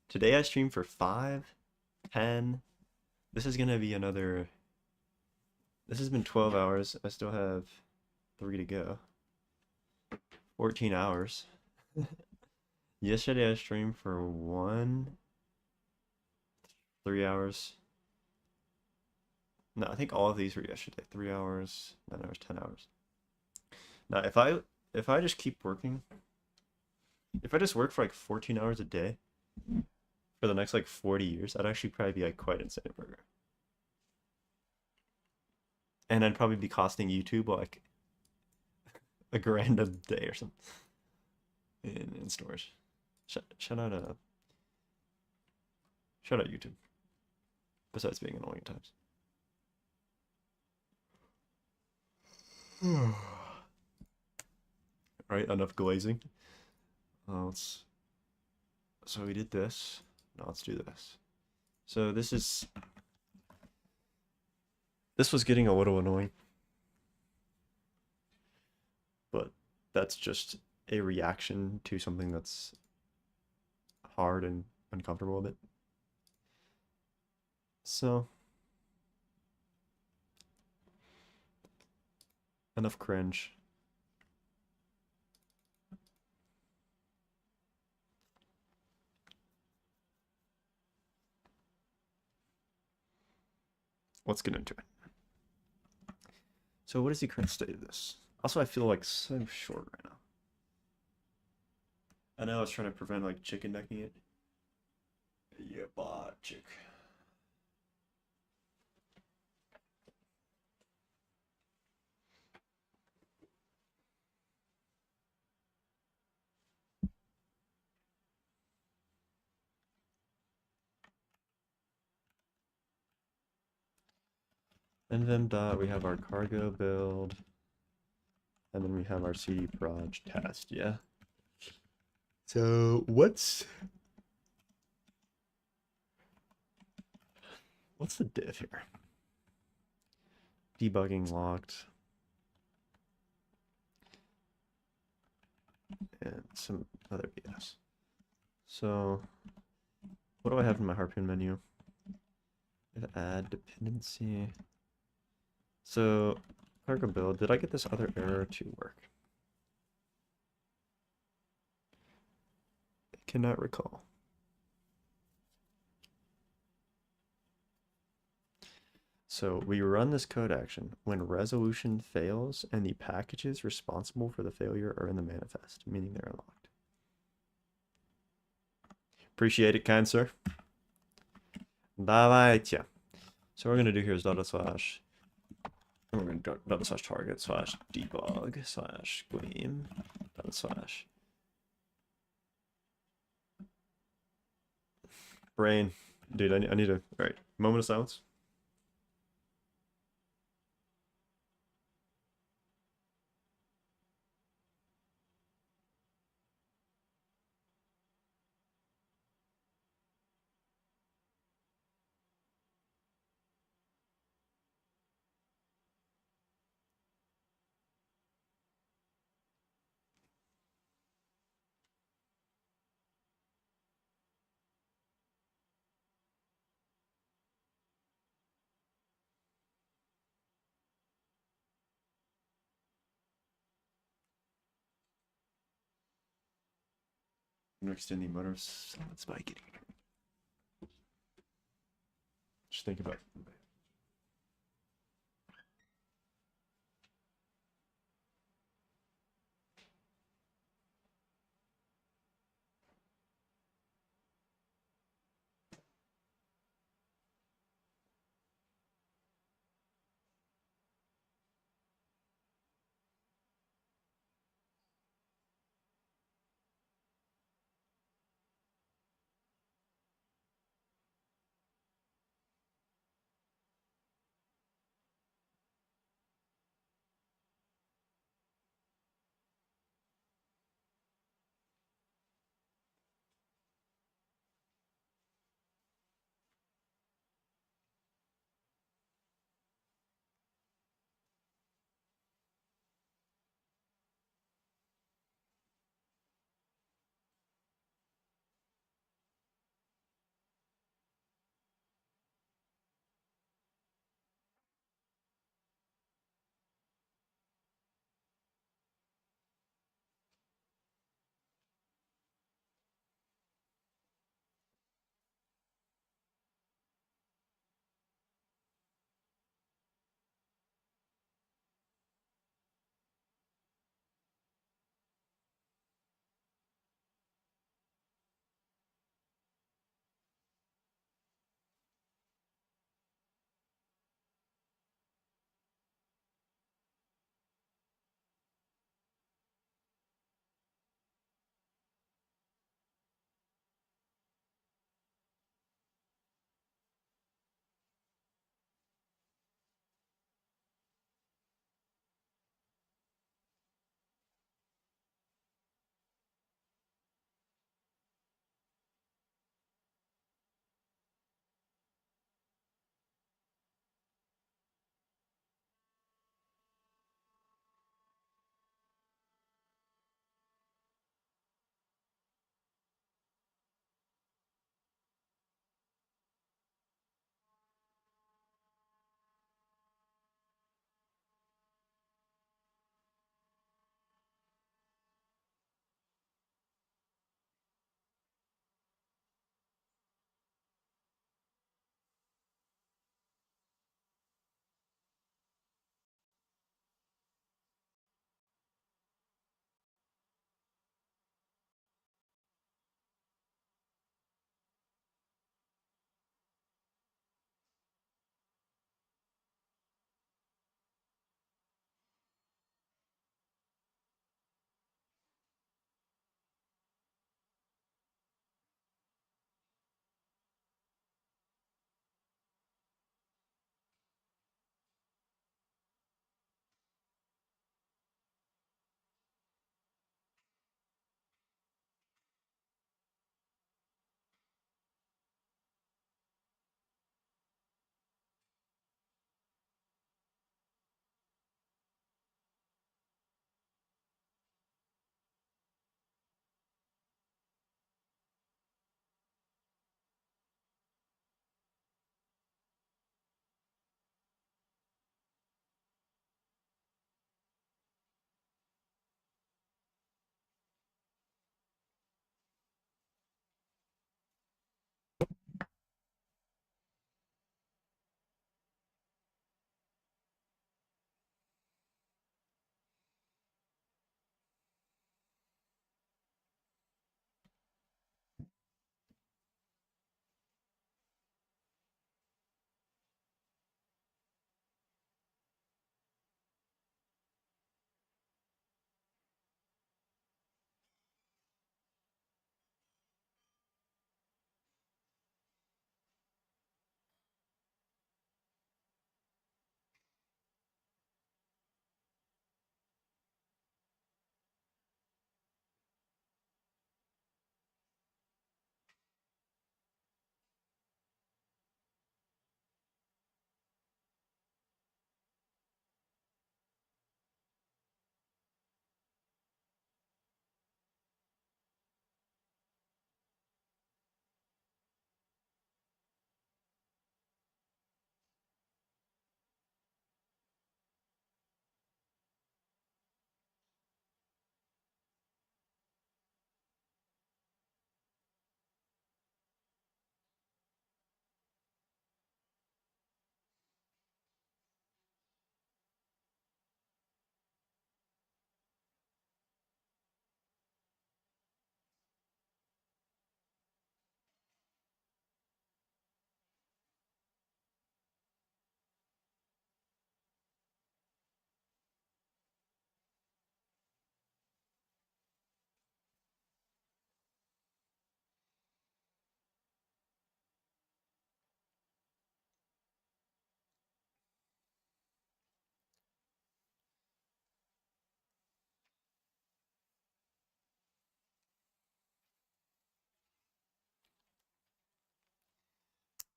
Today I streamed for 5, 10. This is gonna be another. This has been 12 hours. I still have 3 to go. 14 hours. Yesterday I streamed for 3 hours. No, I think all of these were yesterday. 3 hours, 9 hours, 10 hours. Now, if I just keep working, if I just work for like 14 hours a day for the next like 40 years, I'd actually probably be like quite insane burger. And I'd probably be costing YouTube like a grand a day or something in storage. Shout out YouTube. Besides being annoying at times. Alright, enough glazing. So we did this. Now let's do this. So this was getting a little annoying. But that's just a reaction to something that's hard and uncomfortable a bit. So enough cringe. Let's get into it. So what is the current state of this? Also, I feel like so short right now. I know I was trying to prevent like chicken necking it. Yeah, chick. And then we have our cargo build. And then we have our CD proj test, yeah? So what's the diff here? Debugging locked. And some other BS. So what do I have in my Harpoon menu? Add dependency. So cargo build, did I get this other error to work? I cannot recall. So we run this code action when resolution fails and the packages responsible for the failure are in the manifest, meaning they're unlocked. Appreciate it, kind sir. Давайте. So what we're gonna do here is data slash, and we're gonna do data slash target slash debug slash gleam data slash brain. Dude, I need to. All right, moment of silence. I'm gonna extend the motor of silence by getting it. Just think about it.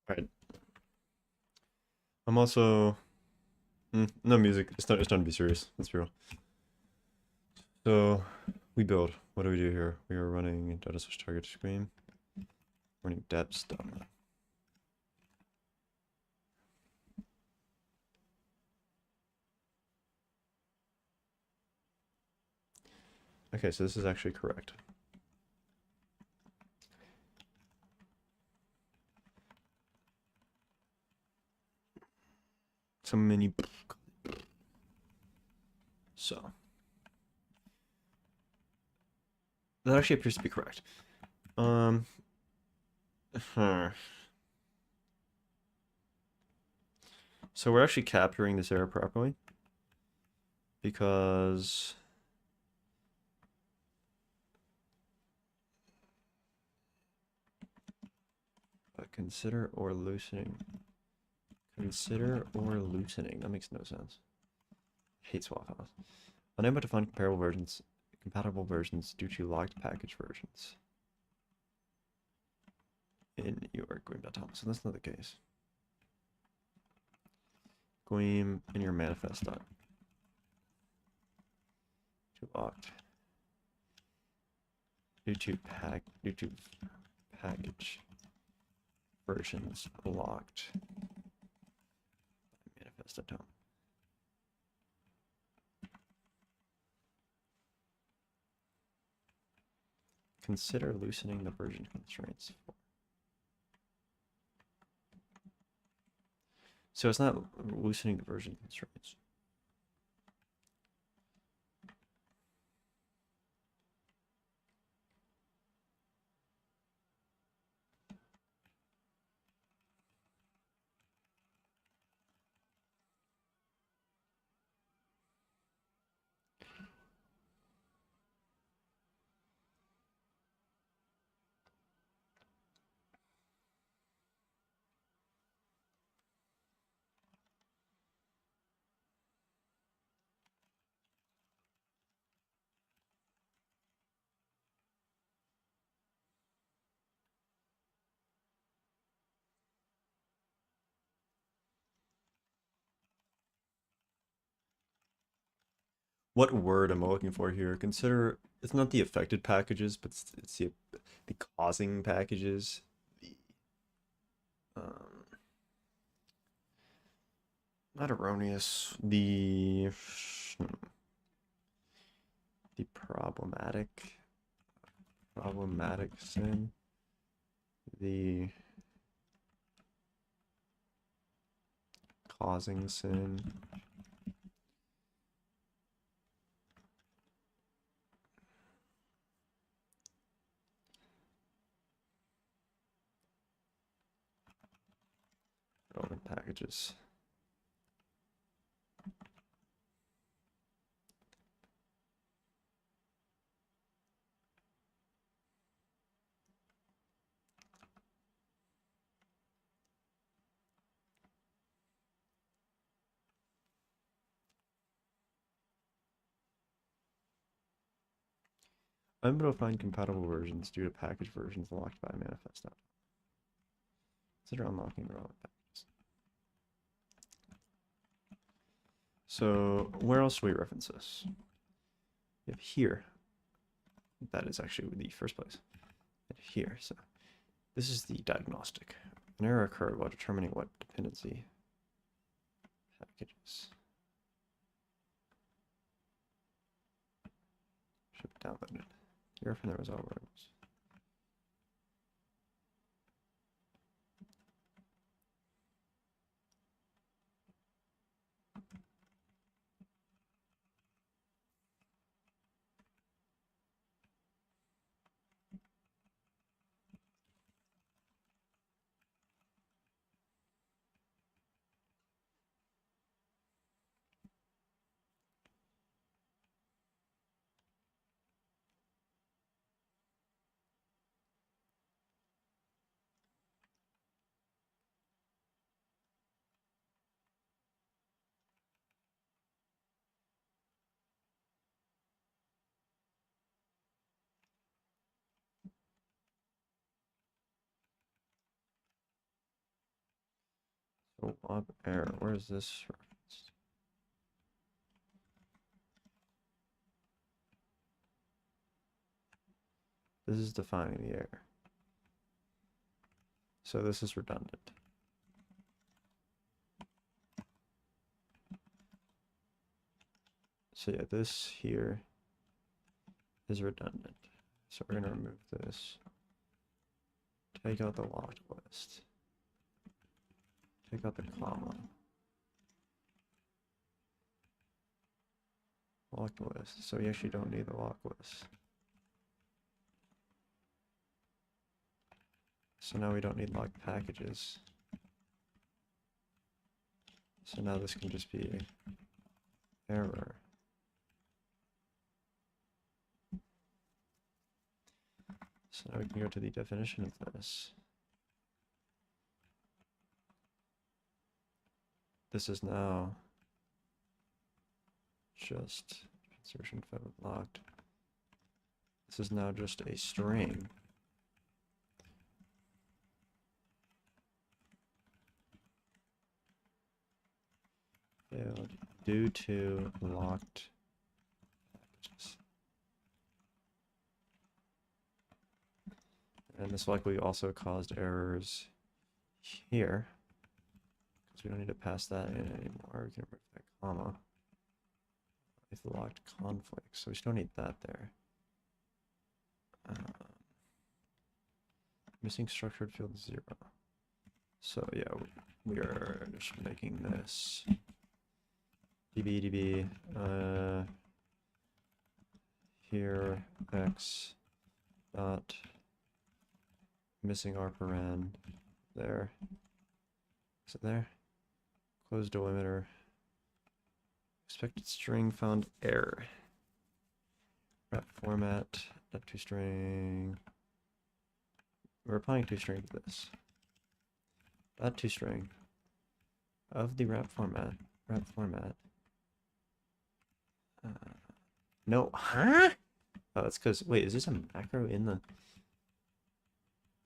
Alright. I'm also... no music. It's not to be serious. Let's be real. So, we build. What do we do here? We are running data source target screen. Running depth stuff. Okay, so this is actually correct. So many. So that actually appears to be correct. So we're actually capturing this error properly because consider or loosening. Consider or loosening. That makes no sense. I hate swap files. Unable to find compatible versions due to locked package versions in your Gleam.tom. So that's not the case. Gleam in your manifest dot to locked due to package versions locked manifest.tom. Consider loosening the version constraints. So it's not loosening the version constraints. What word am I looking for here? Consider it's not the affected packages, but it's the causing packages. The not erroneous. The problematic sin. The causing sin. Relevant packages. Unable to find compatible versions due to package versions locked by manifest. Consider unlocking the relevant packages. So where else do we reference this? We have here. That is actually the first place. And here, so this is the diagnostic. An error occurred while determining what dependency packages should be downloaded. Error from the result rows. Oh, log error. Where is this reference? This is defining the error. So this is redundant. So yeah, this here is redundant. So we're going to remove this. Take out the locked list. Take out the comma. Locked list. So we actually don't need the locked list. So now we don't need locked packages. So now this can just be error. So now we can go to the definition of this. This is now just insertion fed locked. This is now just a string. Failed due to locked packages. And this likely also caused errors here, because we don't need to pass that in anymore. We can remove that comma with locked conflicts, so we still need that there. Missing structured field 0. So yeah, we are just making this db here x dot missing arparan there. Is it there? Close delimiter. Expected string found error. Wrap format, .toString. We're applying toString to this. .toString of the wrap format. No, huh? Oh, that's because, wait, is this a macro in the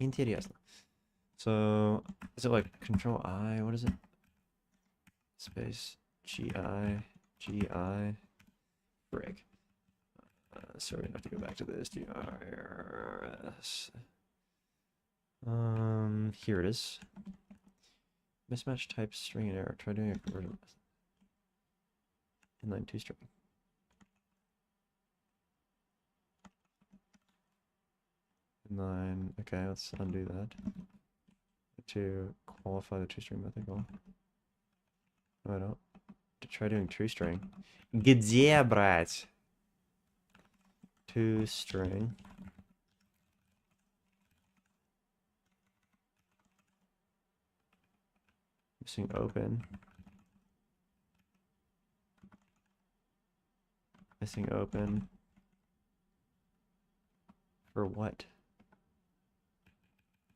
interior? So, is it like control I? What is it? Space GI. Frig. So we're gonna have to go back to this. DRS. Here it is. Mismatch type string and error. Try doing a conversion method. Inline toString. Inline. Okay, let's undo that. To qualify the toString method goal. No, I don't. To try doing toString. Где, брать? toString. Missing open. Missing open. For what?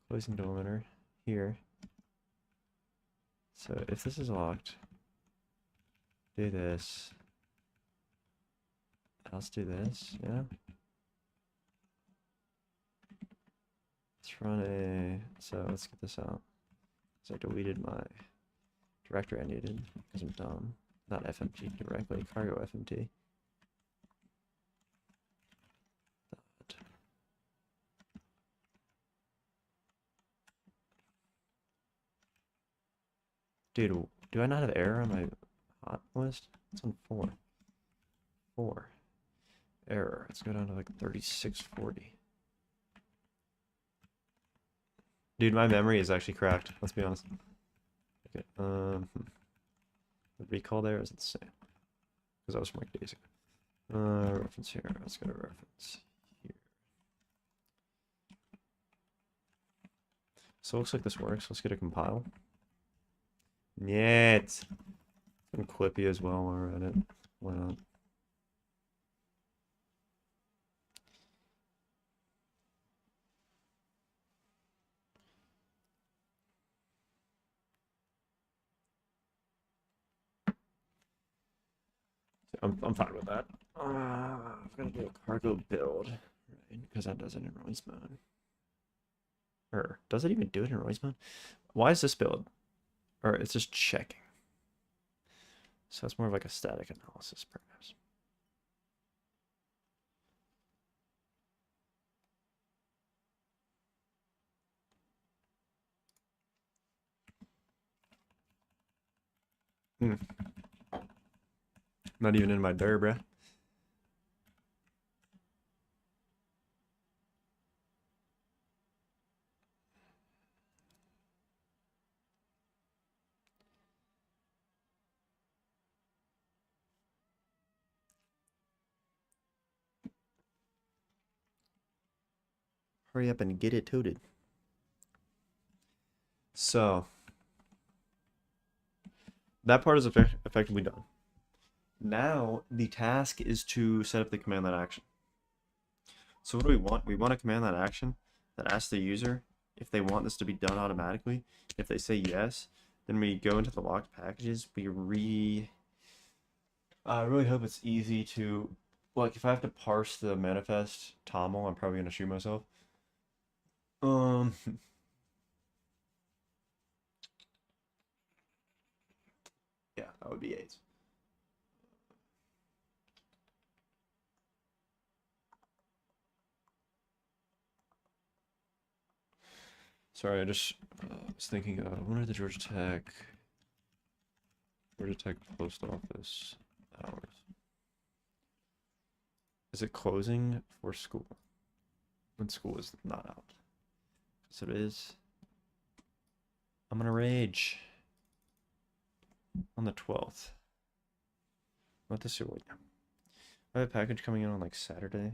Closing delimiter here. So if this is locked, do this. Else do this, yeah. Let's run a, so let's get this out. So I deleted my directory I needed because I'm dumb. Not FMT directly, cargo FMT. Dude, do I not have error on my hot list? It's on 4. 4. Error. Let's go down to like 3640. Dude, my memory is actually cracked. Let's be honest. Okay. The recall there is the same because that was from like days ago. Reference here. Let's go to reference here. So it looks like this works. Let's get a compile. Yet. And Clippy as well while we're at it. Why not? I'm fine with that. I've got to do a cargo build, right? Because that does it in Royce mode. Or does it even do it in Royce mode? Why is this build? or it's just checking. So it's more of like a static analysis, perhaps. Not even in my dir, bruh. Hurry up and get it toted. So that part is effectively done. Now the task is to set up the command line action. So what do we want? We want a command line action that asks the user if they want this to be done automatically. If they say yes, then we go into the locked packages. I really hope it's easy to, like, if I have to parse the manifest toml, I'm probably gonna shoot myself. Yeah, that would be 8. Sorry, I just was thinking, when are the Georgia Tech post office hours? Is it closing for school? When school is not out? So it is. I'm gonna rage on the 12th. What this year? Wait. I have a package coming in on like Saturday.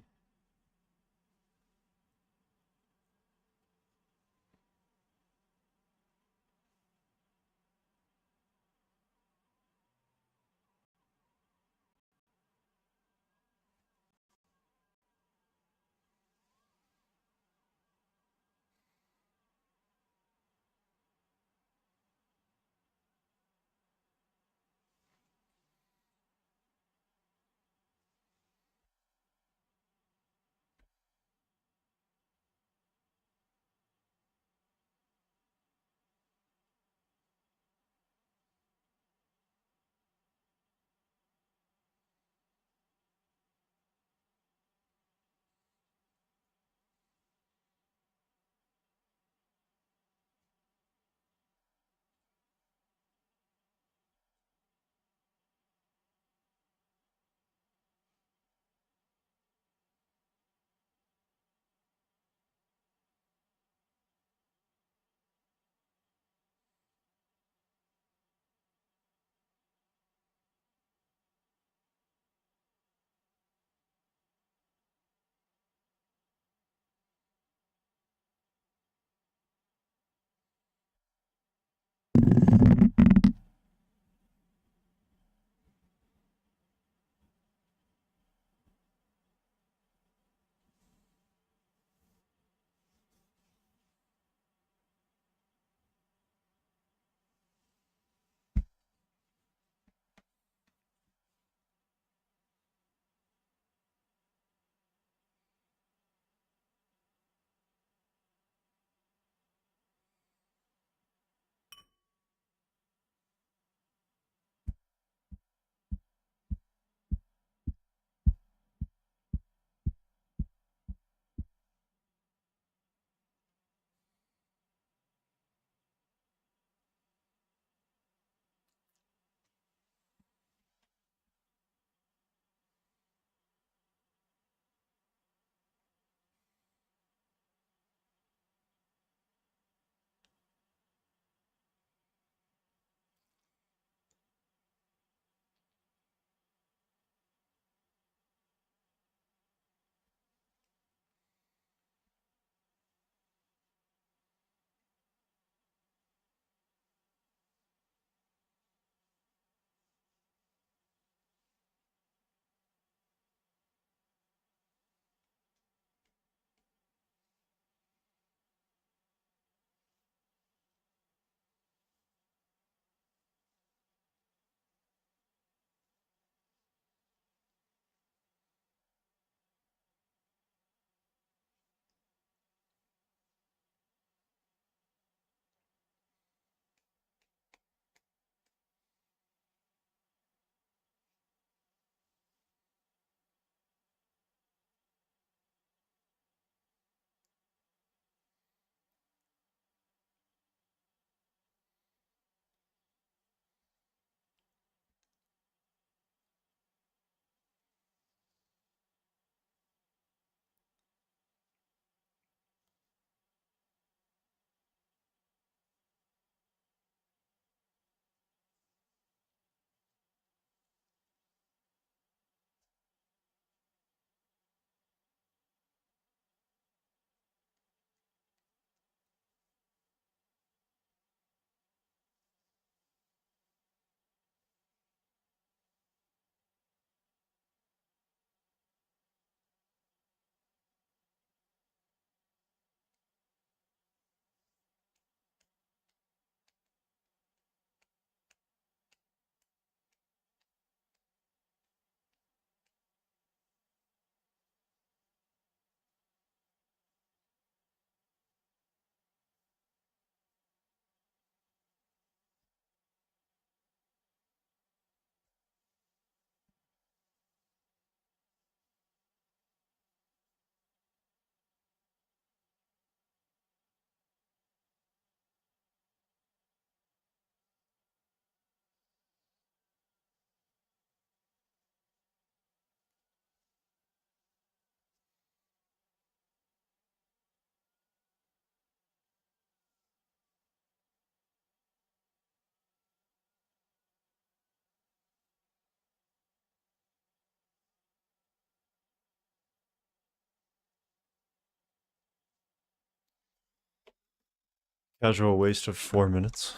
Casual waste of 4 minutes.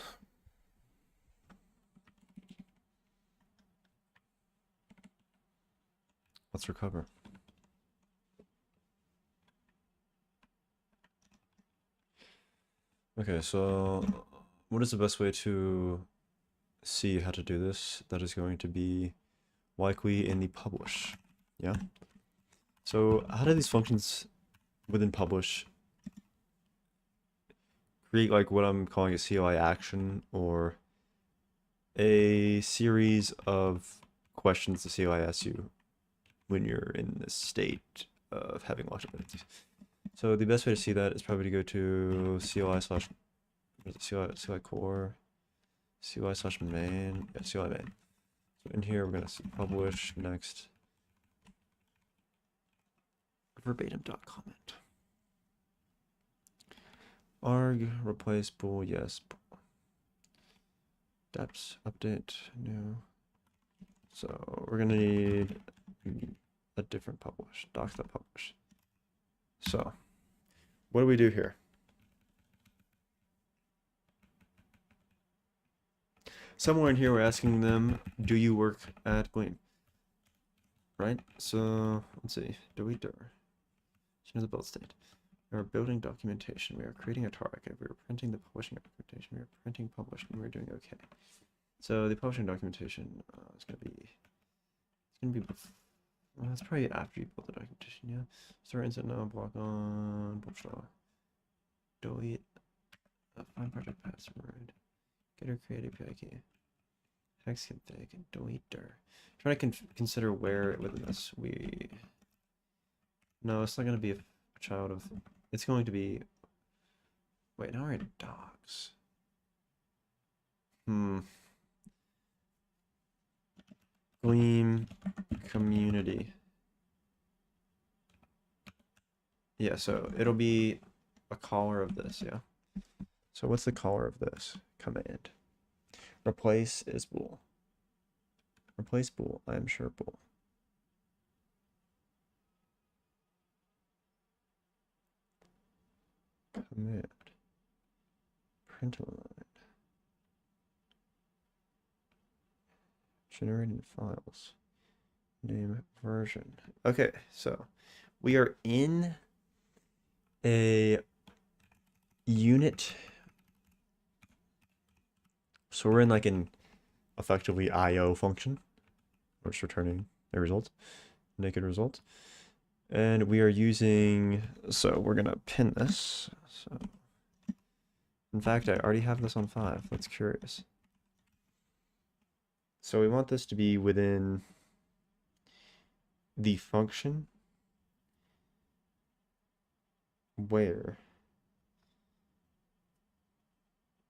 Let's recover. Okay, so what is the best way to see how to do this? That is going to be likely in the publish. Yeah. So how do these functions within publish create like what I'm calling a CLI action or a series of questions the CLI asks you when you're in this state of having lots of dependencies. So the best way to see that is probably to go to CLI core, CLI/main, yeah, CLI main. So in here we're gonna see publish next verbatim.comment. Arg replace bool, yes. Deps update new. So we're gonna need a different publish, docs.publish. So what do we do here? Somewhere in here we're asking them, do you work at Gleam? Right? So let's see, delete dir. Change the build state. We are building documentation. We are creating a tar archive. We are printing the publishing documentation. We are printing published, and we're doing okay. So the publishing documentation is gonna be. Well, that's probably after you build the documentation. Yeah. Start instant now. Block on. Bullshit. Delete. Find project password. Getter create API key. Hex config. Delete dir. Trying to consider where within this we. No, it's not gonna be a child of. It's going to be. Wait, now we're in docs. Gleam community. Yeah, so it'll be a caller of this, yeah. So what's the caller of this command? Replace is bool. Replace bool, I am sure bool. Command. Print line. Generating files. Name version. Okay, so we are in a unit. So we're in like an effectively IO function. We're just returning a result, naked result. And we are using, so we're gonna pin this. So in fact, I already have this on 5. That's curious. So we want this to be within the function where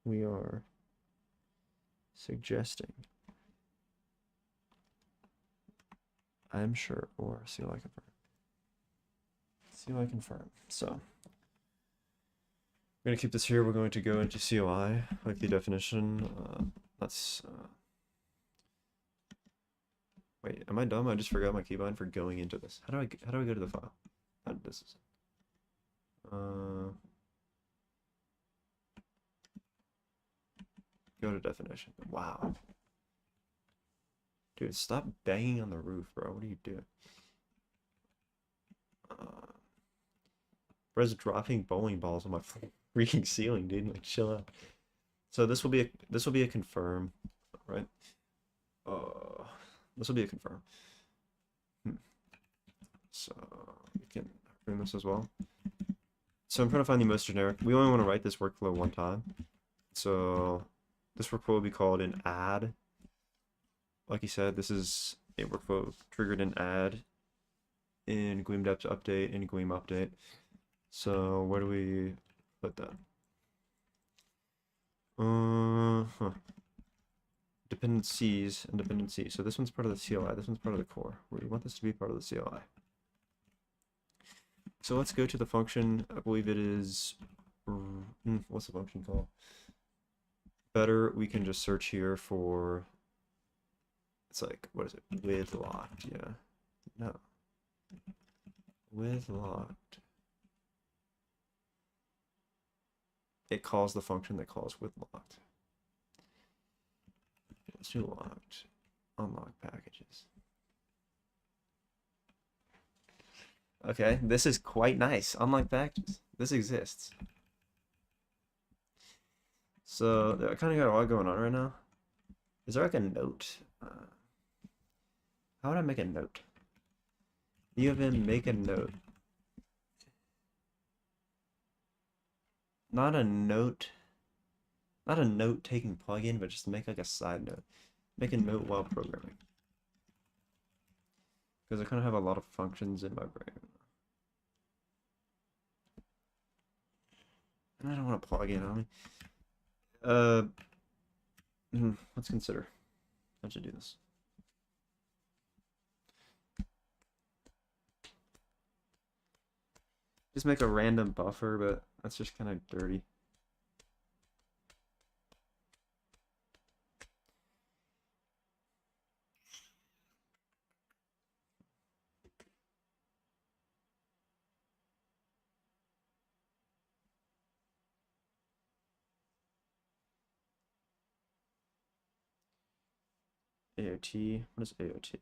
we are suggesting I'm sure or CLI confirm. CLI confirm. So we're going to keep this here. We're going to go into CLI, like the definition. Wait, am I dumb? I just forgot my keybind for going into this. How do I go to the file? This is go to definition. Wow. Dude, stop banging on the roof, bro. What are you doing? Bro's dropping bowling balls on my freaking ceiling, dude. Like, chill out. So this will be a confirm, right? This will be a confirm. So we can bring this as well. So I'm trying to find the most generic. We only want to write this workflow one time. So this workflow will be called an add. Like you said, this is a workflow triggered an add in Gleam Deps update and Gleam update. So where do we put that? Dependencies and dependencies. So this one's part of the CLI. This one's part of the core. We want this to be part of the CLI. So let's go to the function. I believe it is. What's the function called? Better, we can just search here for. It's like, what is it? With locked, yeah. No. With locked. it calls the function that calls with locked. Let's do locked, unlock packages. Okay, this is quite nice. Unlock packages. This exists. So I kind of got a lot going on right now. Is there like a note? How would I make a note? U of M, make a note. Not a note taking plugin, but just make like a side note. Make a note while programming. Because I kind of have a lot of functions in my brain. And I don't want to plug in on me. Let's consider. How to do this. Just make a random buffer, but that's just kind of dirty. AOT. What is AOT?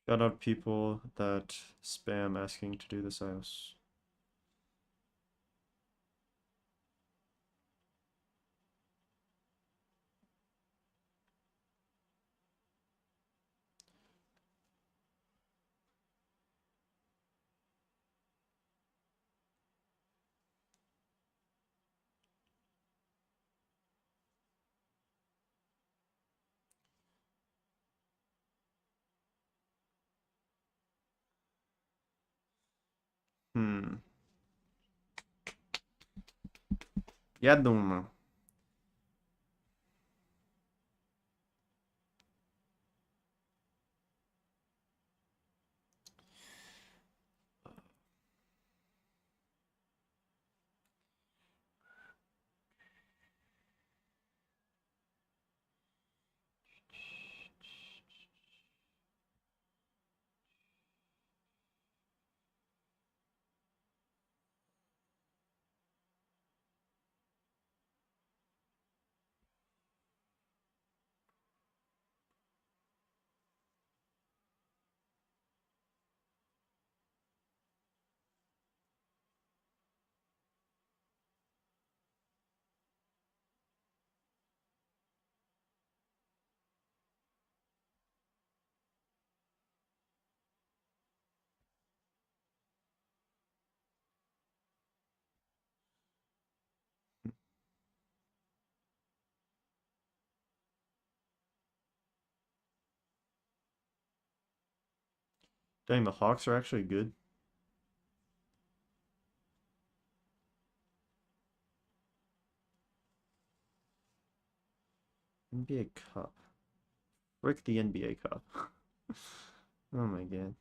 Shout out people that spam asking to do this iOS. Я думаю. Dang, the Hawks are actually good. NBA Cup. Frick the NBA Cup. Oh my god.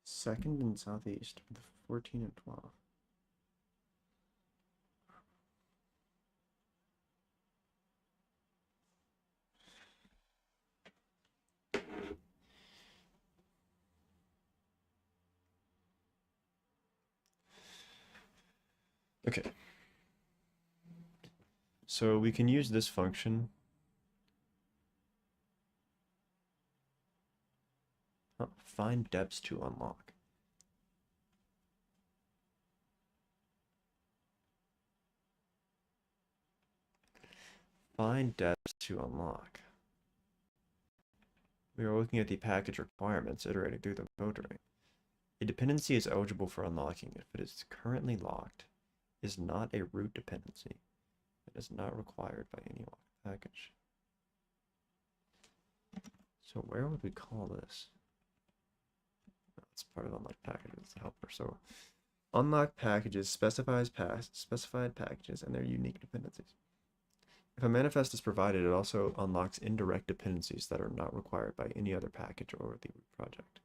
Second in Southeast with 14 and 12. Okay. So we can use this function. Find depths to unlock. Find depths to unlock. We are looking at the package requirements, iterating through the code ring. A dependency is eligible for unlocking if it is currently locked, is not a root dependency, and is not required by any locked package. So where would we call this? It's part of unlock packages, helper. So unlock packages specified packages and their unique dependencies. If a manifest is provided, it also unlocks indirect dependencies that are not required by any other package or the root project.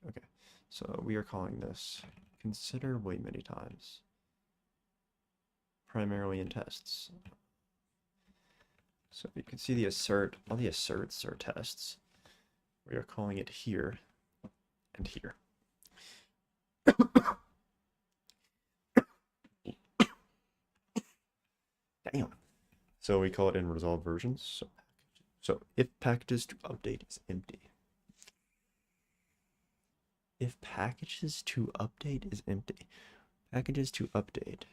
Okay, so we are calling this considerably many times, primarily in tests. So you can see the assert, all the asserts are tests. We are calling it here and here. Damn. So we call it in resolve versions. So if packages to update is empty. If packages to update is empty. Packages to update.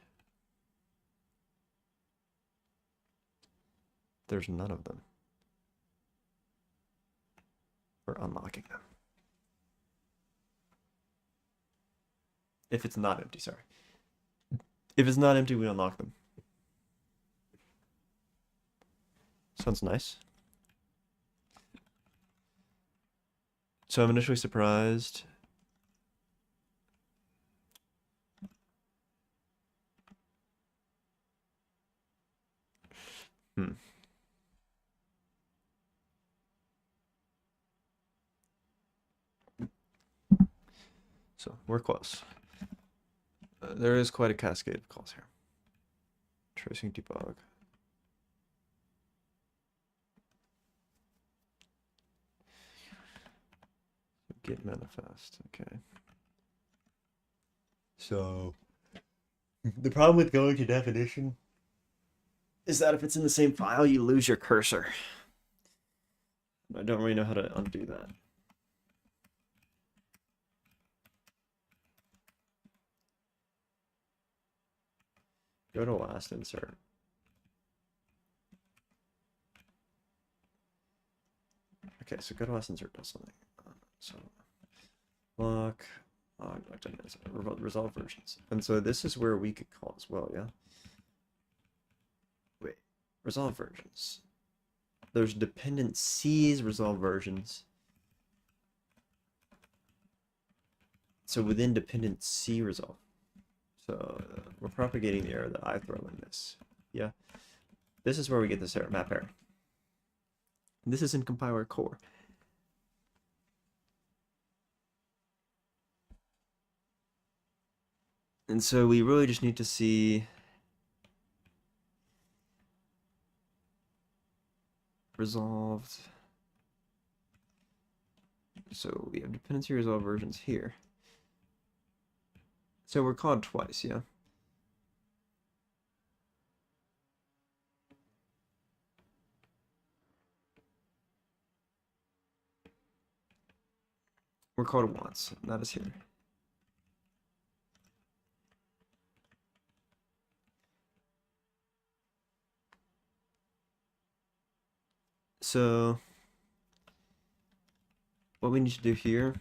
There's none of them. We're unlocking them. If it's not empty, sorry. If it's not empty, we unlock them. Sounds nice. So I'm initially surprised. So we're close. There is quite a cascade of calls here. Tracing debug. Git manifest, okay. So the problem with going to definition is that if it's in the same file, you lose your cursor. I don't really know how to undo that. Go to last insert. Okay, so go to last insert does something. So lock, resolve versions. And so this is where we could call as well, yeah? Wait, resolve versions. There's dependencies, resolve versions. So within dependency resolve. So we're propagating the error that I throw in this. Yeah. This is where we get this error, map error. This is in compiler core. And so we really just need to see resolved. So we have dependency resolve versions here. So we're called twice, yeah? We're called once, and that is here. So what we need to do here,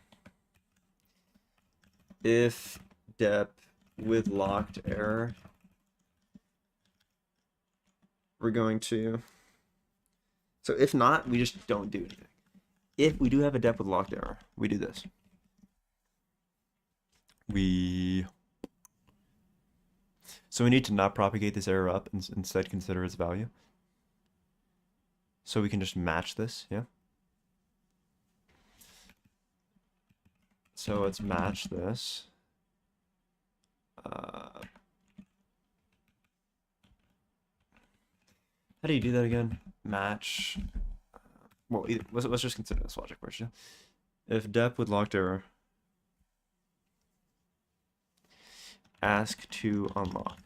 if dep with locked error, we're going to, so if not, we just don't do anything. If we do have a dep with locked error, we do this. So we need to not propagate this error up and instead consider its value. So we can just match this, yeah? So let's match this. How do you do that again? Match. Well, let's just consider this logic first. Yeah? If dep with locked error, ask to unlock.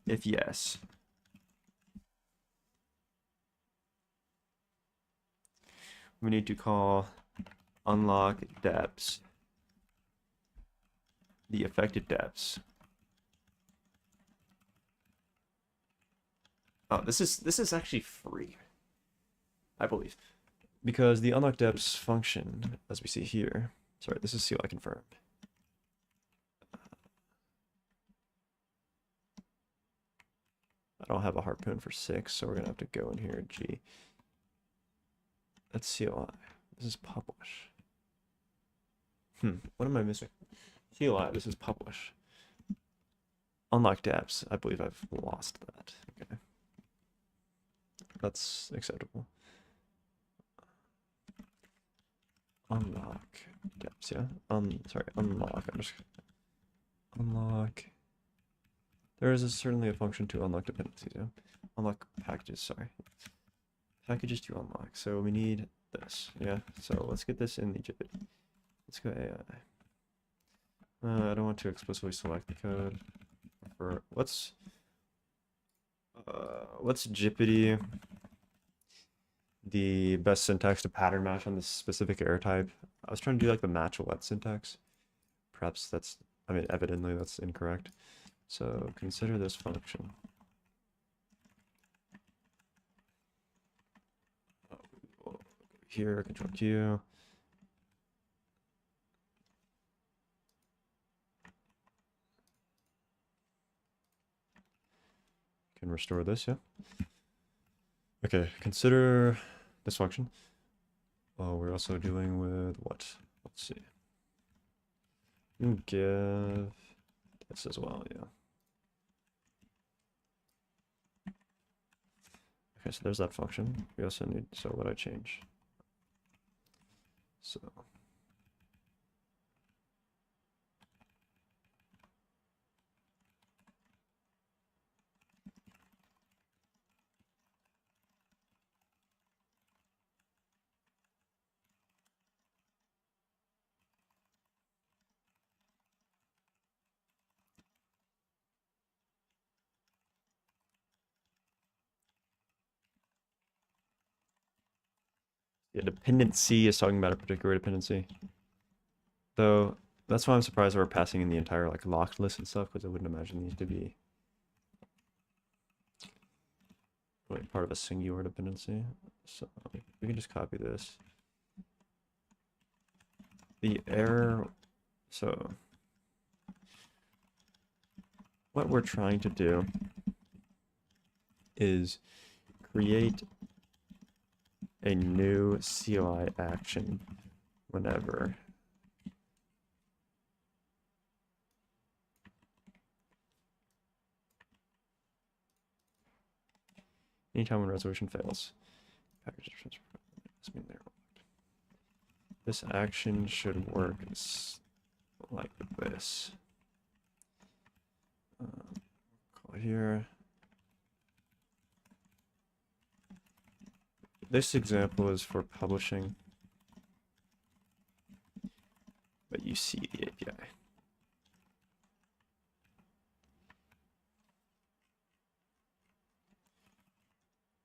If yes, we need to call unlock depths, the affected depths. Oh, this is actually free, I believe, because the unlock depths function, as we see here. Sorry, this is CLI confirmed. I don't have a harpoon for 6, so we're gonna have to go in here. G. That's CLI. This is publish. What am I missing? CLI. This is publish. Unlock depths. I believe I've lost that. Okay. That's acceptable. Unlock depths, yeah? Sorry, unlock. I'm just unlock. There is certainly a function to unlock dependencies, yeah? Unlock packages, sorry. Packages to unlock. So we need this, yeah? So let's get this in the Jupyter. Let's go AI. I don't want to explicitly select the code. For let's Jupyter the best syntax to pattern match on this specific error type. I was trying to do like the match-let syntax. Perhaps that's, I mean, evidently that's incorrect. So consider this function. Here, Control Q. Can restore this, yeah? Okay, consider this function. Oh, we're also dealing with what? Let's see. Give this as well, yeah. Okay, so there's that function. We also need, so what I change? So yeah, dependency is talking about a particular dependency. Though that's why I'm surprised we're passing in the entire like locked list and stuff, because I wouldn't imagine these to be like part of a singular dependency. So we can just copy this. The error, so what we're trying to do is create a new CLI action whenever anytime when resolution fails. Package transfer. This action should work like this. Call here. This example is for publishing, but you see the API.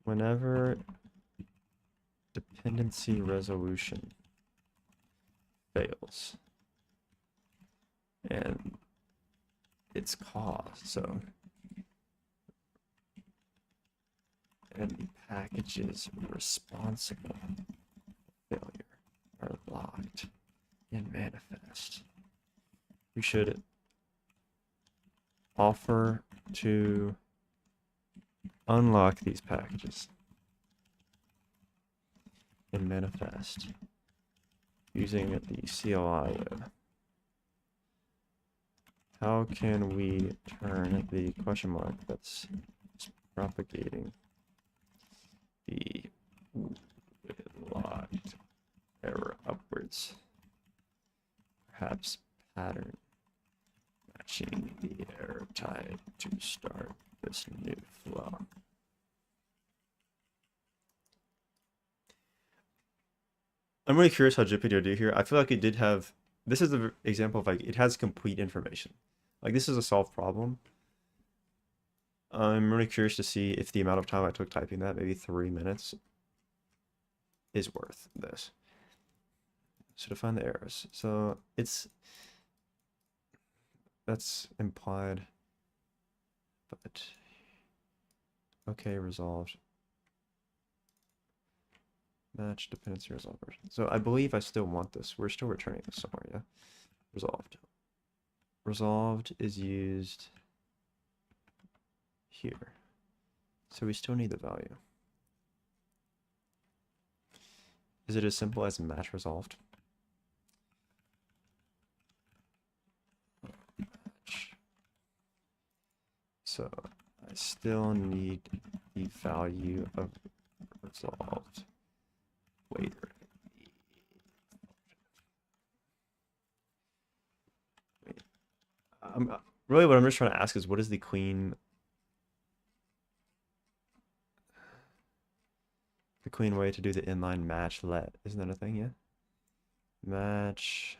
Whenever dependency resolution fails, and its cause, so and the packages responsible for failure are locked in manifest, we should offer to unlock these packages in manifest using the CLI web. How can we turn the question mark that's propagating the locked error upwards? Perhaps pattern matching the error type to start this new flow. I'm really curious how Jupyter do here. I feel like it did have, this is the example of like, it has complete information. Like this is a solved problem. I'm really curious to see if the amount of time I took typing that, maybe 3 minutes, is worth this. So define the errors. So that's implied, but okay, resolved. Match dependency resolved version. So I believe I still want this. We're still returning this somewhere, yeah? Resolved. Resolved is used here. So we still need the value. Is it as simple as match resolved? Match. So I still need the value of resolved later. Really what I'm just trying to ask is what is the clean way to do the inline match let? Isn't that a thing? Yeah. Match.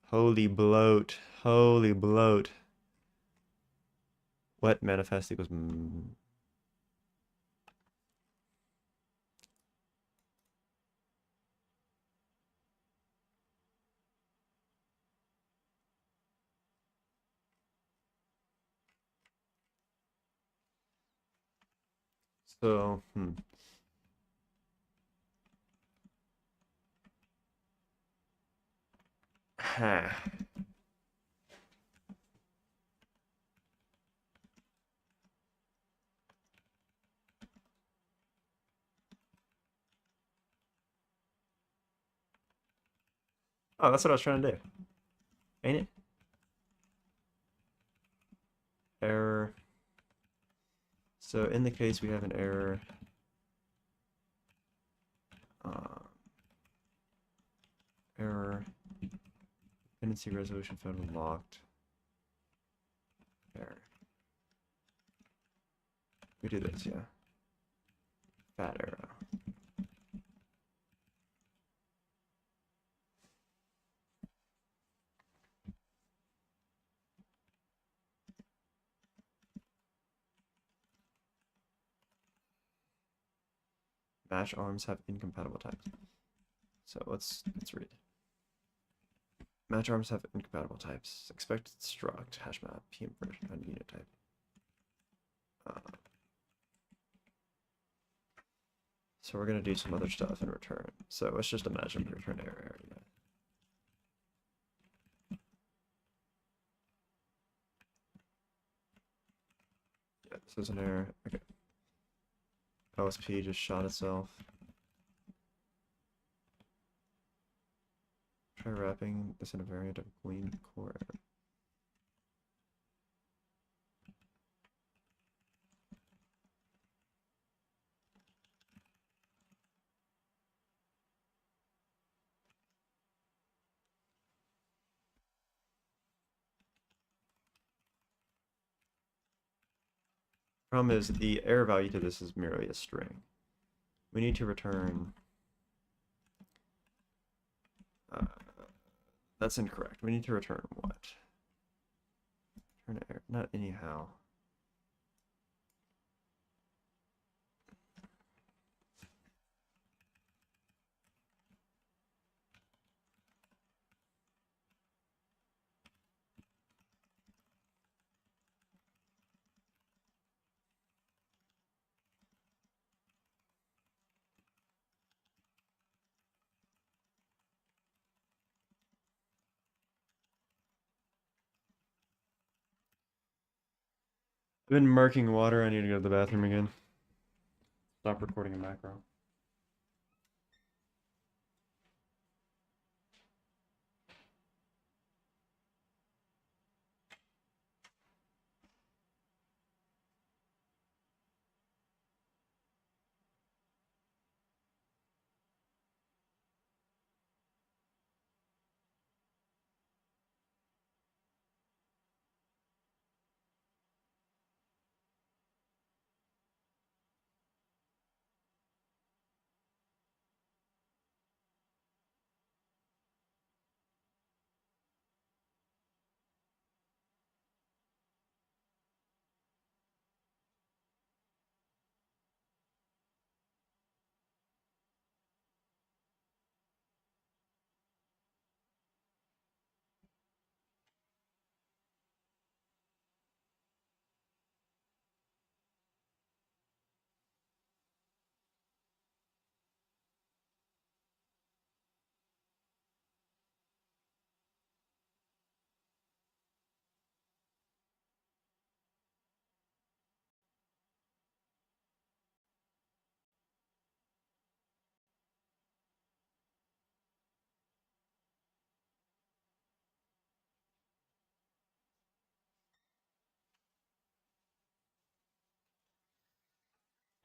Holy bloat. Holy bloat. Let manifest equals so Huh. Oh, that's what I was trying to do. Ain't it? Error. So in the case we have an error, error, dependency resolution found unlocked, error. We do this, yeah. Fat arrow. Match arms have incompatible types. So let's read. Match arms have incompatible types. Expected struct, hash map, PM version, and unit type. So we're gonna do some other stuff in return. So let's just imagine we return error. Yeah, this is an error. Okay. OSP just shot itself. Try wrapping this in a variant of Gleam core error. Problem is the error value to this is merely a string. We need to return. That's incorrect. We need to return what? Return error. Not anyhow. I've been marking water. I need to go to the bathroom again. Stop recording a macro.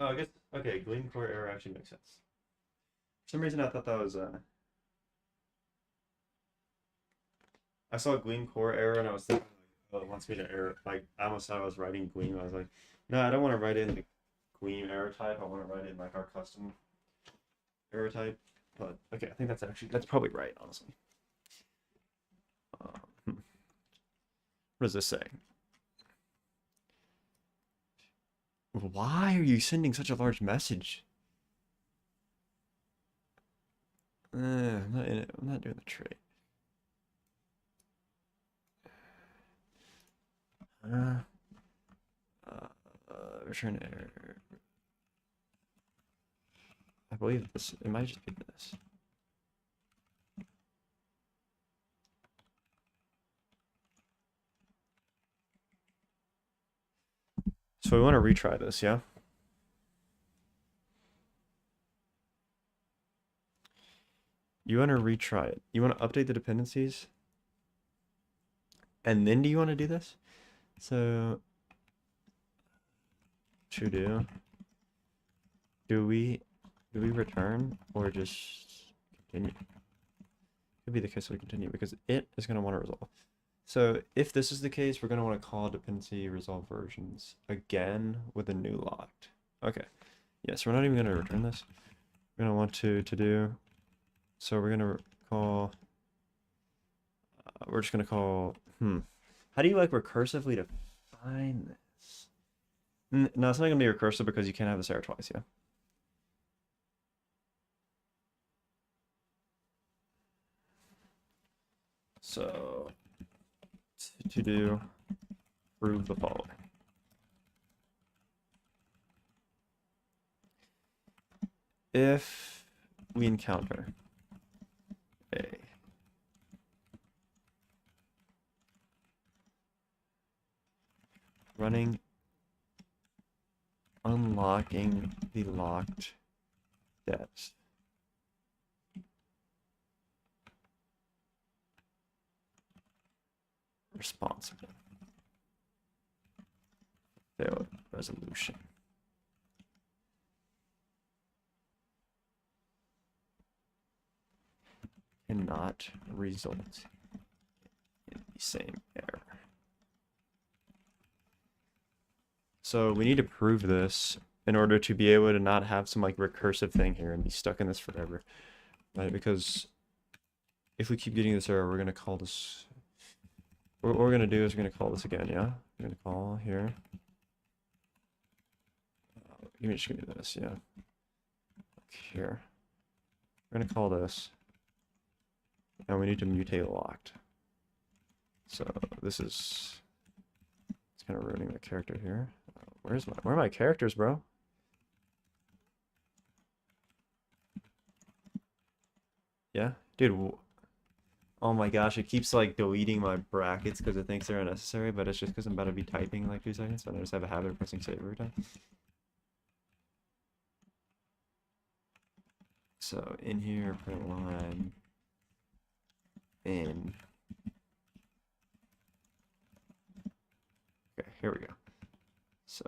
Oh, I guess, okay, Gleam core error actually makes sense. For some reason I thought that was, I saw Gleam core error and I was thinking, like, oh, it wants me to error, like, I almost thought I was writing Gleam. I was like, no, I don't want to write in the Gleam error type. I want to write in, like, our custom error type. But, okay, I think that's probably right, honestly. What does this say? Why are you sending such a large message? I'm not in it. I'm not doing the trade. Uh, return error. I believe this. It might just be this. So we want to retry this, yeah? You want to retry it. You want to update the dependencies? And then do you want to do this? So, to do we return or just continue? Could be the case we continue because it is going to want to resolve. So if this is the case, we're going to want to call dependency resolve versions again with a new locked. Okay. Yes, we're not even going to return this. We're going to want to do. So we're going to call. We're just going to call. How do you like recursively define this? No, it's not going to be recursive because you can't have this error twice, yeah? So to do prove the following. If we encounter a running unlocking the locked depths responsible failed resolution. Cannot result in the same error. So we need to prove this in order to be able to not have some like recursive thing here and be stuck in this forever, right? Because if we keep getting this error, we're gonna call this. What we're gonna do is we're gonna call this again, yeah? We're gonna call here. Give me just give me this, yeah. Here. We're gonna call this. And we need to mutate locked. So this is, it's kind of ruining the character here. Where are my characters, bro? Yeah, dude. Oh my gosh, it keeps like deleting my brackets because it thinks they're unnecessary, but it's just because I'm about to be typing in like 2 seconds, and I just have a habit of pressing save every time. So in here, print line in. Okay, here we go. So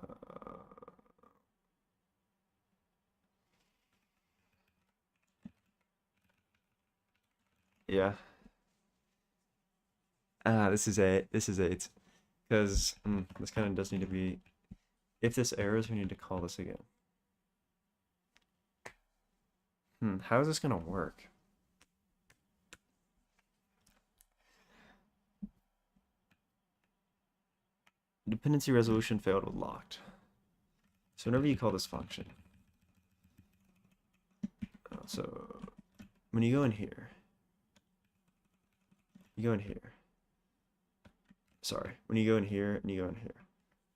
yeah. This is it. This is it. Because this kind of does need to be. If this errors, we need to call this again. How is this gonna work? Dependency resolution failed with locked. So whenever you call this function, so when you go in here, you go in here. Sorry, when you go in here and you go in here,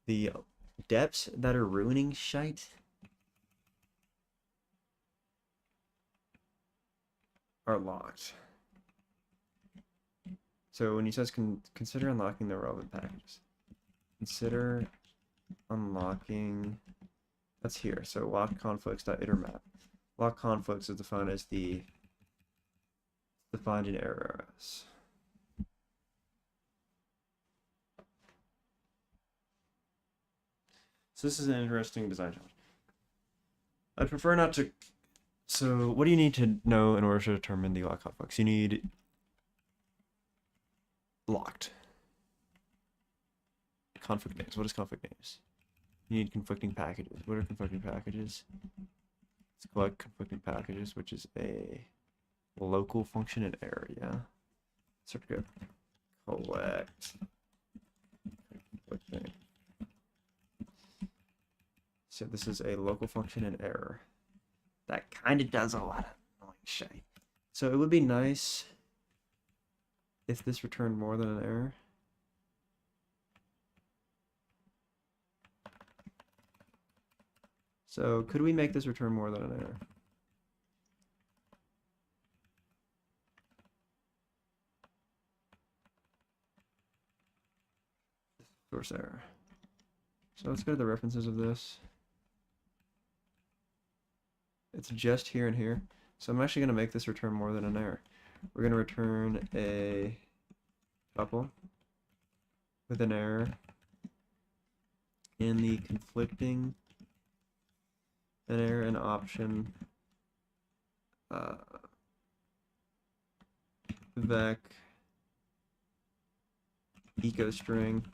the depths that are ruining shite are locked. So when he says consider unlocking the relevant packages, consider unlocking. That's here. So lock conflicts.itermap. Lock conflicts is defined as defined in errors. So this is an interesting design challenge. I'd prefer not to. So what do you need to know in order to determine the lock conflicts? You need locked. Conflict names. What is conflict names? You need conflicting packages. What are conflicting packages? Let's collect conflicting packages, which is a local function in area. So we go collect conflicting. So this is a local function in error. That kind of does a lot of annoying shit. So it would be nice if this returned more than an error. So could we make this return more than an error? Source error. So let's go to the references of this. It's just here and here. So I'm actually going to make this return more than an error. We're going to return a tuple with an error in the conflicting, an error and option vec echo string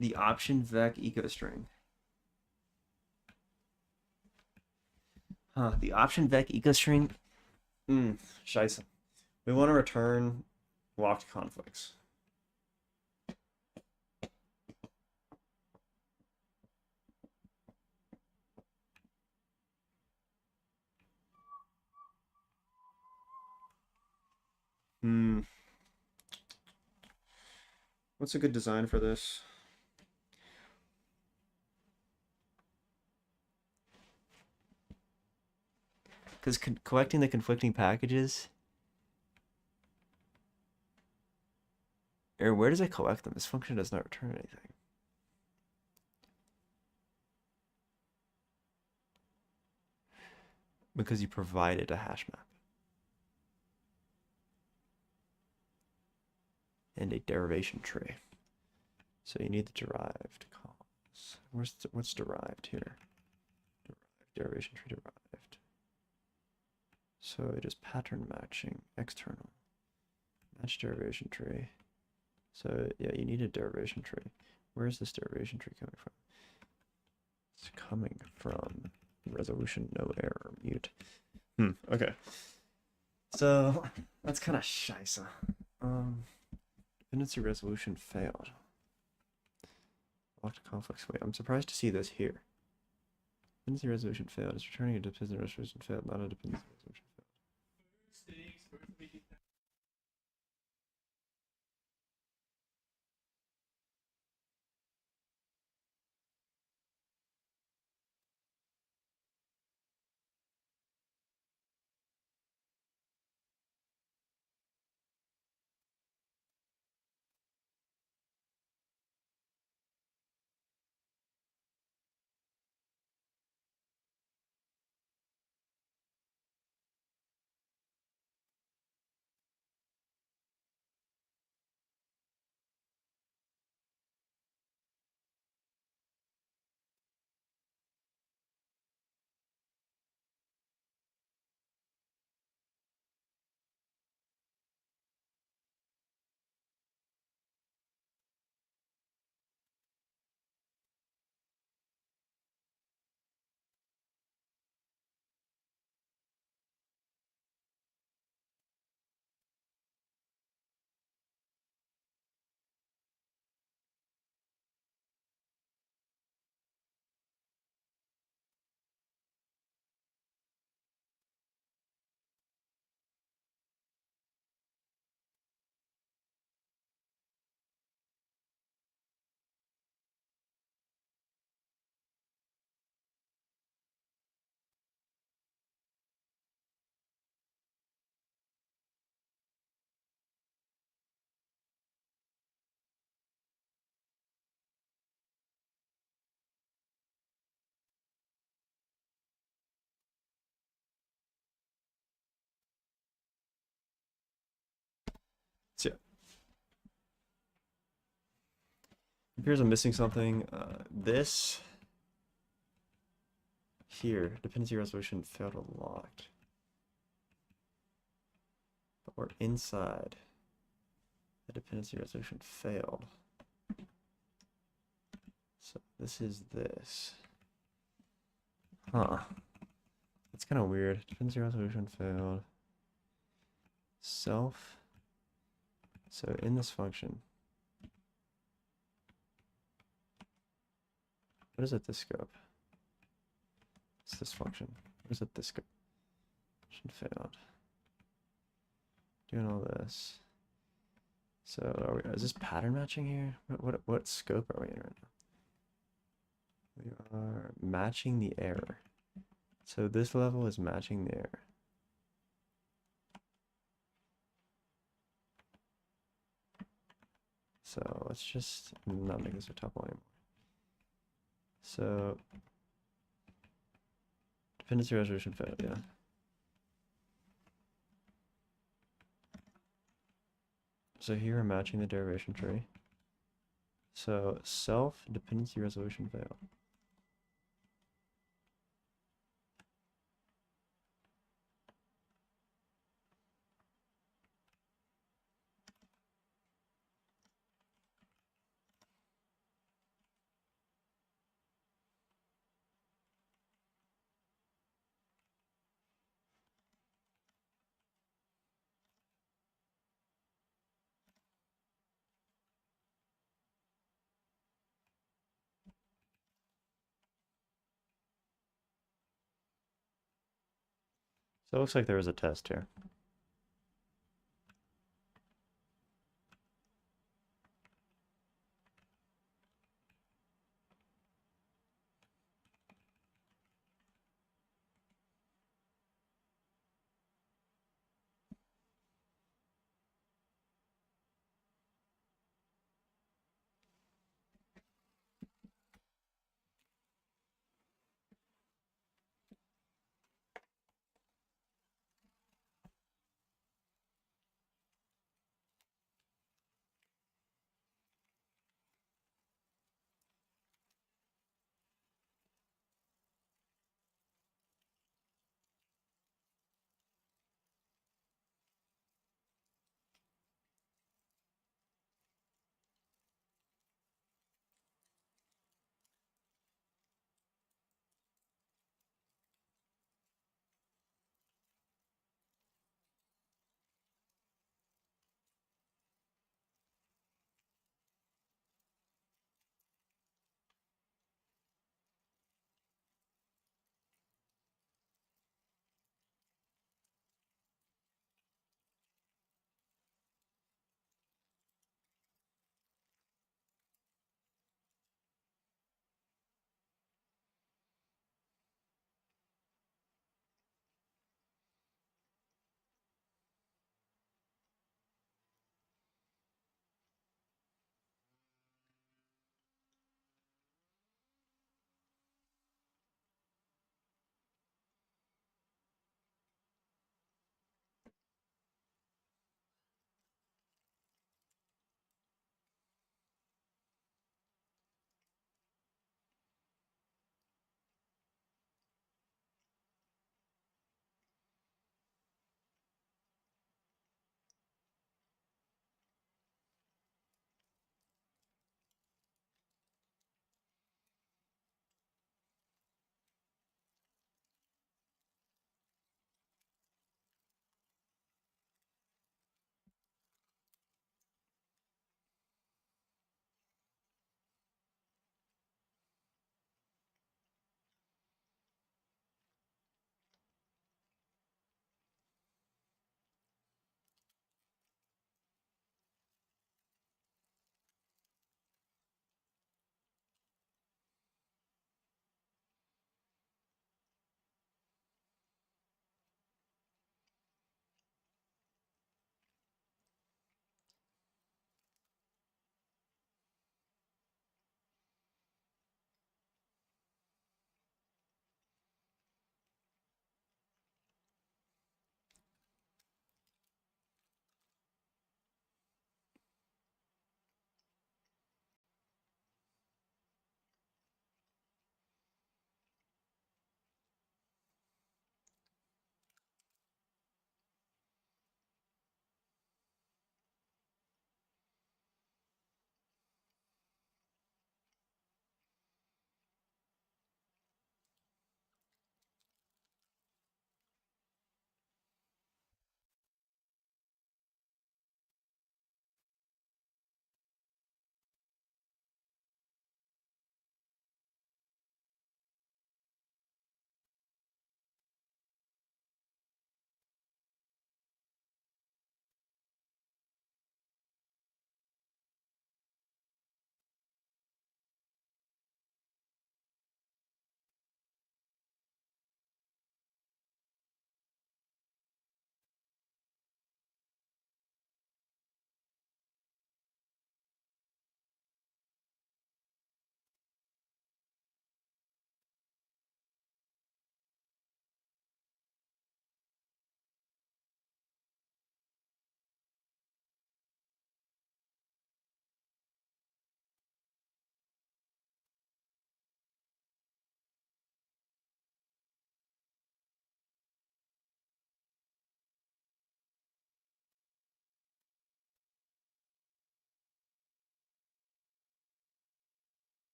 the option vec echo string. The option vec echo string. Scheisse. We want to return locked conflicts. What's a good design for this? Because collecting the conflicting packages, or where does it collect them? This function does not return anything. Because you provided a hash map and a derivation tree. So you need the derived calls. What's derived here? Derivation tree derived. So it is pattern matching external. Match derivation tree. So yeah, you need a derivation tree. Where is this derivation tree coming from? It's coming from resolution no error mute. Okay. So that's kind of scheisse. Dependency resolution failed. Locked conflicts. Wait, I'm surprised to see this here. Dependency resolution failed. It's returning a dependency resolution failed, not a dependency resolution failed. appears I'm missing something. This here, dependency resolution failed unlocked. But we're inside. The dependency resolution failed. So this is this. Huh. That's kind of weird. Dependency resolution failed. Self. So in this function, what is it this scope? It's this function. What is it this scope? Should failed. Doing all this. So is this pattern matching here? What scope are we in right now? We are matching the error. So this level is matching the error. So let's just not make this a tuple anymore. So dependency resolution failed, yeah. So here I'm matching the derivation tree. So self dependency resolution failed. So it looks like there was a test here.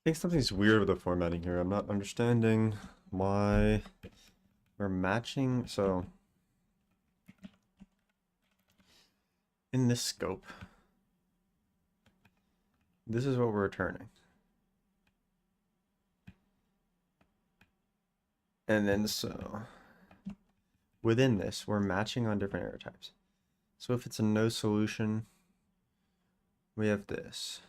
think something's weird with the formatting here. I'm not understanding why we're matching. So in this scope, this is what we're returning. And then so within this, we're matching on different error types. So if it's a no solution, we have this.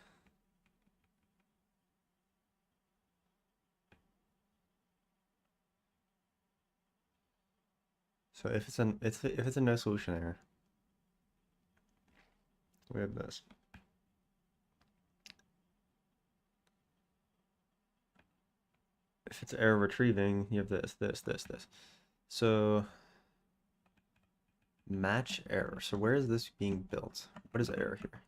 So if it's a no solution error, we have this. If it's error retrieving, you have this. So match error. So where is this being built? What is error here?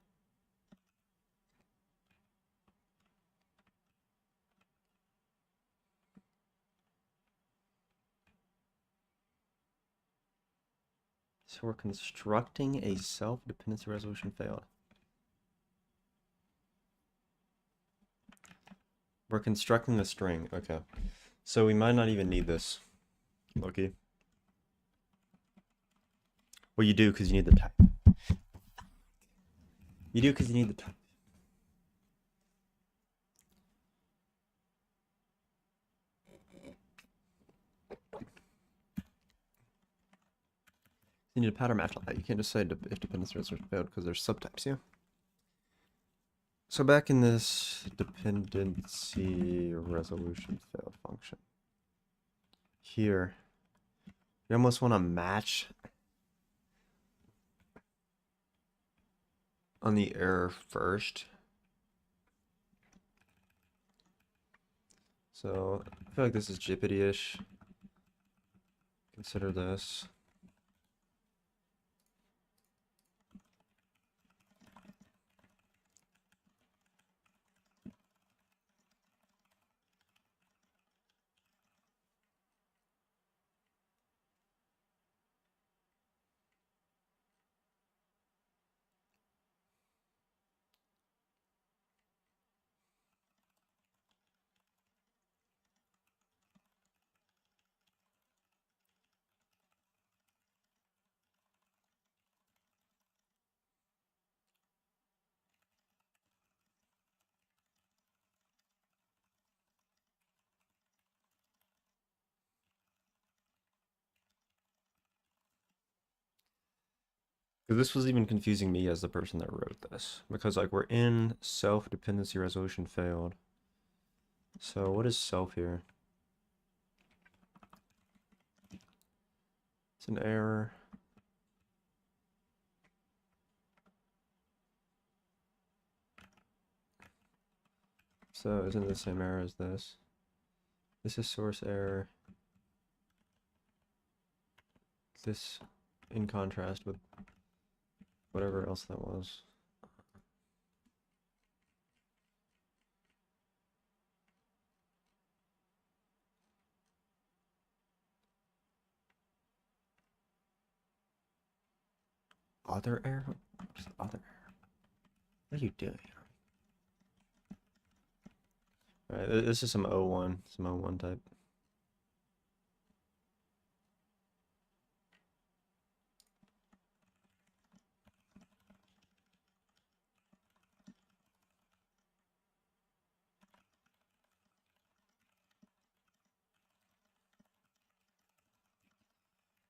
So we're constructing a self-dependency resolution failed. We're constructing the string. Okay. So we might not even need this. Loki. Well, you do because you need the type. You do because you need the type. You need a pattern match like that. You can't just say if dependency resolution failed because there's subtypes, yeah? So back in this dependency resolution failed function, here, you almost want to match on the error first. So I feel like this is Jippity-ish. Consider this. Because this was even confusing me as the person that wrote this. Because like we're in self-dependency resolution failed. So what is self here? It's an error. So isn't it the same error as this? This is source error. This in contrast with whatever else that was. Other error? What's the other error? What are you doing? Alright, this is some O1 type.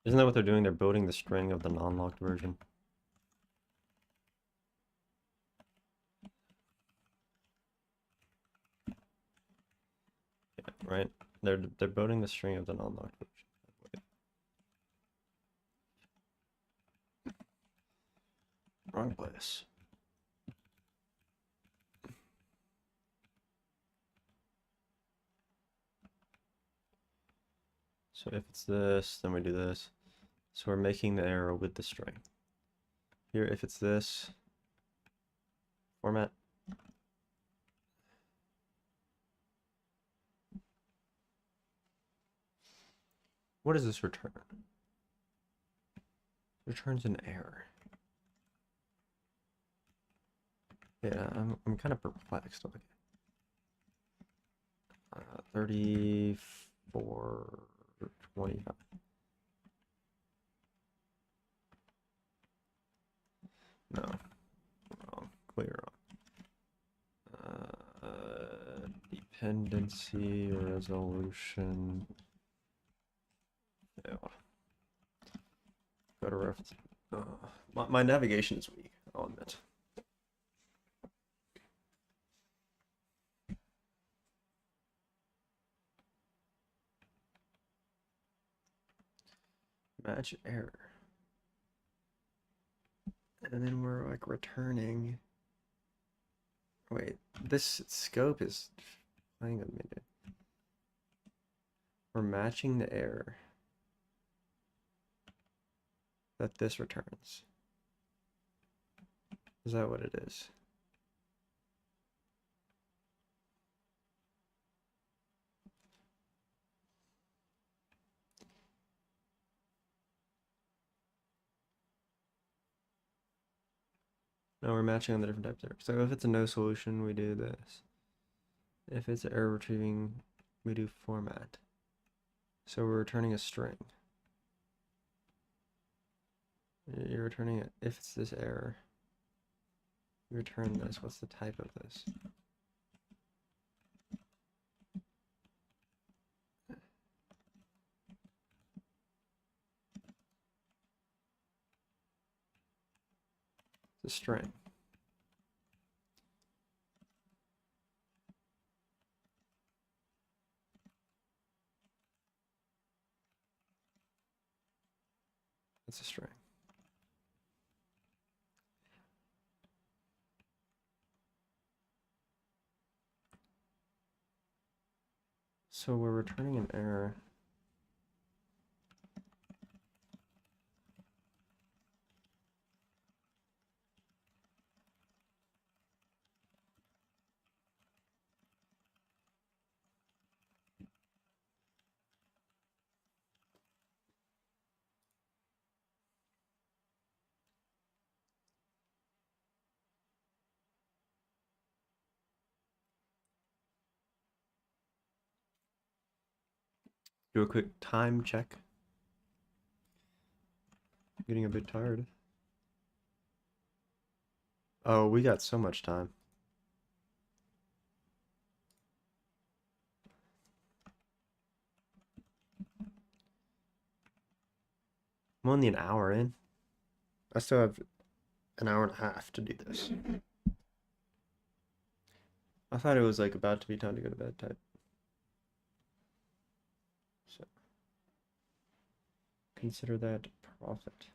Isn't that what they're doing? They're building the string of the non-locked version. Yeah, right? They're building the string of the non-locked version. Wait. Wrong place. So if it's this, then we do this. So we're making the arrow with the string. Here, if it's this, format. What does this return? It returns an error. Yeah, I'm kind of perplexed. Okay. 3425. No, wrong. Clear wrong. Dependency resolution. Failed. Go to reference. My navigation is weak, I'll admit. Match error. And then we're like returning. Wait, this scope is playing with me, dude. We're matching the error that this returns. Is that what it is? No, we're matching on the different types of error. So if it's a no solution, we do this. If it's error retrieving, we do format. So we're returning a string. You're returning it. If it's this error, you return this. What's the type of this? It's a string. It's a string. So we're returning an error. Do a quick time check. Getting a bit tired. Oh, we got so much time. I'm only an hour in. I still have an hour and a half to do this. I thought it was like about to be time to go to bed type. So consider that profit.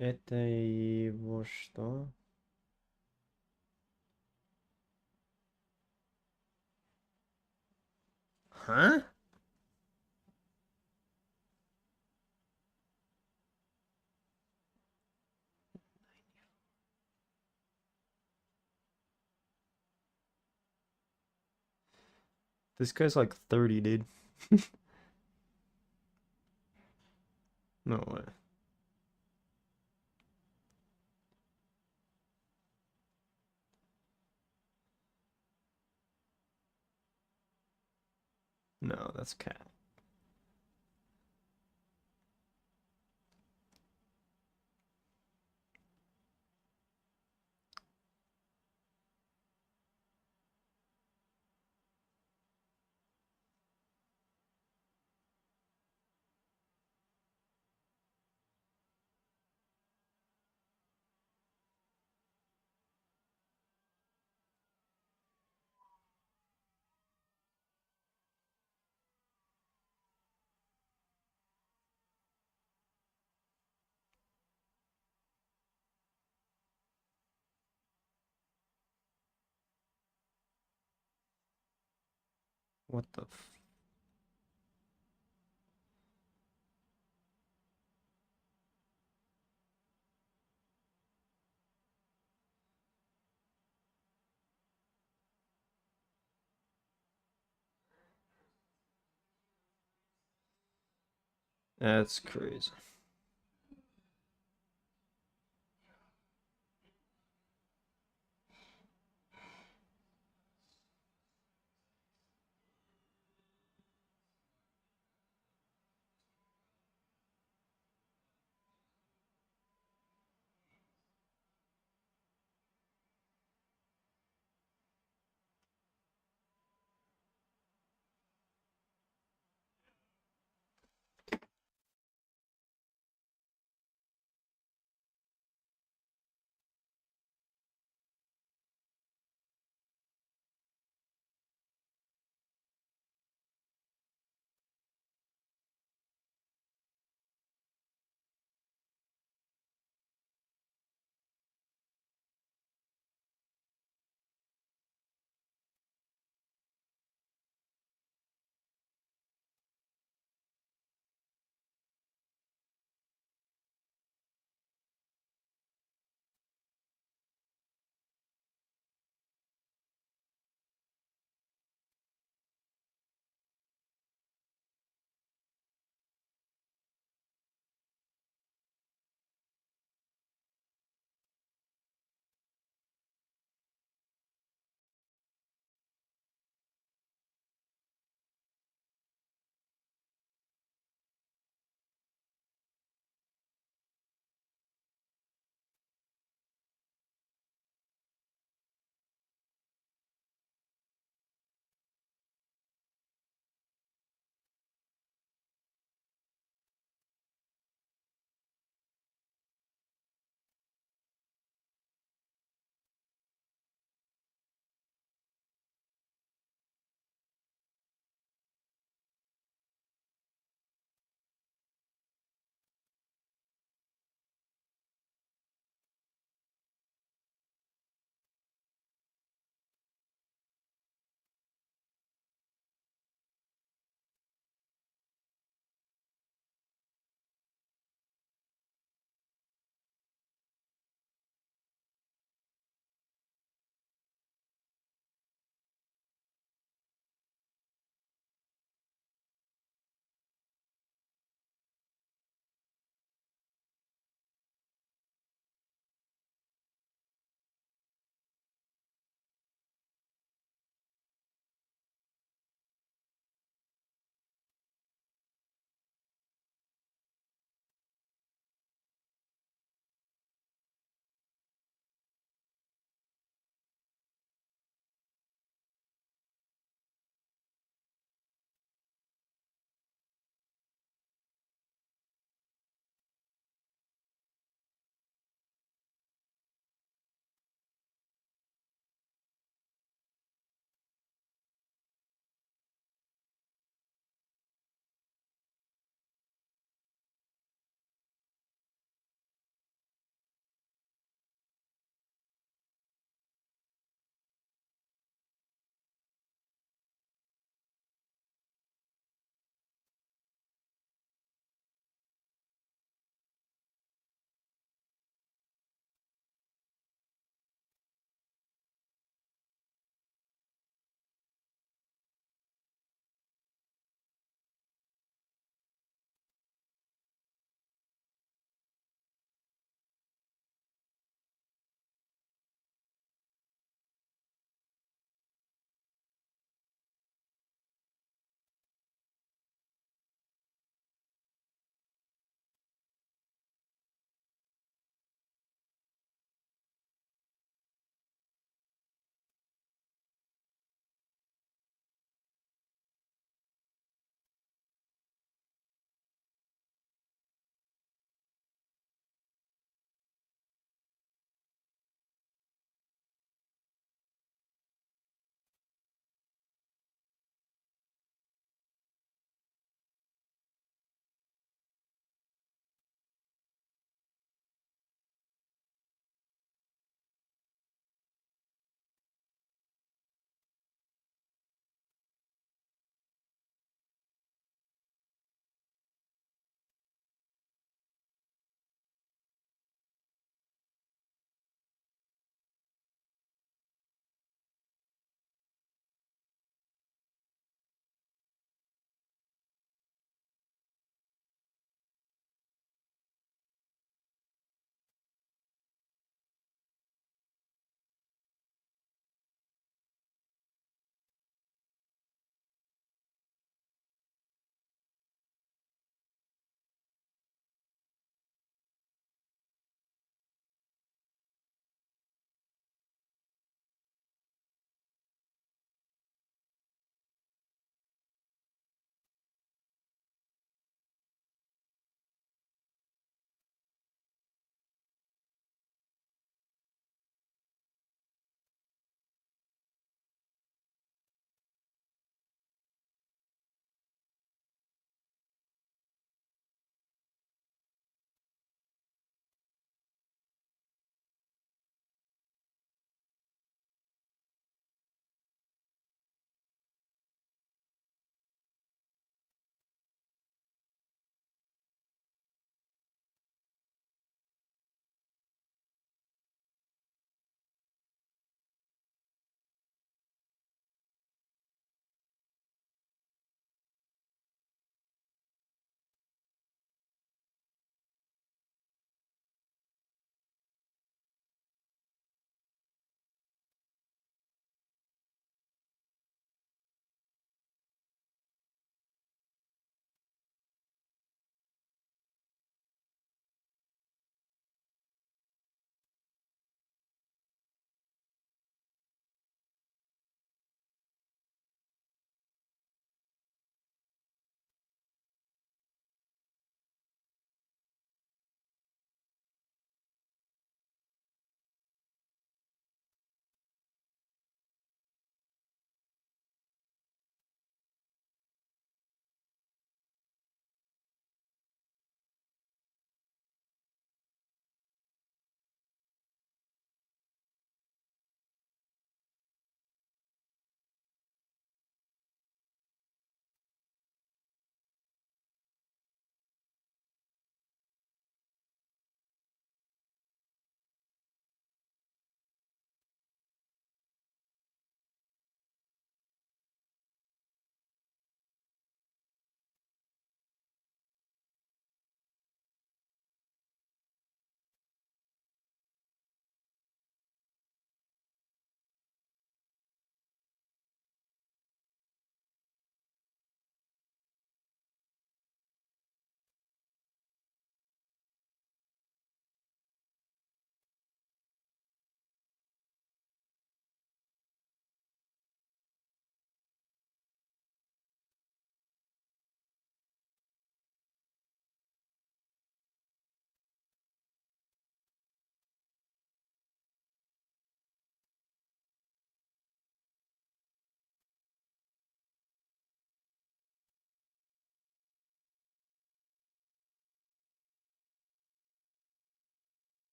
Это его что? Huh? This guy's like 30, dude. No way. No, that's cat. What the f... That's crazy.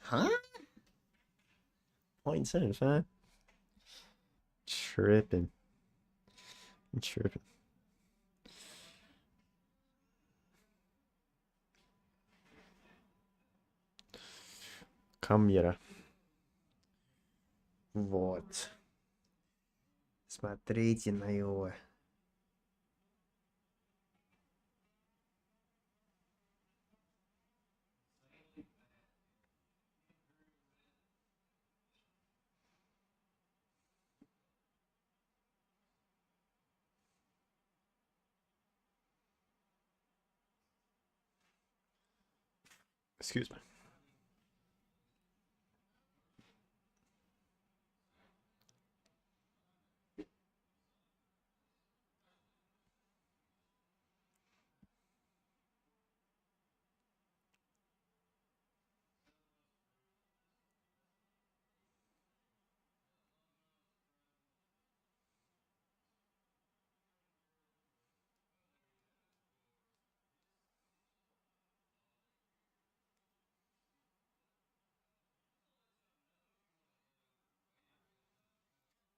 Huh? Point incentives, huh? Tripping. Tripping. Камера. Вот. Смотрите на его. Excuse me.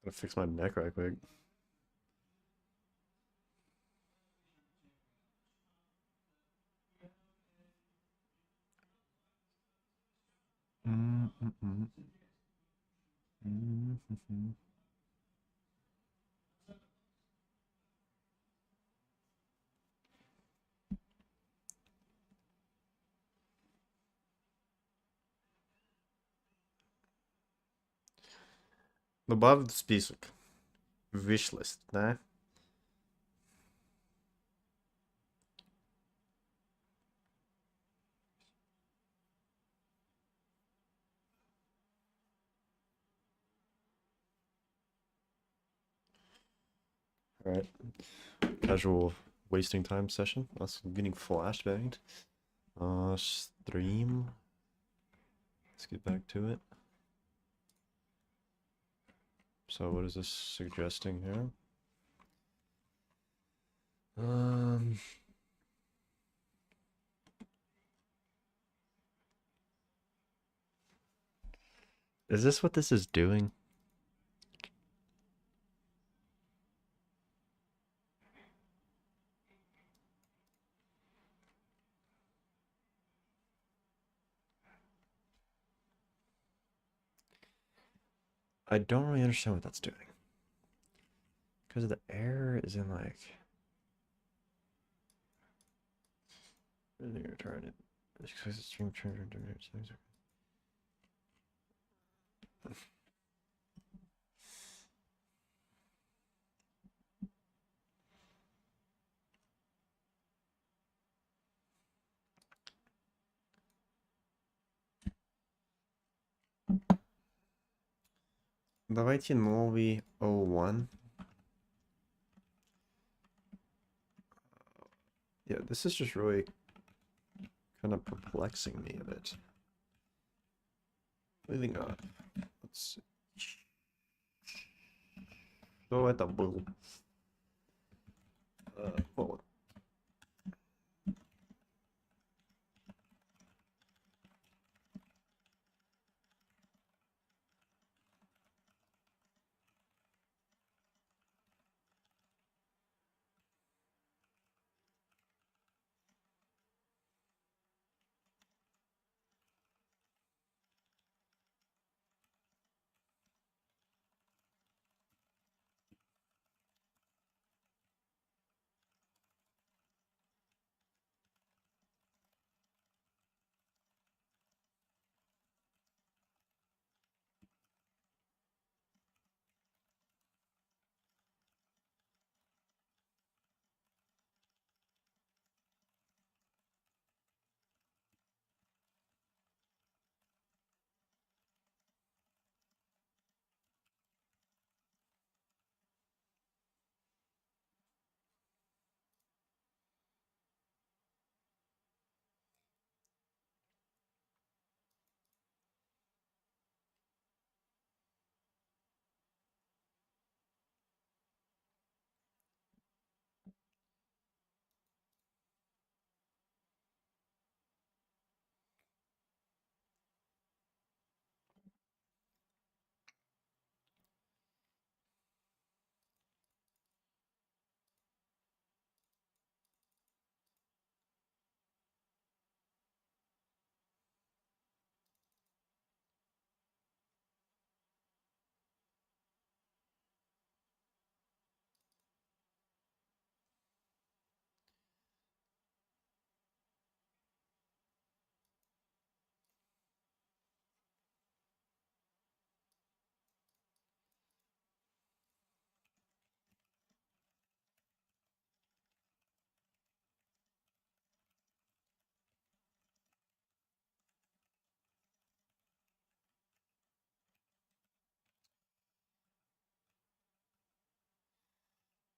Gotta fix my neck right quick. Добавить в список. Wishlist, да? Alright. Casual wasting time session. That's getting flashbanged. Stream. Let's get back to it. So what is this suggesting here? Is this what this is doing? I don't really understand what that's doing. Because the error is in like... Really retarded. Stream Давайте новый O1. Yeah, this is just really kind of perplexing me a bit. Moving on. Let's see. Что это был? Вот.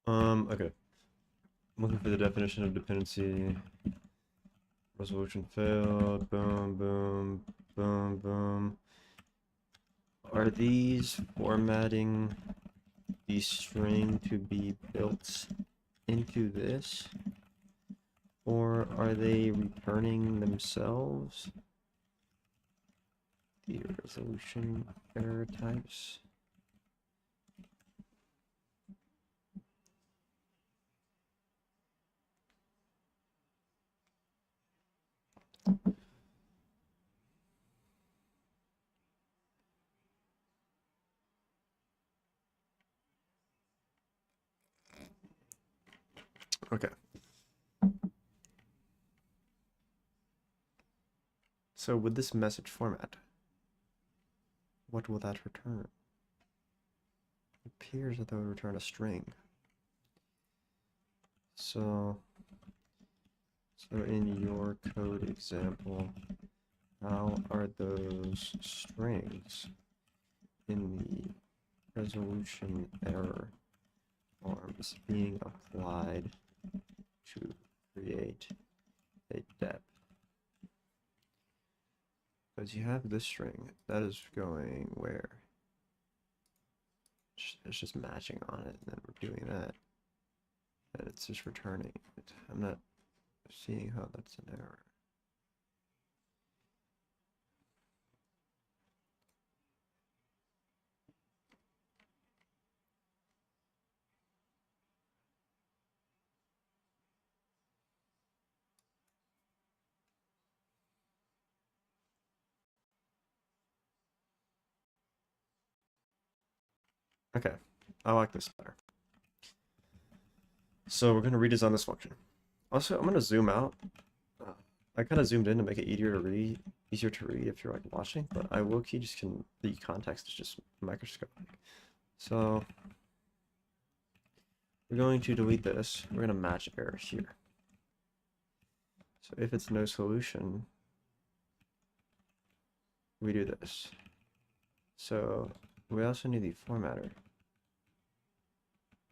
Okay. I'm looking for the definition of dependency. Resolution failed. Boom, boom, boom, boom. Are these formatting the string to be built into this? Or are they returning themselves? The resolution error types. Okay. So with this message format, what will that return? It appears that that would return a string. So in your code example, how are those strings in the resolution error forms being applied to create a dep? Because you have this string that is going where? It's just matching on it, and then we're doing that, and it's just returning it. I'm not seeing how that's an error. Okay, I like this better. So we're going to redesign this function. Also, I'm going to zoom out. I kind of zoomed in to make it easier to read if you're like watching, but I will-key just can, the context is just microscopic. So we're going to delete this. We're going to match error here. So if it's no solution, we do this. So we also need the formatter.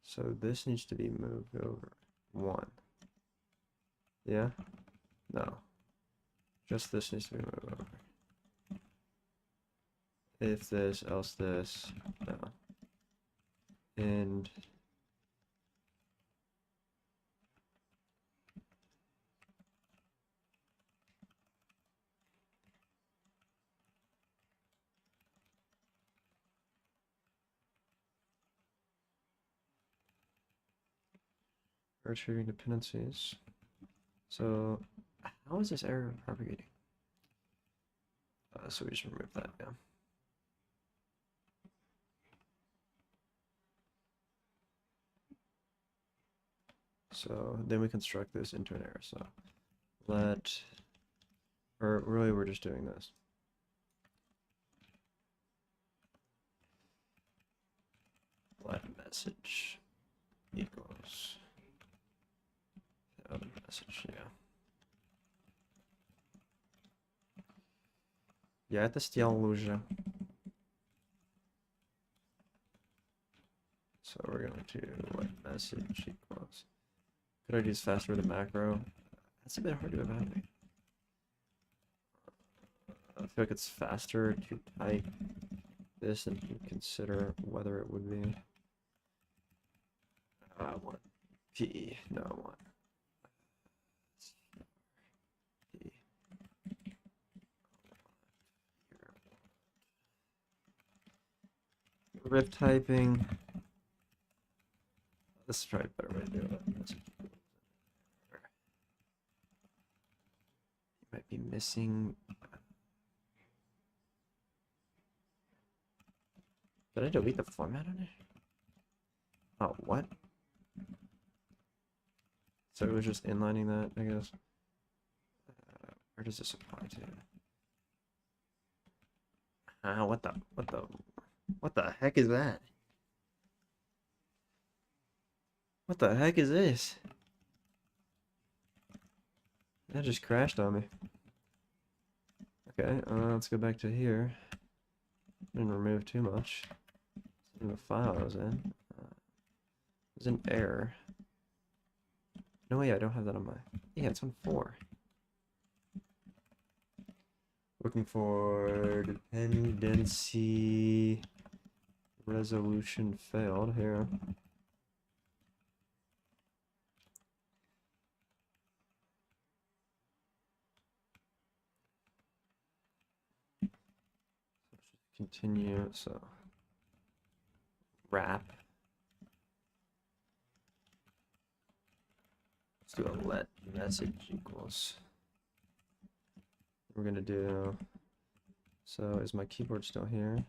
So this needs to be moved over 1. Yeah? No. Just this needs to be moved over. If this, else this, no. And retrieving dependencies. So how is this error propagating? So we just remove that, yeah. So then we construct this into an error. So or really we're just doing this. Let message equals message, yeah. Я это сделал уже. So we're going to let message equals. Could I use faster with a macro? That's a bit hard to evaluate. I feel like it's faster to type this and consider whether it would be. I want P. No, I want P. Rip typing. This is probably a better way to do it. You might be missing. Did I delete the format on it? Oh, what? So it was just inlining that, I guess. Where does this apply to? What the heck is that? What the heck is this? That just crashed on me. Okay, let's go back to here. Didn't remove too much. In the file I was in. There's an error. No way, I don't have that on my... Yeah, it's on 4. Looking for dependency resolution failed here. Continue, so wrap. Let's do a let message equals. We're gonna do, so is my keyboard still here?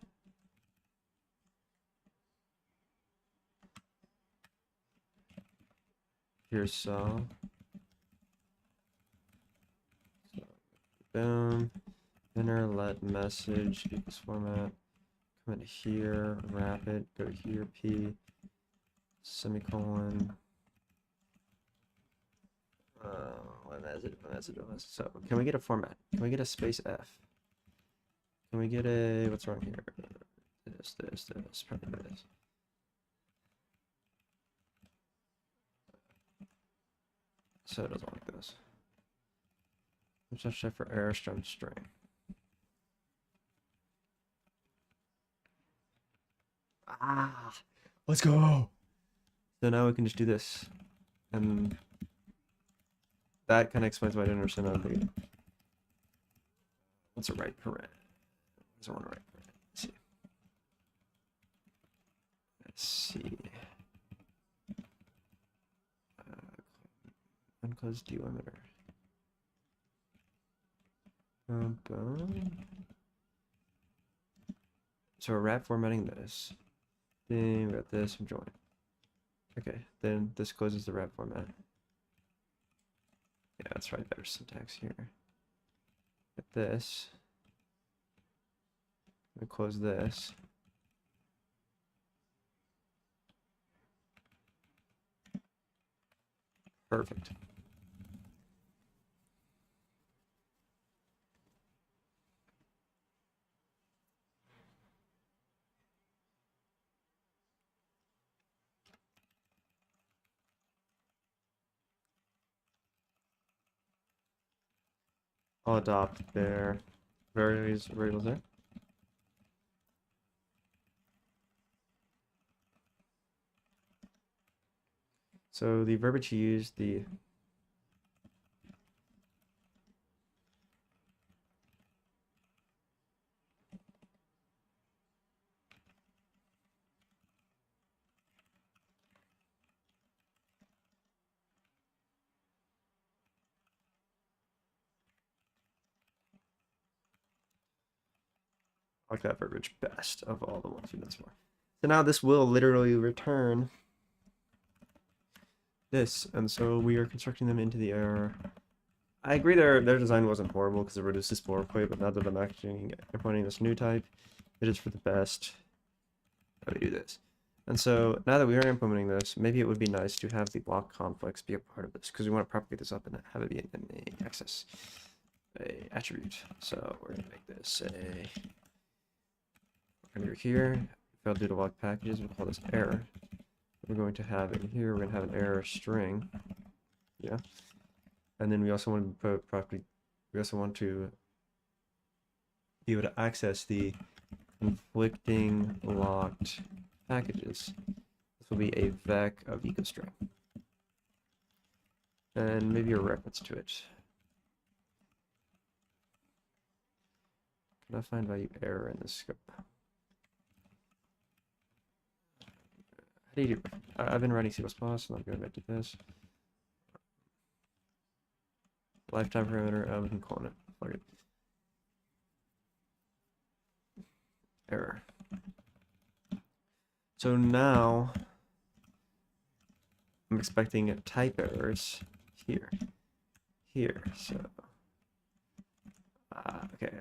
Here's so boom, inner let message equals format, come in here, wrap it, go to here, P, semicolon, what message, so can we get a format? Can we get a space F? Can we get a, what's wrong here? This, probably this. So it doesn't like this. Let's just check for error string. Ah, let's go. So now we can just do this, and that kind of explains why I didn't understand that thing. What's a right parent? What does I want to write parent? Let's see. Unclose delimiter. So we're wrap formatting this. Then we got this from join. Okay, then this closes the wrap format. Yeah, that's right, better syntax here. Get this. We close this. Perfect. I'll adopt their variables there. So the verbiage used, the I like that verbiage best of all the ones we've done so far. So now this will literally return this, and so we are constructing them into the error. I agree their design wasn't horrible because it reduces boilerplate, but now that I'm actually implementing this new type, it is for the best that we do this. And so now that we are implementing this, maybe it would be nice to have the block conflicts be a part of this because we want to propagate this up and have it be in the access a attribute. So we're gonna make this a under here. Failed due to block packages. We'll call this error. We're going to have in here. We're gonna have an error string. Yeah. And then we also want to put property. We also want to be able to access the conflicting locked packages. This will be a vec of ecostring. And maybe a reference to it. Can I find value error in this scope? How do you do? I've been writing C++, and I'm going back to this. Lifetime parameter, we can call it. Fuck it. Error. So now I'm expecting type errors here. So okay.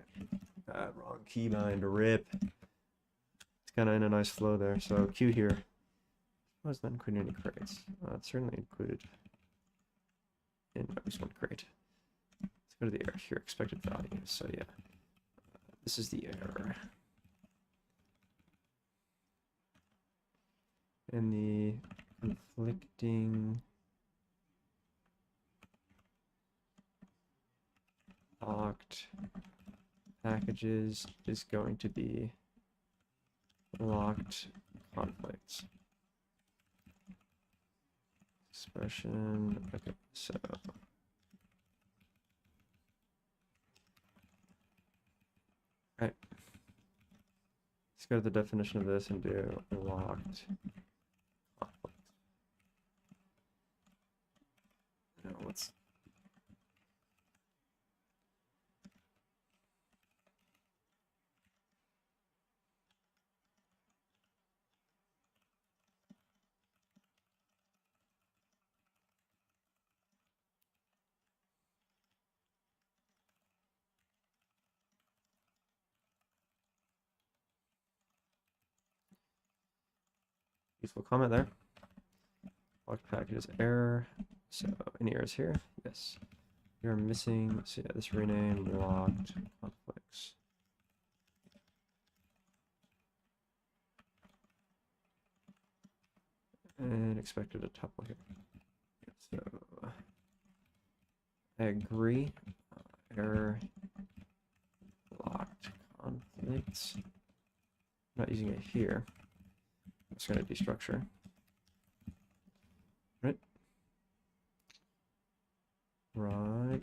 Wrong keybind, rip. It's kind of in a nice flow there. So Q here. Why is that including any crates? It's certainly included in at least one crate. Let's go to the error here, expected value. So yeah, this is the error. And the conflicting locked packages is going to be locked conflicts. Expression. Okay, so right. Let's go to the definition of this and do locked conflict. Now let's useful comment there. Locked packages error. So any errors here? Yes. You're missing. So yeah, this rename locked conflicts. And expected a tuple here. So I agree. Error locked conflicts. I'm not using it here. I'm just going to destructure. Right. Right.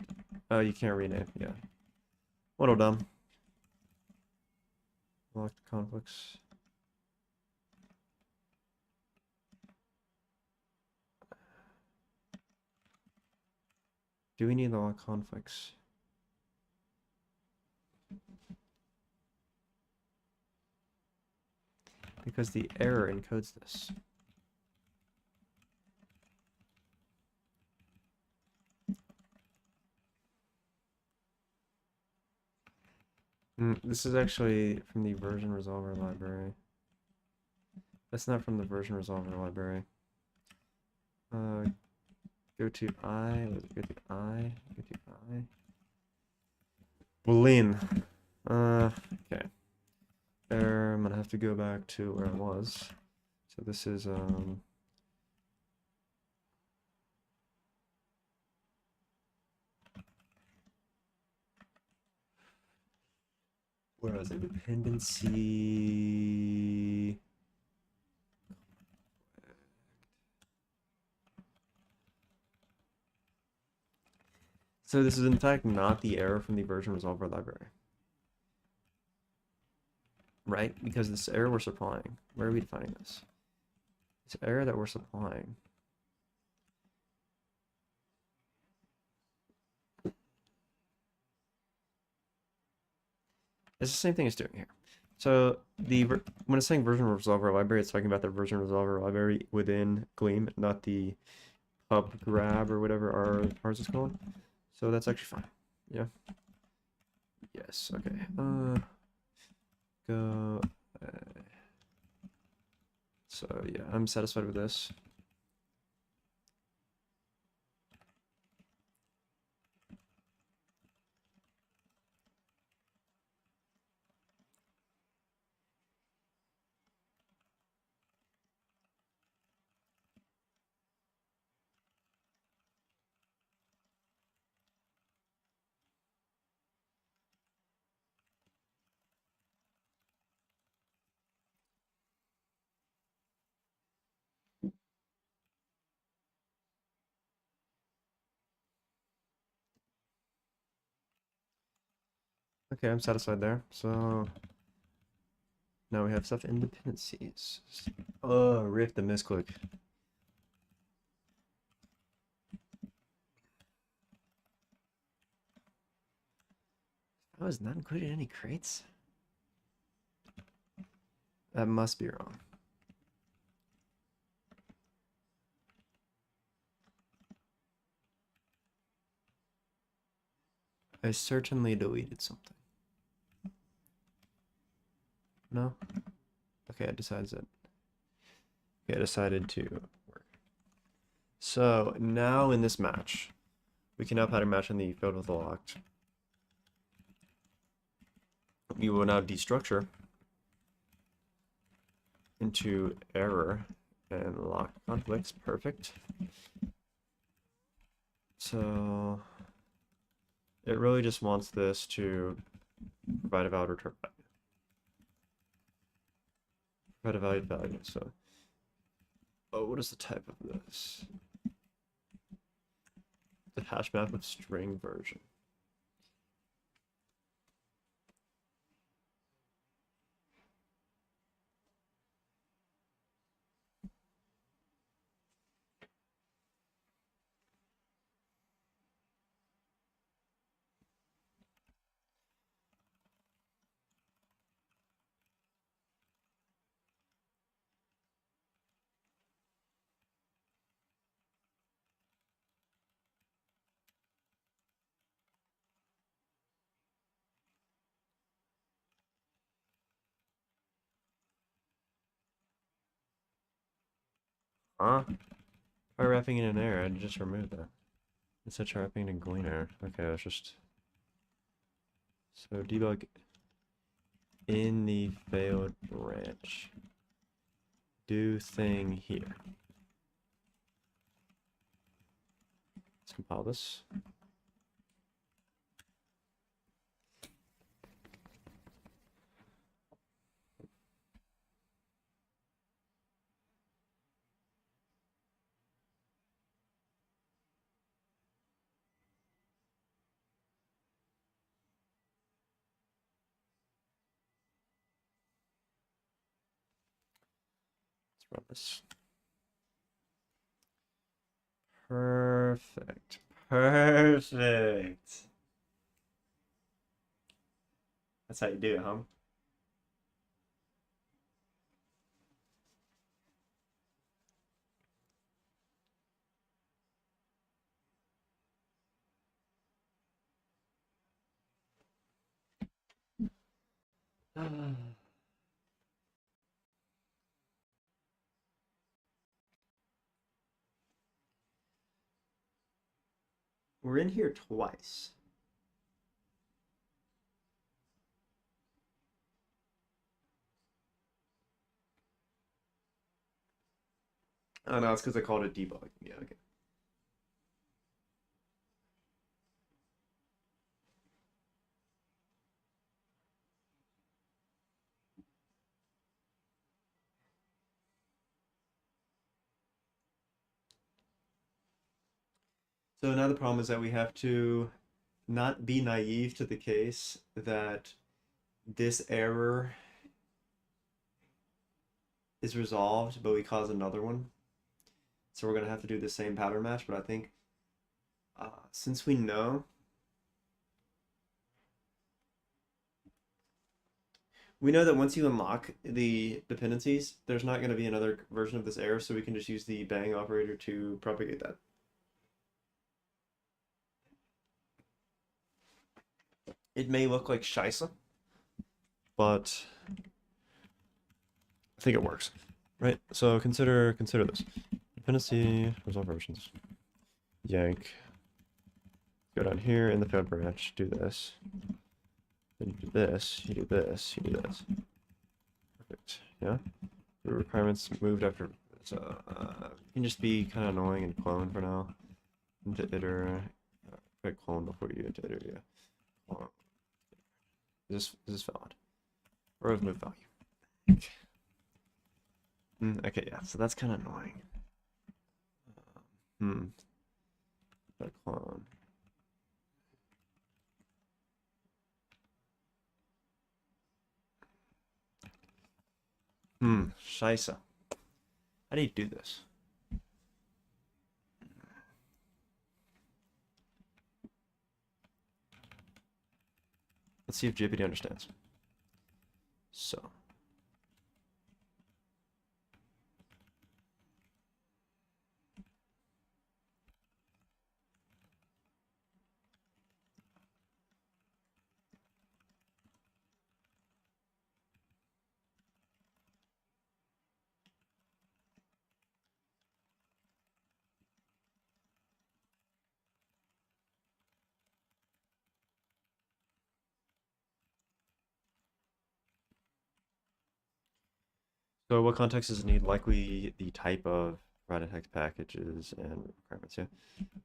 Oh, you can't rename. Yeah. What a dumb. Locked conflicts. Do we need the lock conflicts? Because the error encodes this. This is actually from the version resolver library. That's not from the version resolver library. Go to I. Go to I. Go to I. Boolean. Okay. There, I'm gonna have to go back to where I was. So this is where was it? Dependency. So this is in fact not the error from the version resolver library. Right? Because this error we're supplying, where are we defining this? This error that we're supplying. It's the same thing it's doing here. So when it's saying version resolver library, it's talking about the version resolver library within Gleam, not the pub grab or whatever ours is called. So that's actually fine. Yeah. Yes. Okay. Go. So yeah, I'm satisfied with this. Okay, I'm satisfied there. So now we have stuff in dependencies. Oh, rip the misclick. I was not included in any crates. That must be wrong. I certainly deleted something. No? Okay, I decided that. Okay, I decided to work. So now in this match, we can now pattern match in the field with the locked. We will now destructure into error And lock conflicts, perfect. So it really just wants this to provide a valid return value. Provide a valued value. So, oh, what is the type of this? The hash map of string version. Huh? Try wrapping it in air. I just removed that. Instead of wrapping it in Gleam air. Okay, let's just. So debug in the failed branch. Do thing here. Let's compile this. Let's run this. Perfect. Perfect. That's how you do it, huh? We're in here twice. Oh no, it's because I called it debug. Yeah, okay. So now the problem is that we have to not be naive to the case that this error is resolved, but we cause another one. So we're going to have to do the same pattern match, but I think since we know that once you unlock the dependencies, there's not going to be another version of this error, so we can just use the bang operator to propagate that. It may look like scheisse, but I think it works, right? So consider this. Dependency, resolve versions. Yank. Go down here in the failed branch, do this. Then you do this, you do this, you do this. Perfect, yeah? The requirements moved after, so you can just be kind of annoying and clone for now. Into iter, clone before you into iter, yeah. Clone. Is this valid? Or of move value? Okay, yeah, so that's kind of annoying. Clone. Scheisse. How do you do this? Let's see if GPT understands. So. So what context does it need? Likely the type of provided hex packages and requirements, yeah.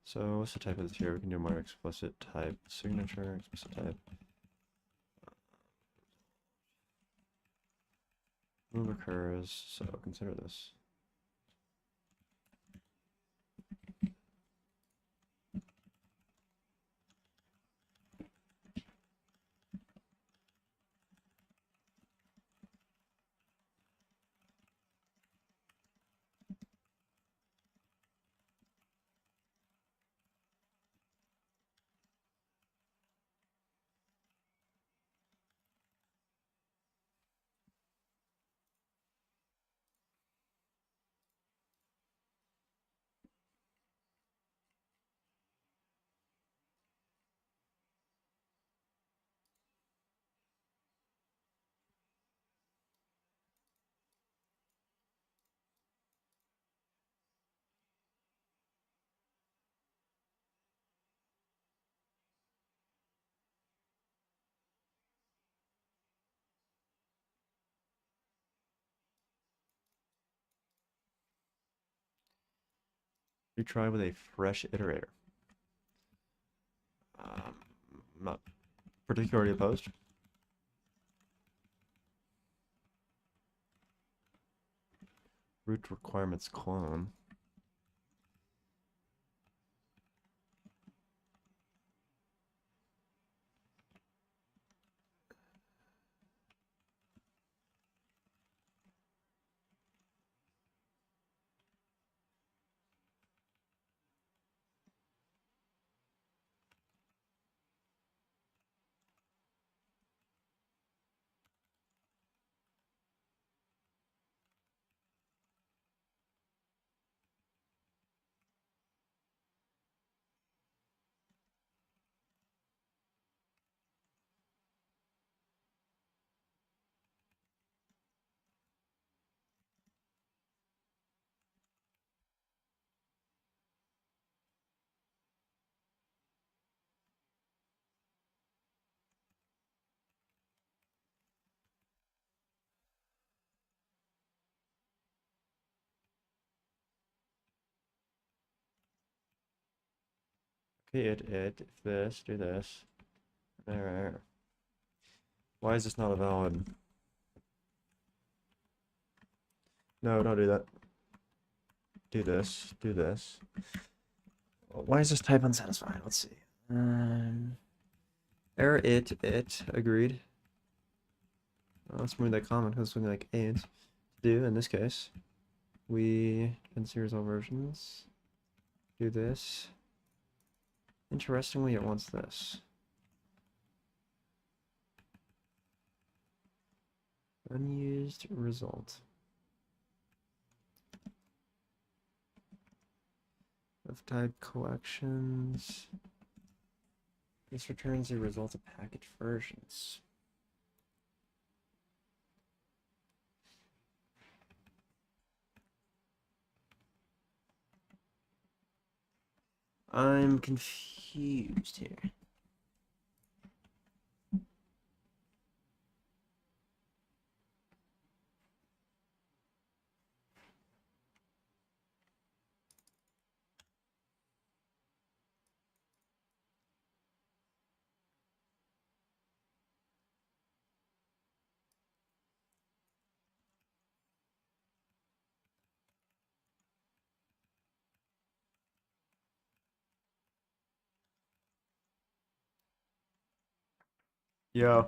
So what's the type of this here? We can do more explicit type signature, explicit type. Move occurs, so consider this. Retry with a fresh iterator. Not particularly opposed. Root requirements clone. Okay, if this, do this. There. Why is this not a valid? No, don't do that. Do this, do this. Why is this type unsatisfied? Let's see. Error it, agreed. Let's move that comment because it's something like eight to do in this case. We can see resolve versions. Do this. Interestingly, it wants this. Unused result. Of type collections. This returns a result of package versions. I'm confused here. Yeah.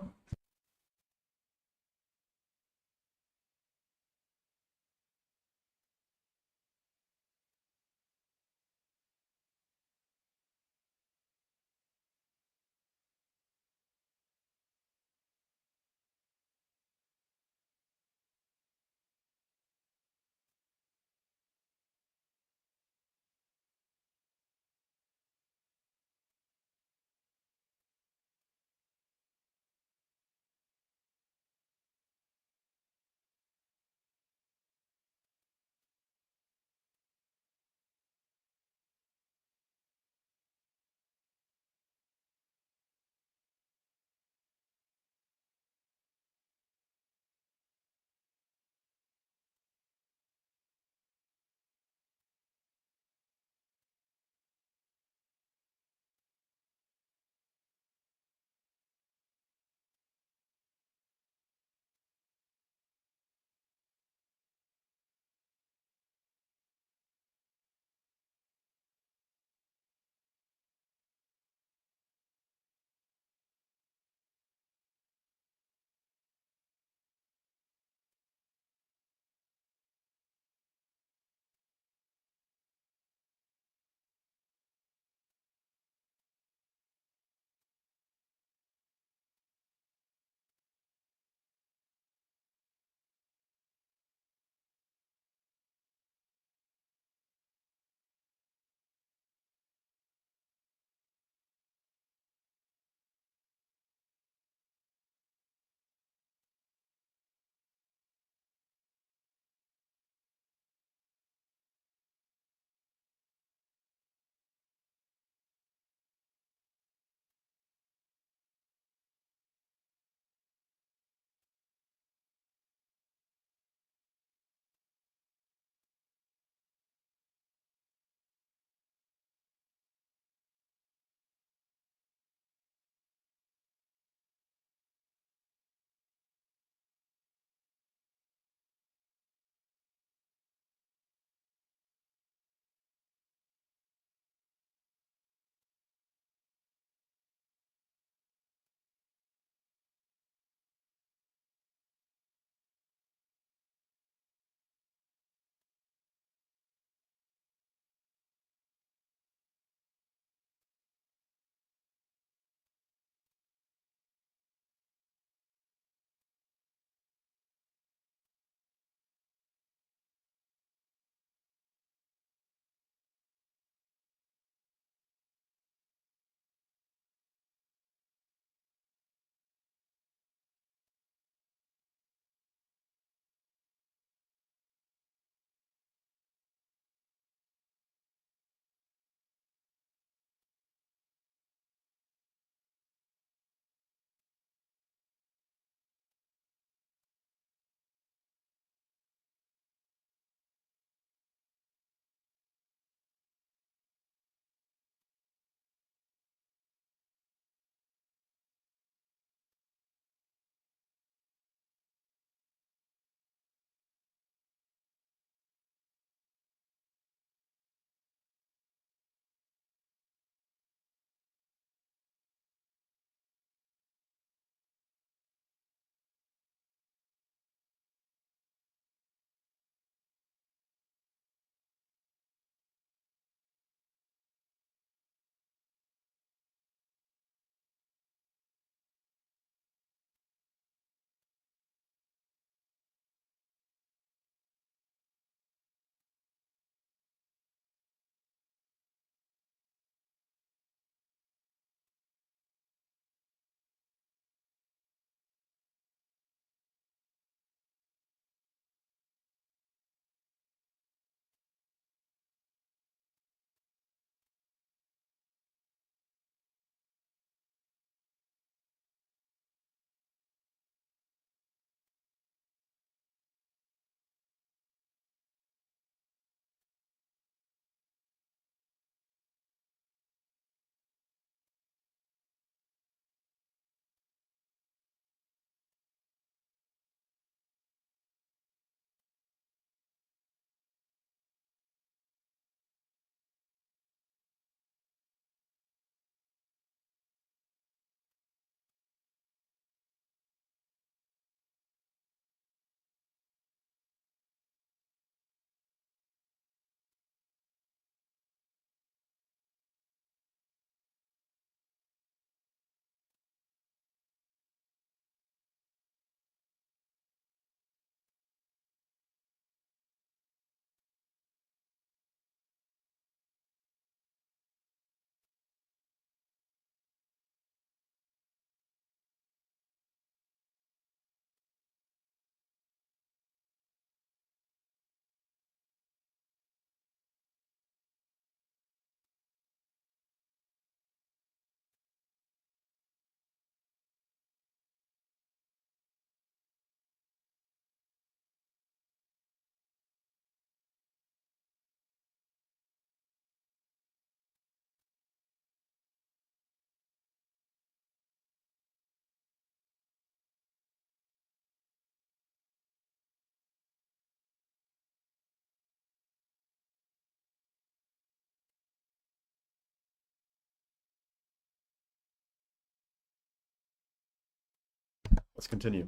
let's continue.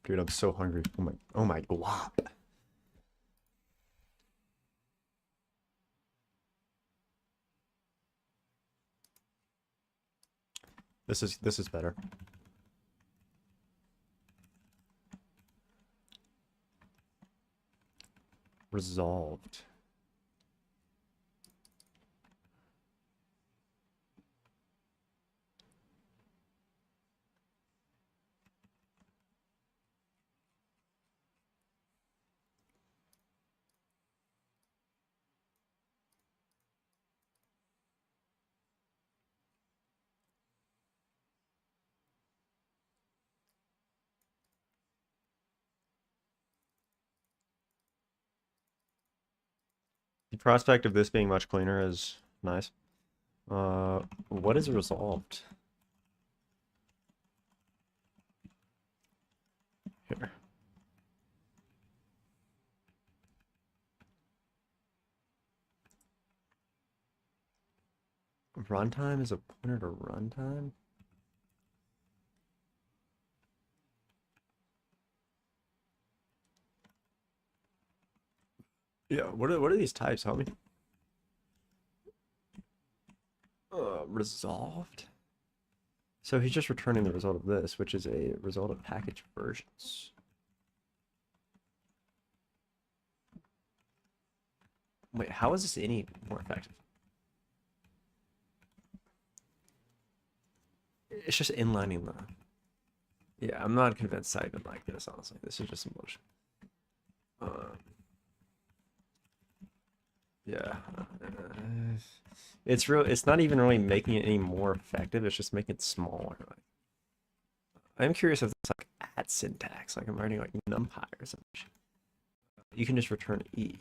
Dude, I'm so hungry. Oh my glop. This is better. Resolved. The prospect of this being much cleaner is nice. What is resolved? Here. Runtime is a pointer to runtime? Yeah, what are these types? Help me. Resolved? So he's just returning the result of this, which is a result of package versions. Wait, how is this any more effective? It's just inlining the... Yeah, I'm not convinced I even like this, honestly. This is just some bullshit. Yeah. It's not even really making it any more effective, it's just making it smaller. Like, I'm curious if it's like at syntax, like I'm writing like numpy or something. You can just return E.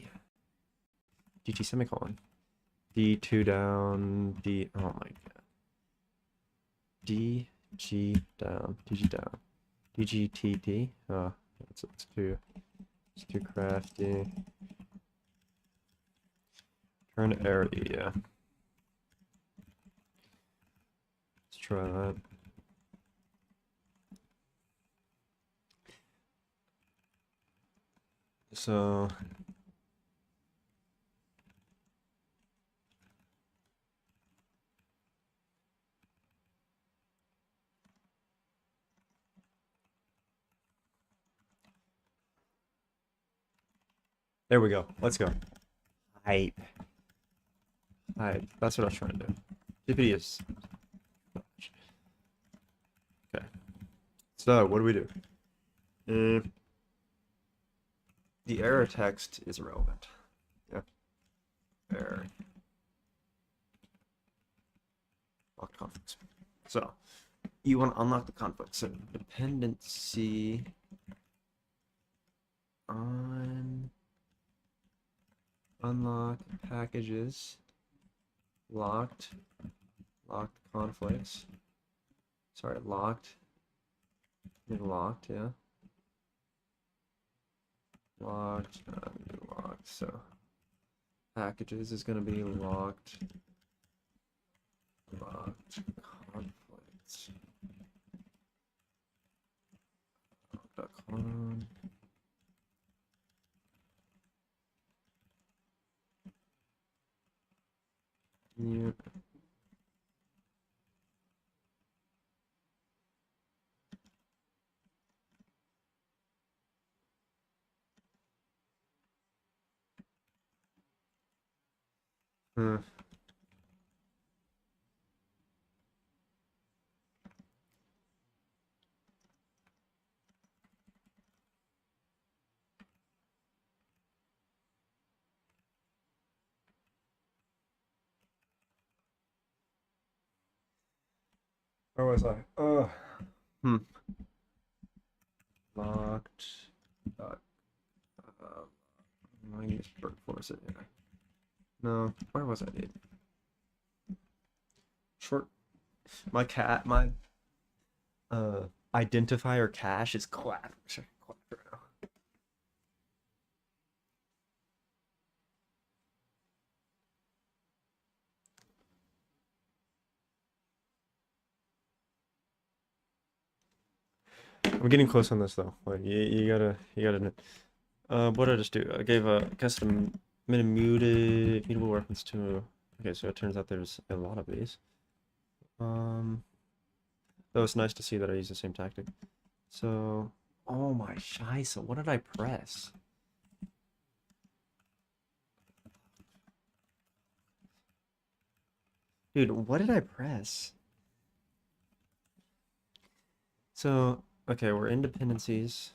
DT semicolon. D2 down, D, oh my god. DG down, DG down. DGTD? Oh, it's too crafty. Turn error E, yeah. Let's try that. So there we go. Let's go. Hype. Hype. That's what I was trying to do. GPT is... Okay. So, what do we do? The error text is irrelevant. Yeah. Error. Locked conflicts. So, you want to unlock the conflict. So, dependency on unlock packages locked conflicts. Sorry, locked. Locked, yeah. Locked. So packages is going to be locked conflicts. Lock.conf. Yeah. Where was I? Locked. I need to brute force it here. No, where was I, dude? Short. My identifier cache is clapped. Clapped right now. I'm getting close on this though. Like you gotta. What did I just do? I gave a custom mutable reference to. Okay, so it turns out there's a lot of these. Though it's nice to see that I use the same tactic. So, oh my scheisse, what did I press? Dude, what did I press? So, okay, we're in dependencies.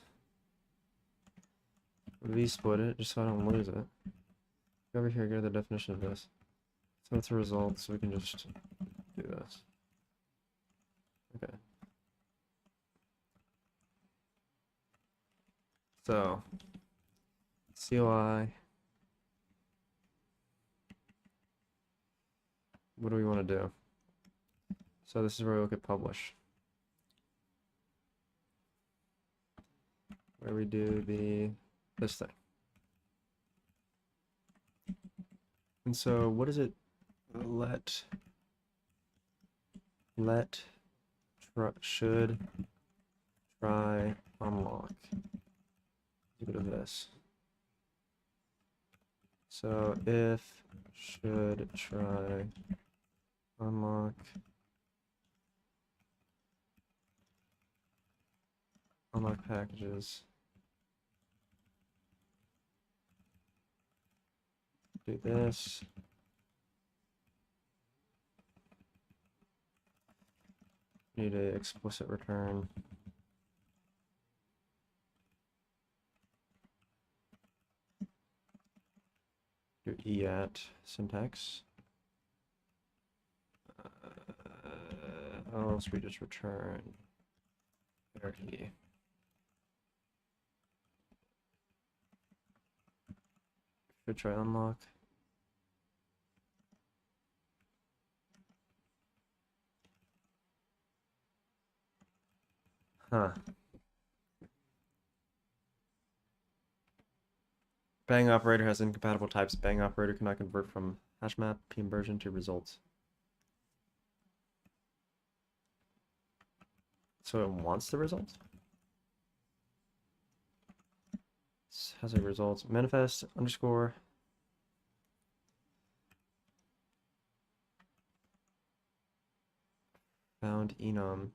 We split it just so I don't lose it. Go over here, go to the definition of this. So it's a result, so we can just do this. Okay. So, CLI. What do we want to do? So this is where we look at publish. Where we do this thing. And so what is it? Should try unlock. Go to this. So if should try unlock packages. Do this. Need a explicit return. Do EAT syntax. Or else we just return error key. Should try unlock. Huh. Bang operator has incompatible types. Bang operator cannot convert from hashmap p inversion to results. So it wants the results? This has a results manifest underscore found enum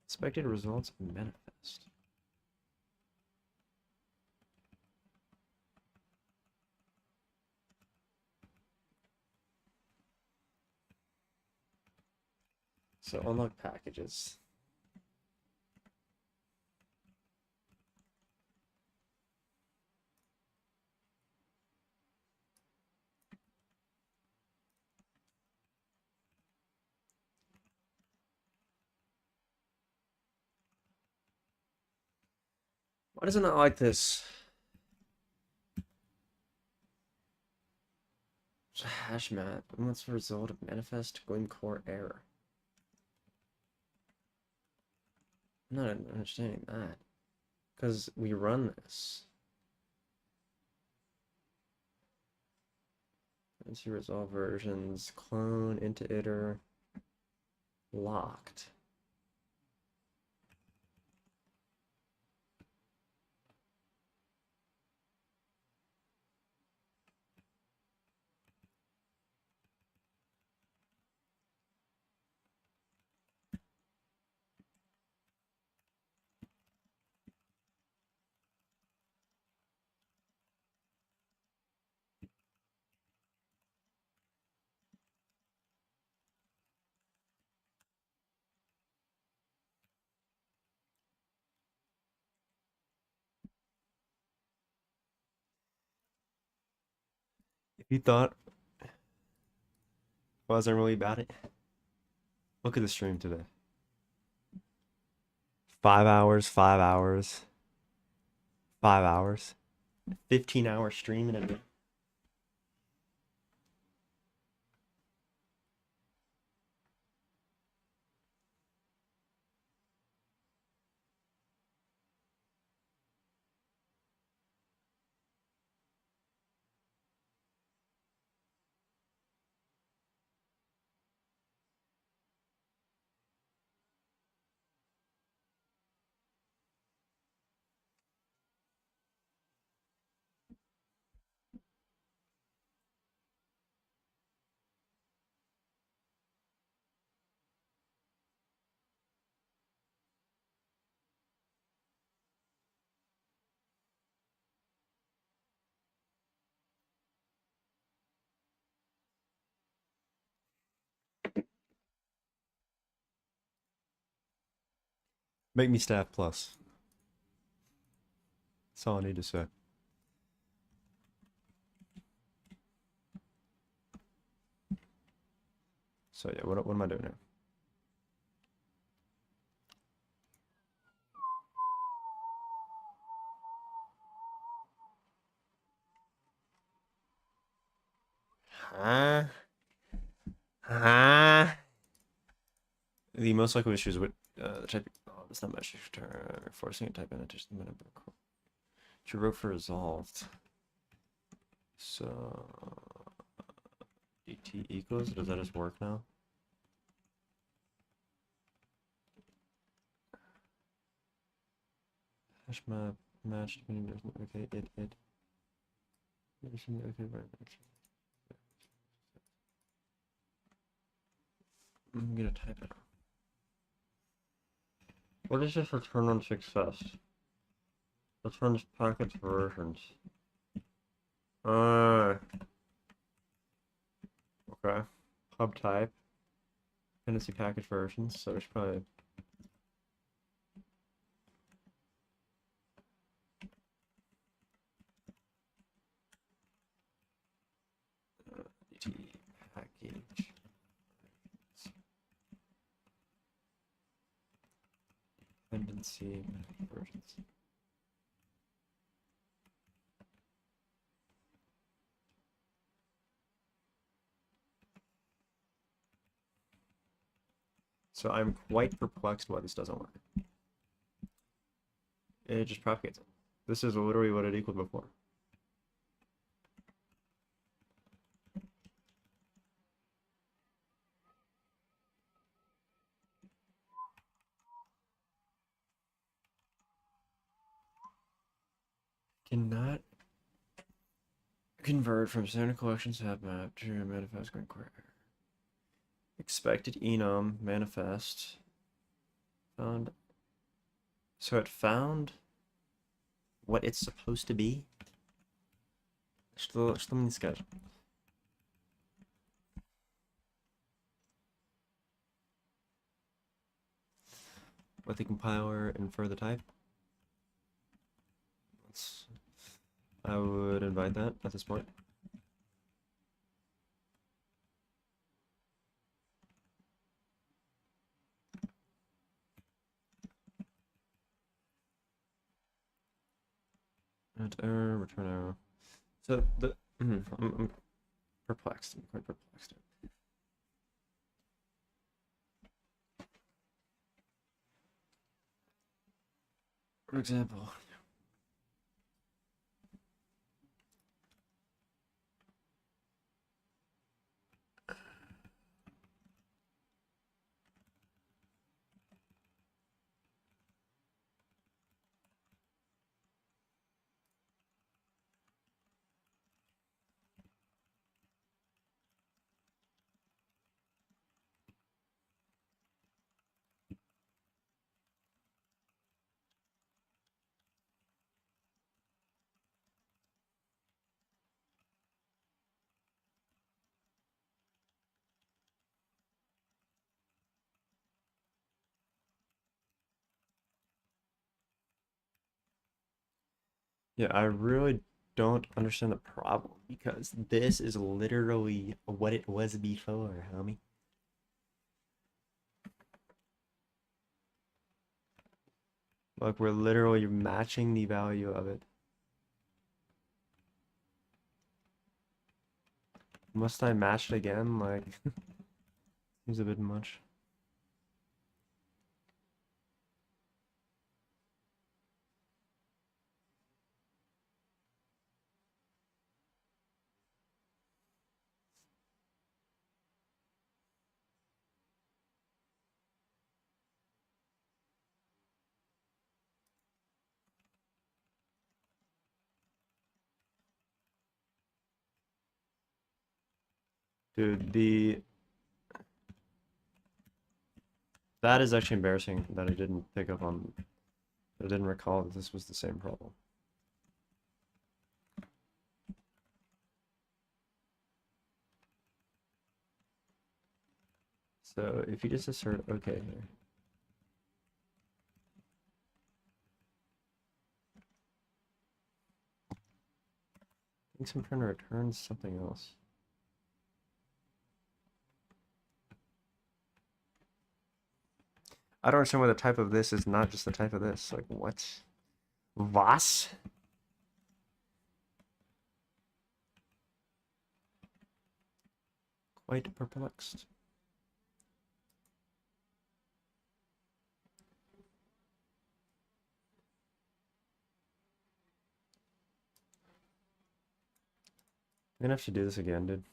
expected results manifest. So unlock packages. Why does it not like this? It's a hash map. And what's the result of manifest Gleam core error? I'm not understanding that. Because we run this. Let's see resolve versions, clone into iter, locked. If you thought I wasn't really about it, look at the stream today. 5 hours, 5 hours, 5 hours, 15-hour stream in a day. Make me staff plus. That's all I need to say. So yeah, what am I doing here? Huh? Huh? The most likely issues with the type. Oh, that's not much return. Forcing a type in addition to the number. Which you wrote for resolved. So dt equals. Does that just work now? Hash map matched. Okay, it. Okay, right. I'm gonna type it. What is this return on success? Returns package versions. Okay. Hub type. Dependency package versions, so it's probably package dependency versions. So I'm quite perplexed why this doesn't work. It just propagates it. This is literally what it equaled before. Cannot convert from standard collection tab map to manifest going query. Expected enum manifest found. So it found what it's supposed to be. Что мне скажет? Let the compiler infer the type. I would invite that at this point. And error, return error. So the I'm perplexed. I'm quite perplexed. For example, yeah, I really don't understand the problem because this is literally what it was before, homie. Like we're literally matching the value of it. Must I match it again? Like, seems a bit much. Dude, that is actually embarrassing that I didn't pick up on. I didn't recall that this was the same problem. So if you just assert OK here. think I'm trying to return something else. I don't understand why the type of this is not just the type of this. Like, what? Was? Quite perplexed. I'm gonna have to do this again, dude.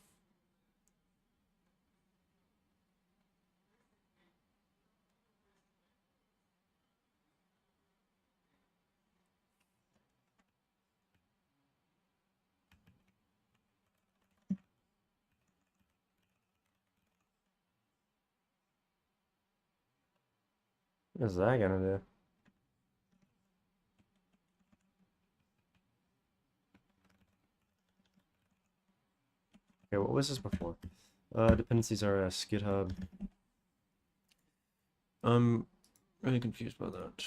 What is that gonna do? Okay, what was this before? Dependencies RS, GitHub. I'm really confused by that.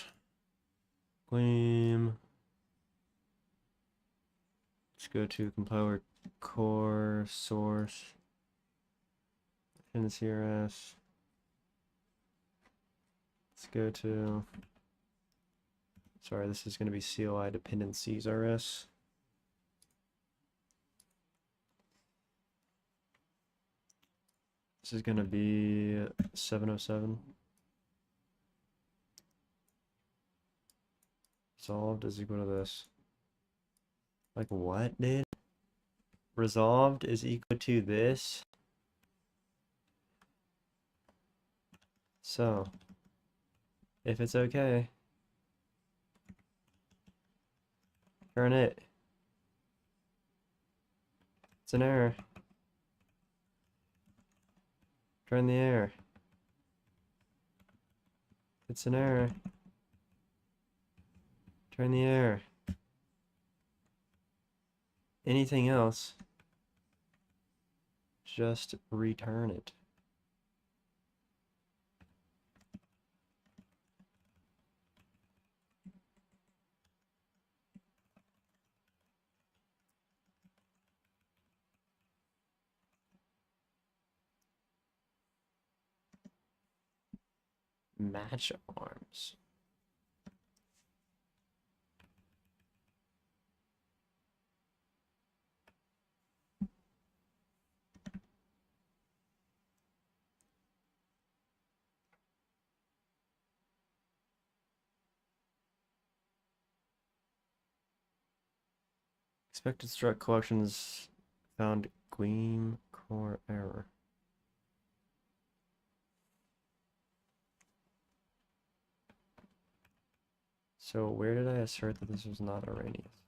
Gleam. Let's go to compiler core source. Dependency RS. Let's go to. Sorry, this is going to be CLI dependencies RS. This is going to be 707. Resolved is equal to this. Like what, dude? Resolved is equal to this. So, if it's okay, turn it. It's an error. Turn the error. It's an error. Turn the error. Anything else, just return it. Match arms. Expected struct collections found Gleam core error. So where did I assert that this was not Arrhenius?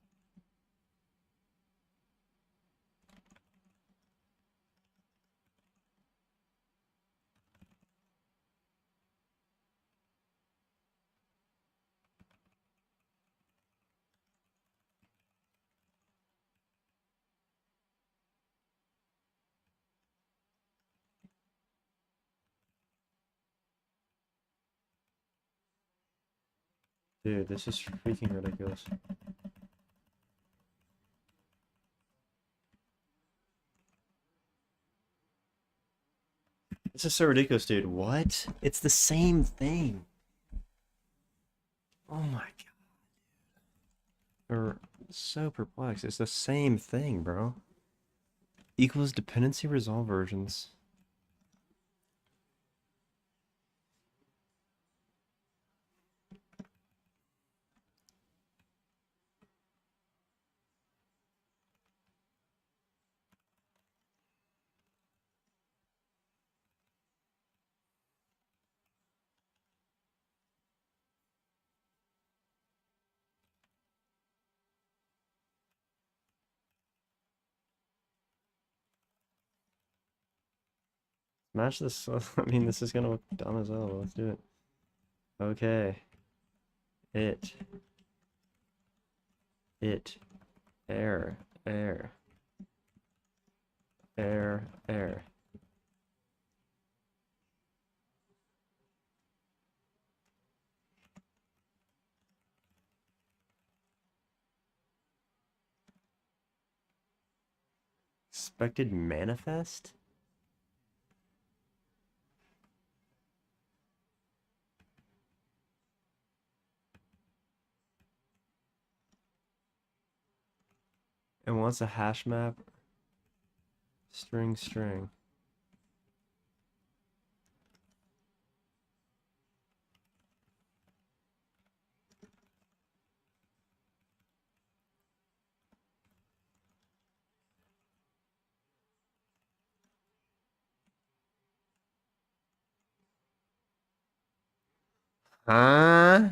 Dude, this is freaking ridiculous. This is so ridiculous, dude. What? It's the same thing. Oh my god. They're so perplexed. It's the same thing, bro. Equals dependency resolve versions. Match this. I mean, this is gonna look dumb as hell. Let's do it. Okay. It. Error. Error. Error. Error. Expected manifest? And wants a hash map. String. Huh?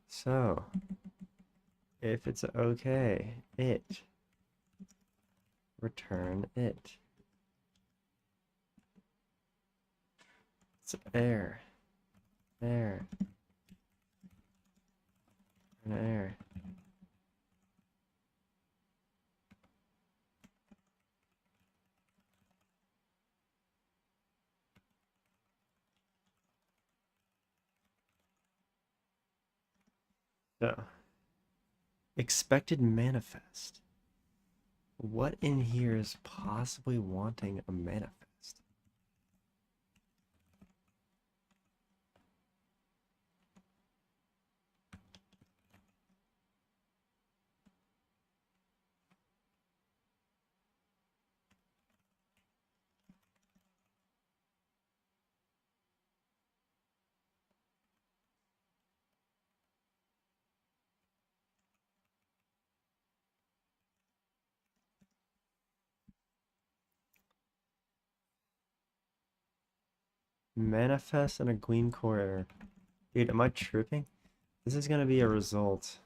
So, if it's okay, return it. It's error. An error. So, expected manifest. What in here is possibly wanting a manifest? Manifest and a Gleam core error. Dude, am I tripping? This is gonna be a result.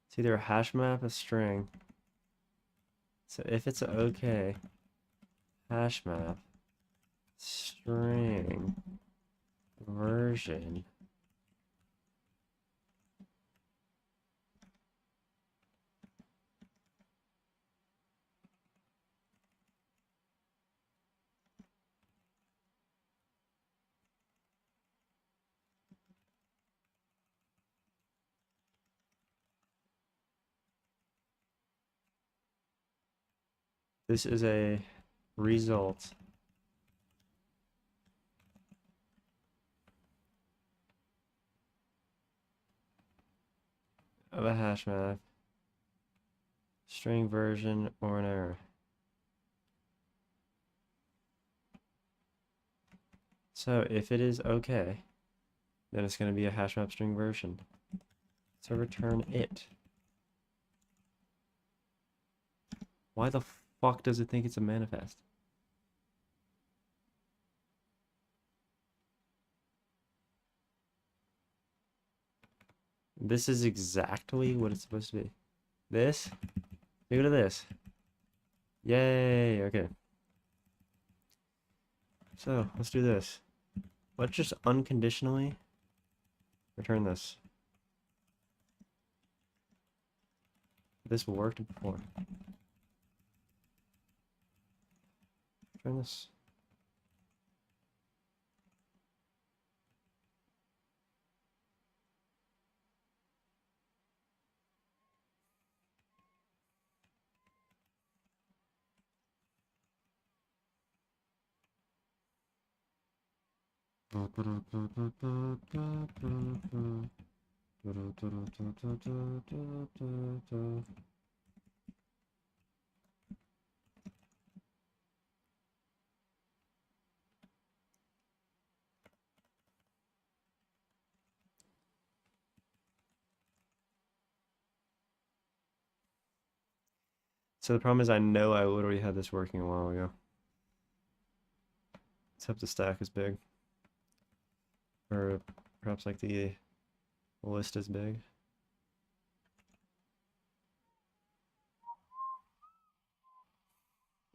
It's either a hash map, a string. So if it's okay, hash map, string, version. This is a result of a hash map, string version, or an error. So if it is okay, then it's going to be a hash map string version. So return it. Why the fuck does it think it's a manifest? This is exactly what it's supposed to be. This? Look at this. Yay, okay. So, let's do this. Let's just unconditionally return this. This worked before. Return this. So the problem is I know I literally had this working a while ago. Let's hope the stack is big. Or perhaps like the list is big.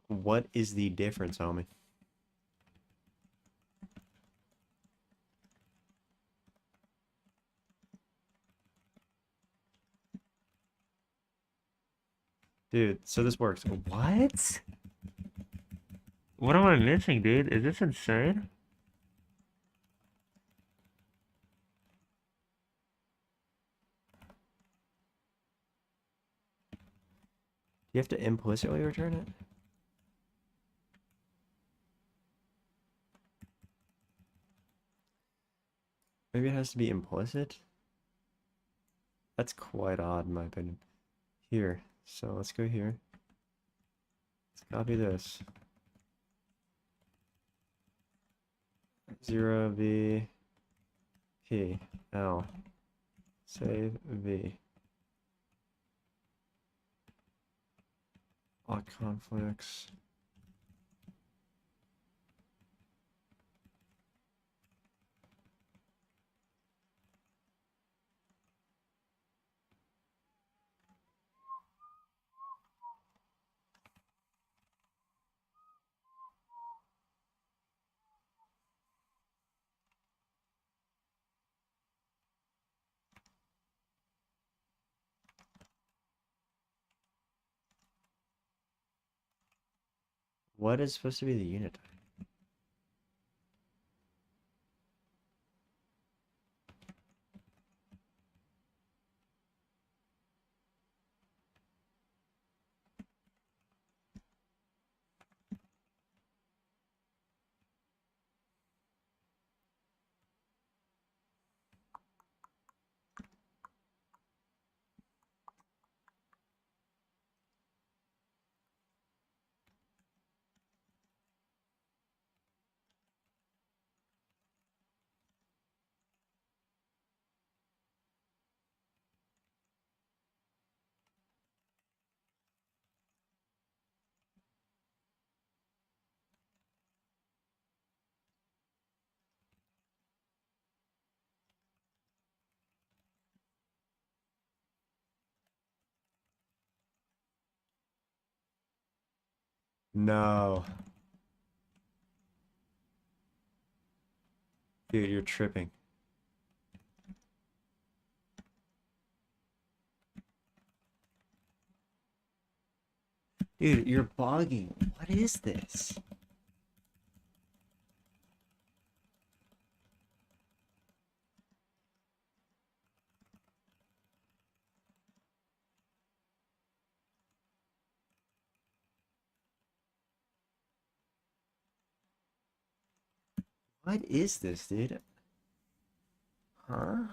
What is the difference, homie? Dude, so this works. What? What am I missing, dude? Is this insane? You have to implicitly return it? Maybe it has to be implicit? That's quite odd in my opinion. Here, so let's go here. Let's copy this. 0 v p l save v. All conflicts. What is supposed to be the unit type? No. Dude, you're tripping. Dude, you're bogging. What is this? What is this, dude? Huh?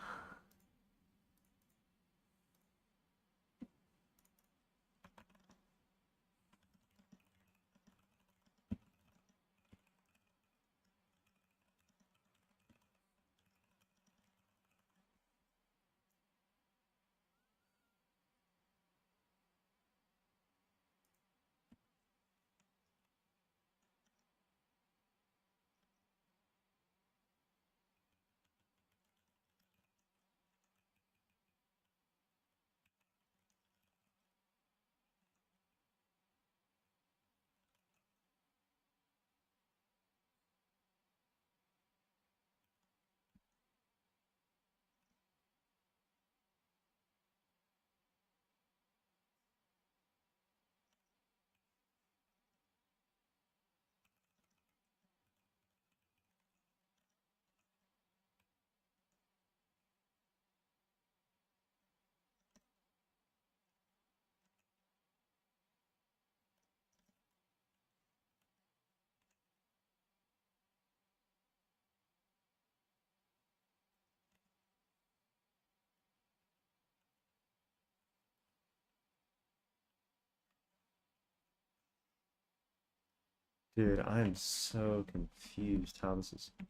Dude, I'm so confused how this is a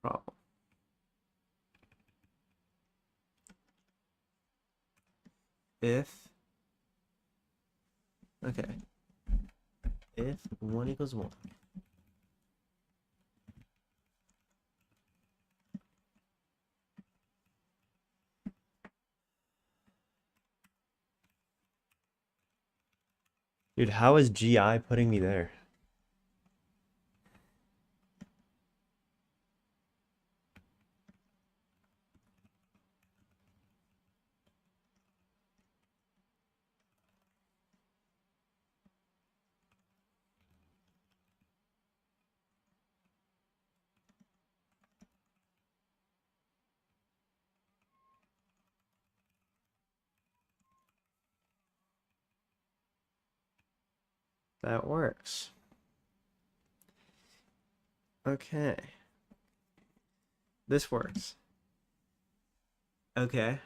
problem. If, okay, if 1 equals 1, dude, how is GI putting me there? That works. Okay. This works. Okay.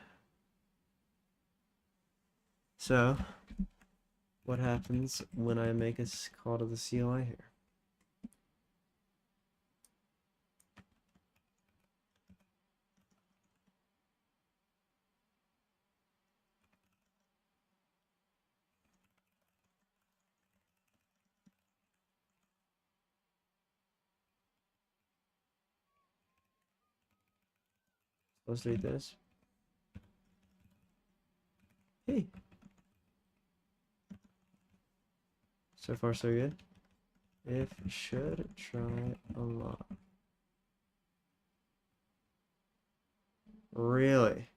So, what happens when I make a call to the CLI here? Let's delete this. Hey. So far, so good. If should try unlock. Really?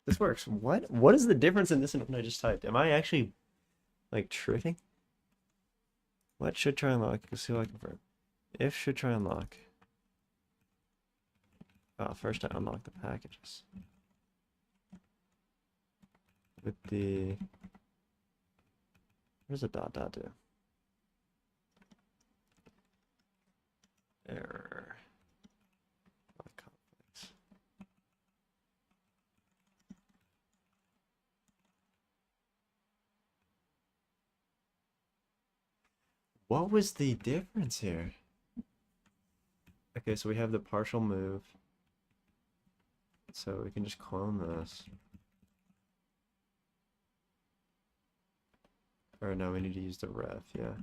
This works. What? What is the difference in this and what I just typed? Am I actually like tripping? What should try unlock? Let's see what I confirm. If should try unlock. Oh, first I unlock the packages. With the what does a dot dot do? Error. Not conflicts. What was the difference here? Okay, so we have the partial move. So we can just clone this. Or no, we need to use the ref, yeah.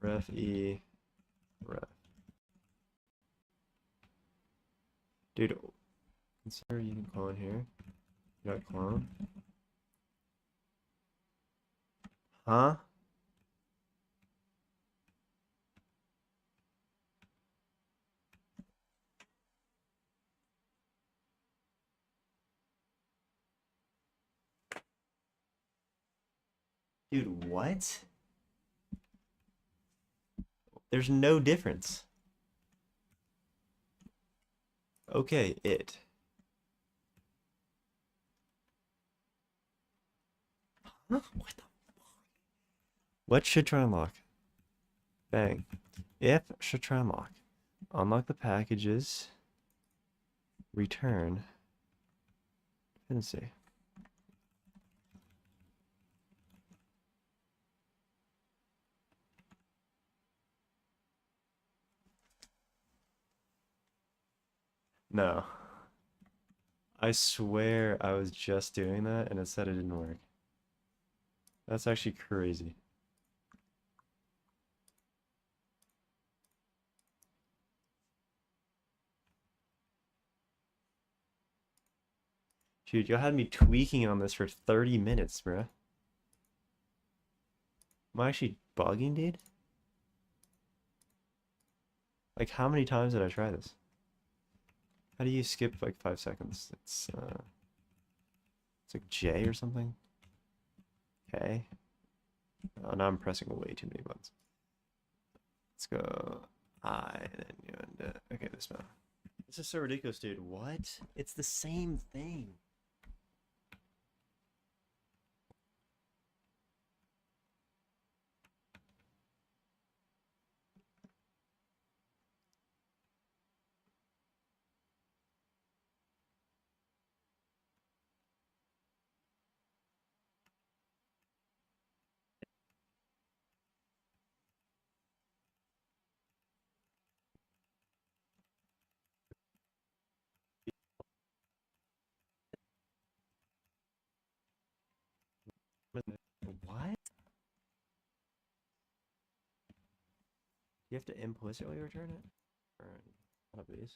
Ref E, ref. Dude, consider you can clone here. You got clone? Huh? Dude, what? There's no difference. Okay, it. Huh? What the? What should try unlock? Bang. If should try unlock. Unlock the packages. Return. Dependency. No. I swear I was just doing that and it said it didn't work. That's actually crazy. Dude, you had me tweaking on this for 30 minutes, bruh. Am I actually bugging, dude? Like, how many times did I try this? How do you skip like 5 seconds? It's like J or something. K. Oh, now I'm pressing way too many buttons. Let's go I and then you and okay, this now. This is so ridiculous, dude. What? It's the same thing. What? You have to implicitly return it? Or one of these?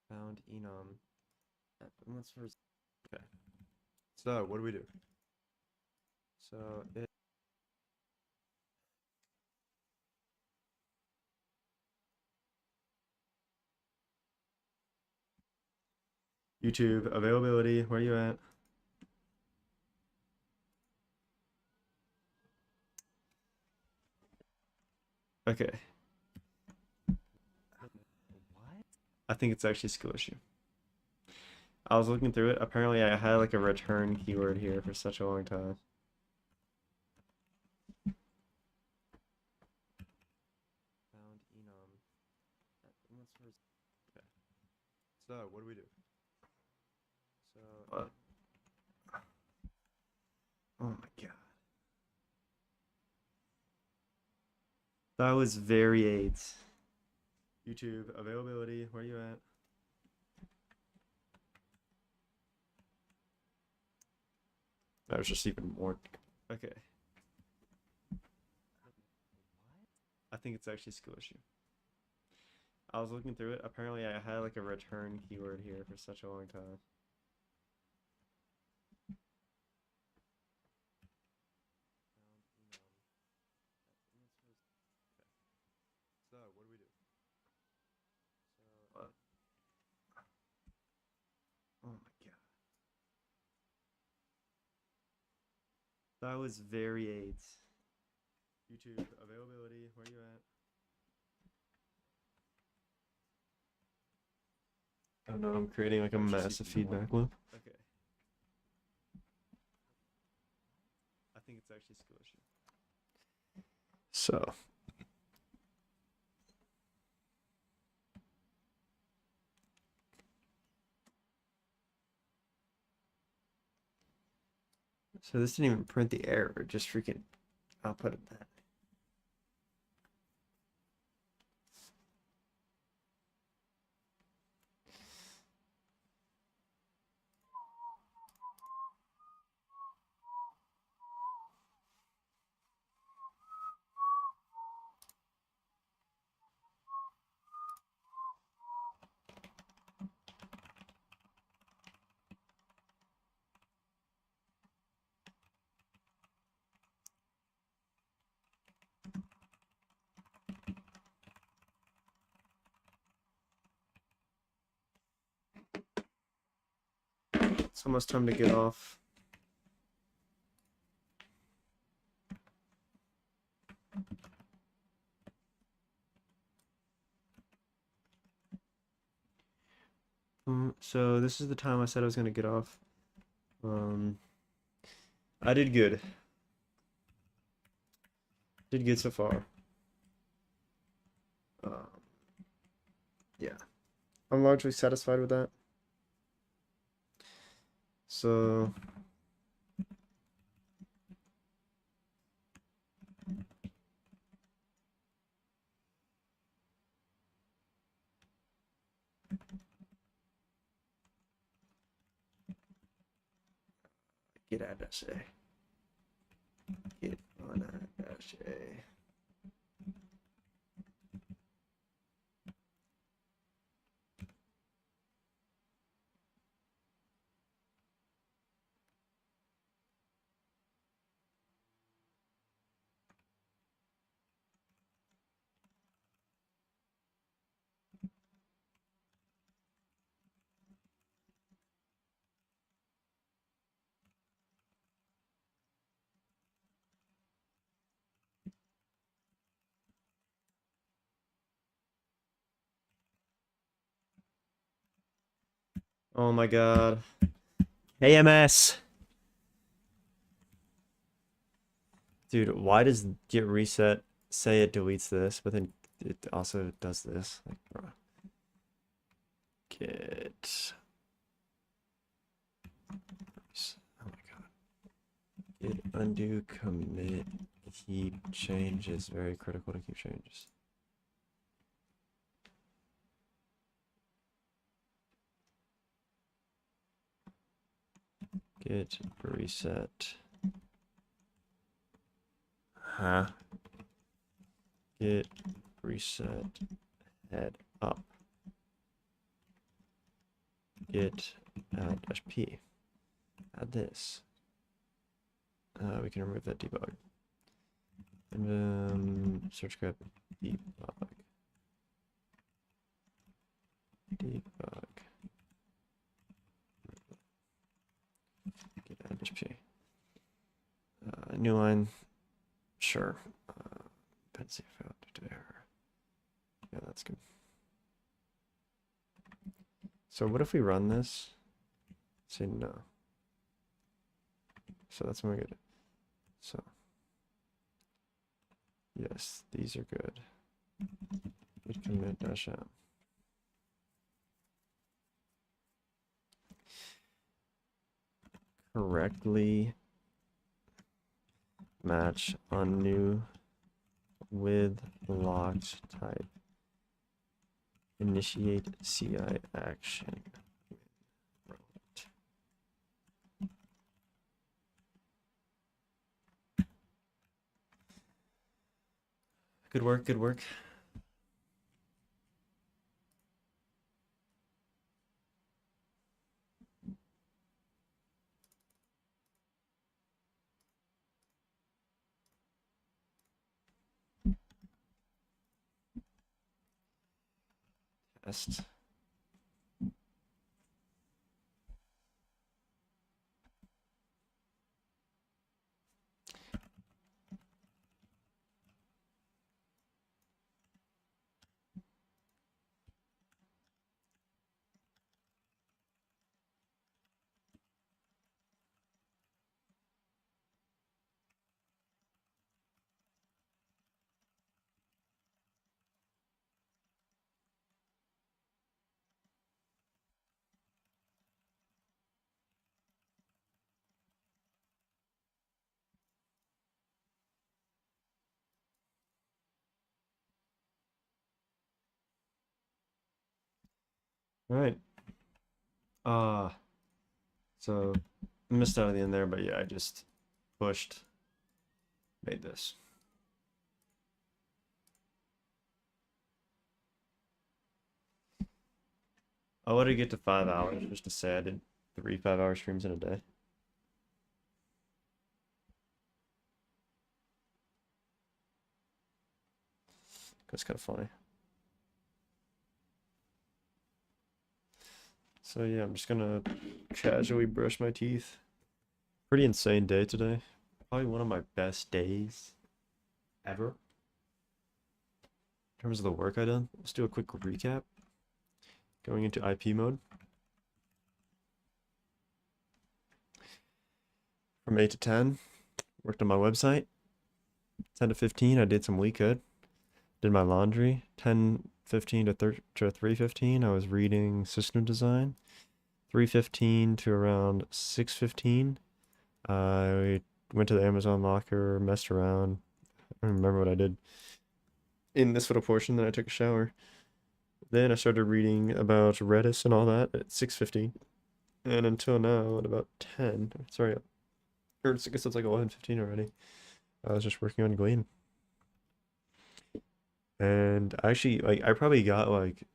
Found enum. Let's first. Okay. So what do we do? So it. YouTube availability. Where are you at? Okay. What? I think it's actually a skill issue. I was looking through it. Apparently, I had like a return keyword here for such a long time. Found enum. Okay. So, what do we do? So, oh my god. That was very AIDS. YouTube availability, where are you at? That was just even more. Okay. I think it's actually a skill issue. I was looking through it. Apparently, I had like a return keyword here for such a long time. So, what do we do? So, oh my god. That was very AIDS. YouTube availability, where are you at? I don't know, I'm creating like a massive feedback loop. Okay. I think it's actually a skill issue. So. So this didn't even print the error, just freaking outputted that. It's almost time to get off. So this is the time I said I was gonna get off. I did good. Did good so far. Yeah, I'm largely satisfied with that. So get at dash A. Get on at dash A. Oh my god. AMS. Dude, why does get reset say it deletes this, but then it also does this? Like, bro. Get. Oh my god. Get undo commit keep changes. Very critical to keep changes. Get reset. Huh? Get reset head up. Get add dash p. Add this. We can remove that debug. And search script debug. Debug. Get add dash p. New line. Sure. Dependency failed due to error. Yeah, that's good. So what if we run this? Say no. So that's when we get it. So yes, these are good. Git commit dash m. Correctly match on new with locked type. Initiate CI action. Good work, good work. Test. All right. So missed out at the end there, but yeah, I just pushed, made this. I let it get to 5 hours just to say I did 3 5-hour streams in a day. That's kind of funny. So yeah, I'm just gonna casually brush my teeth. Pretty insane day today. Probably one of my best days ever. In terms of the work I done, let's do a quick recap. Going into IP mode. From 8 to 10, worked on my website. 10 to 15, I did some Leetcode. Did my laundry. 10:15 to 3:15, I was reading system design. 3:15 to around 6:15, I went to the Amazon locker, messed around. I don't remember what I did in this little portion. Then I took a shower. Then I started reading about Redis and all that at 6:15, and until now at about 10. Sorry, or I guess it's like 11:15 already. I was just working on Gleam, and actually, like, I probably got like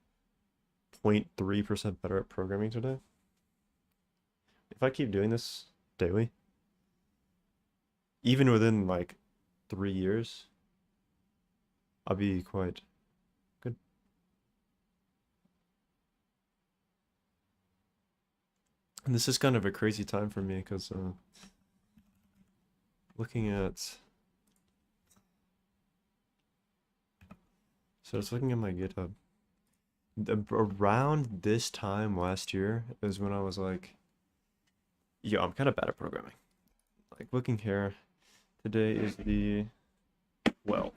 0.3% better at programming today. If I keep doing this daily, even within like 3 years, I'll be quite good. And this is kind of a crazy time for me because looking at, so I was looking at my GitHub. Around this time last year is when I was like, yeah, I'm kind of bad at programming. Like looking here, today is the 12th.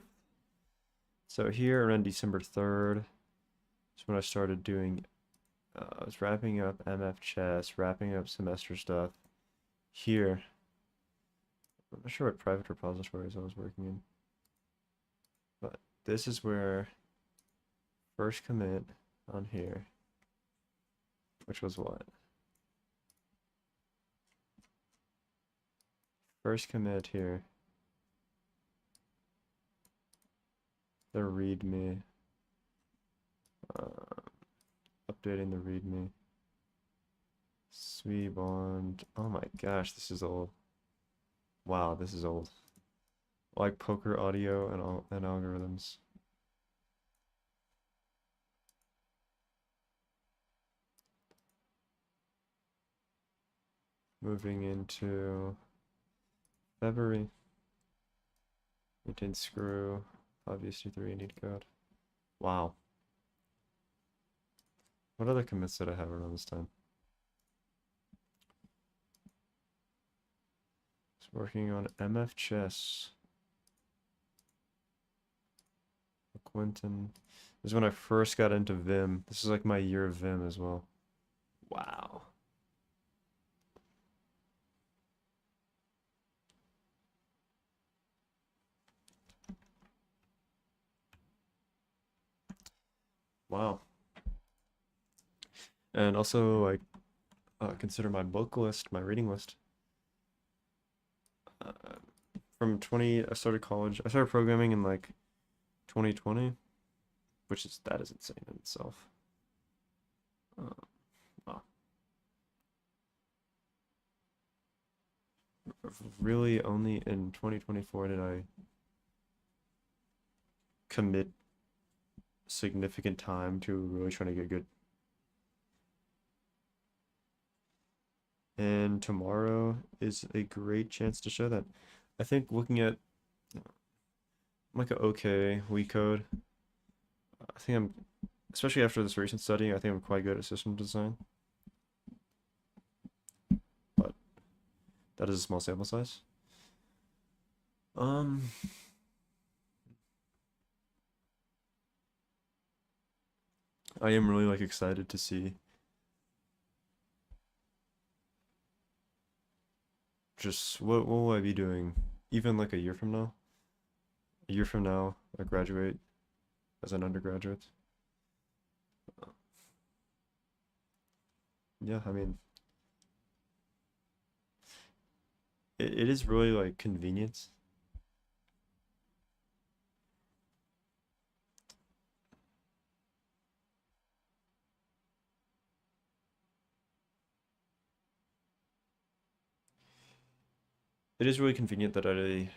So here around December 3rd is when I started doing, I was wrapping up MF chess, wrapping up semester stuff. Here, I'm not sure what private repositories I was working in, but this is where first commit on here, which was what? First commit here. The readme. Updating the readme. Bond. Oh my gosh, this is old. Wow, this is old. Like poker audio and algorithms. Moving into February. Maintain screw. Obviously 3 need code. Wow. What other commits did I have around this time? I was working on MF Chess. Quentin. This is when I first got into Vim. This is like my year of Vim as well. Wow. Wow. And also, like, consider my book list, my reading list. Uh, I started college. I started programming in like 2020, that is insane in itself. Wow. Really, only in 2024 did I commit significant time to really trying to get good. And tomorrow is a great chance to show that. I think looking at like a okay Leetcode, I think I'm, especially after this recent study, I think I'm quite good at system design. But that is a small sample size. I am really like excited to see just what will I be doing even like a year from now. A year from now, I graduate as an undergraduate. Yeah, I mean, it is really like convenience. It is really convenient that I,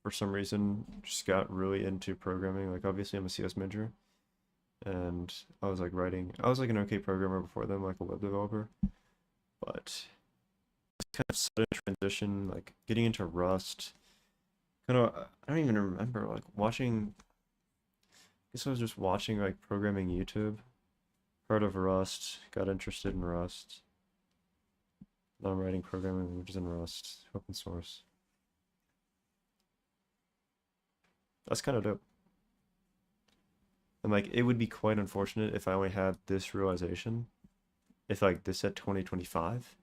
for some reason, just got really into programming. Like, obviously, I'm a CS major, and I was like an okay programmer before then, like a web developer, but kind of sudden transition, like getting into Rust. Kind of, I don't even remember, like watching, I guess I was just watching like programming YouTube, heard of Rust, got interested in Rust. Now I'm writing programming languages in Rust, open source. That's kind of dope. And like, it would be quite unfortunate if I only had this realization, if like this at 2025.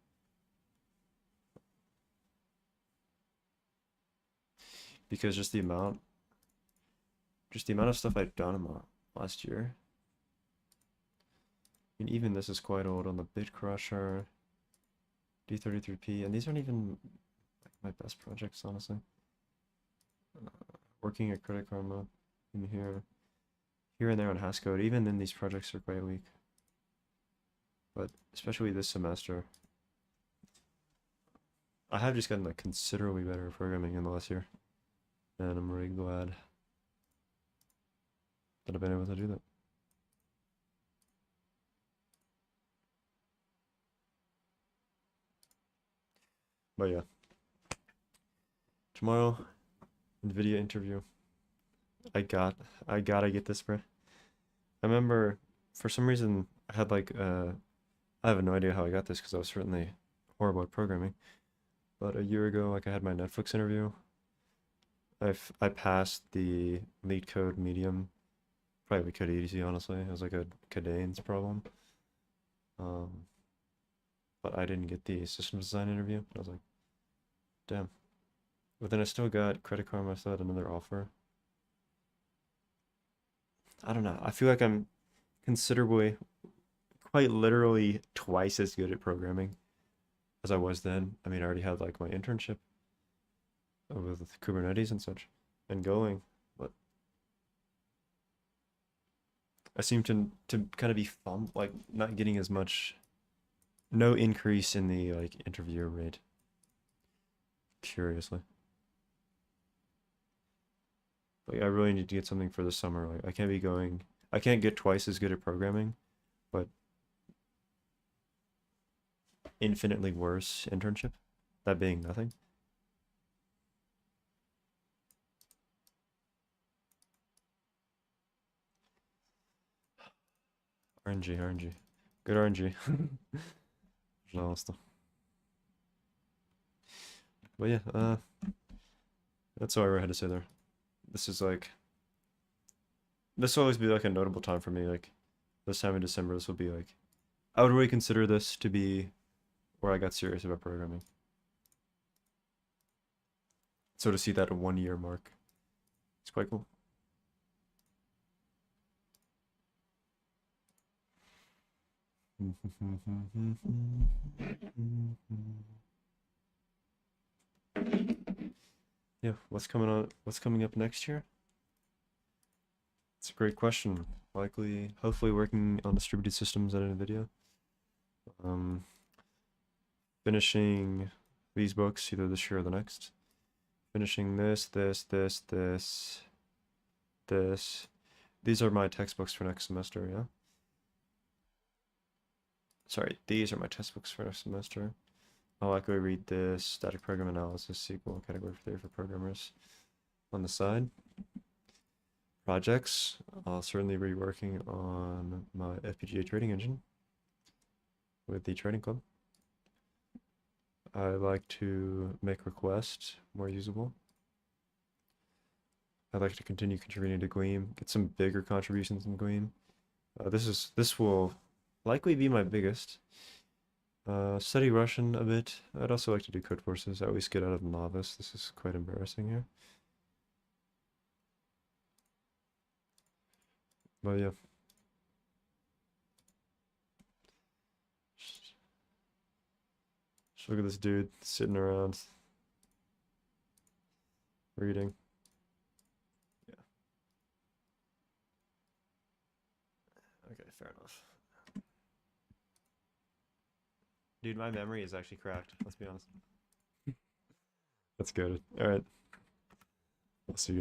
Because just the amount of stuff I've done in the last year. I mean, even this is quite old on the Bit Crusher, D33P, and these aren't even like my best projects, honestly. Working at Credit Karma in here and there on Haskell, even then these projects are quite weak. But especially this semester, I have just gotten like considerably better at programming in the last year, and I'm really glad that I've been able to do that. But yeah, tomorrow, NVIDIA interview. I gotta get this, bro. I remember for some reason I had like I have no idea how I got this because I was certainly horrible at programming. But a year ago, like I had my Netflix interview. I passed the Leetcode medium, probably code easy, honestly. It was like a cadence problem. Um, but I didn't get the system design interview. I was like, damn. But then I still got Credit Karma. I still had another offer. I don't know. I feel like I'm considerably, quite literally twice as good at programming as I was then. I mean, I already had like my internship with Kubernetes and such and going, but I seem to kind of be like not getting as much, no increase in the like interview rate. Curiously. Like I really need to get something for the summer. Like I can't get twice as good at programming, but infinitely worse internship. That being nothing. RNG. Good RNG. Пожалуйста. But yeah, that's all I really had to say there. This is like, this will always be like a notable time for me. Like, this time in December, this will be like, I would really consider this to be where I got serious about programming. So to see that 1 year mark, it's quite cool. Yeah, what's coming on? What's coming up next year? It's a great question. Likely, hopefully, working on distributed systems at NVIDIA. Finishing these books either this year or the next. Finishing this. These are my textbooks for next semester. Yeah. Sorry, these are my textbooks for next semester. I'll likely read this static program analysis SQL category theory for programmers on the side. Projects, I'll certainly be working on my FPGA trading engine with the trading club. I like to make requests more usable. I'd like to continue contributing to Gleam, get some bigger contributions in Gleam. This will likely be my biggest. Study Russian a bit. I'd also like to do code courses. I always get out of novice. This is quite embarrassing here. But yeah. Just look at this dude sitting around reading. Yeah. Okay, fair enough. Dude, my memory is actually cracked. Let's be honest. That's good. All right. I'll see you.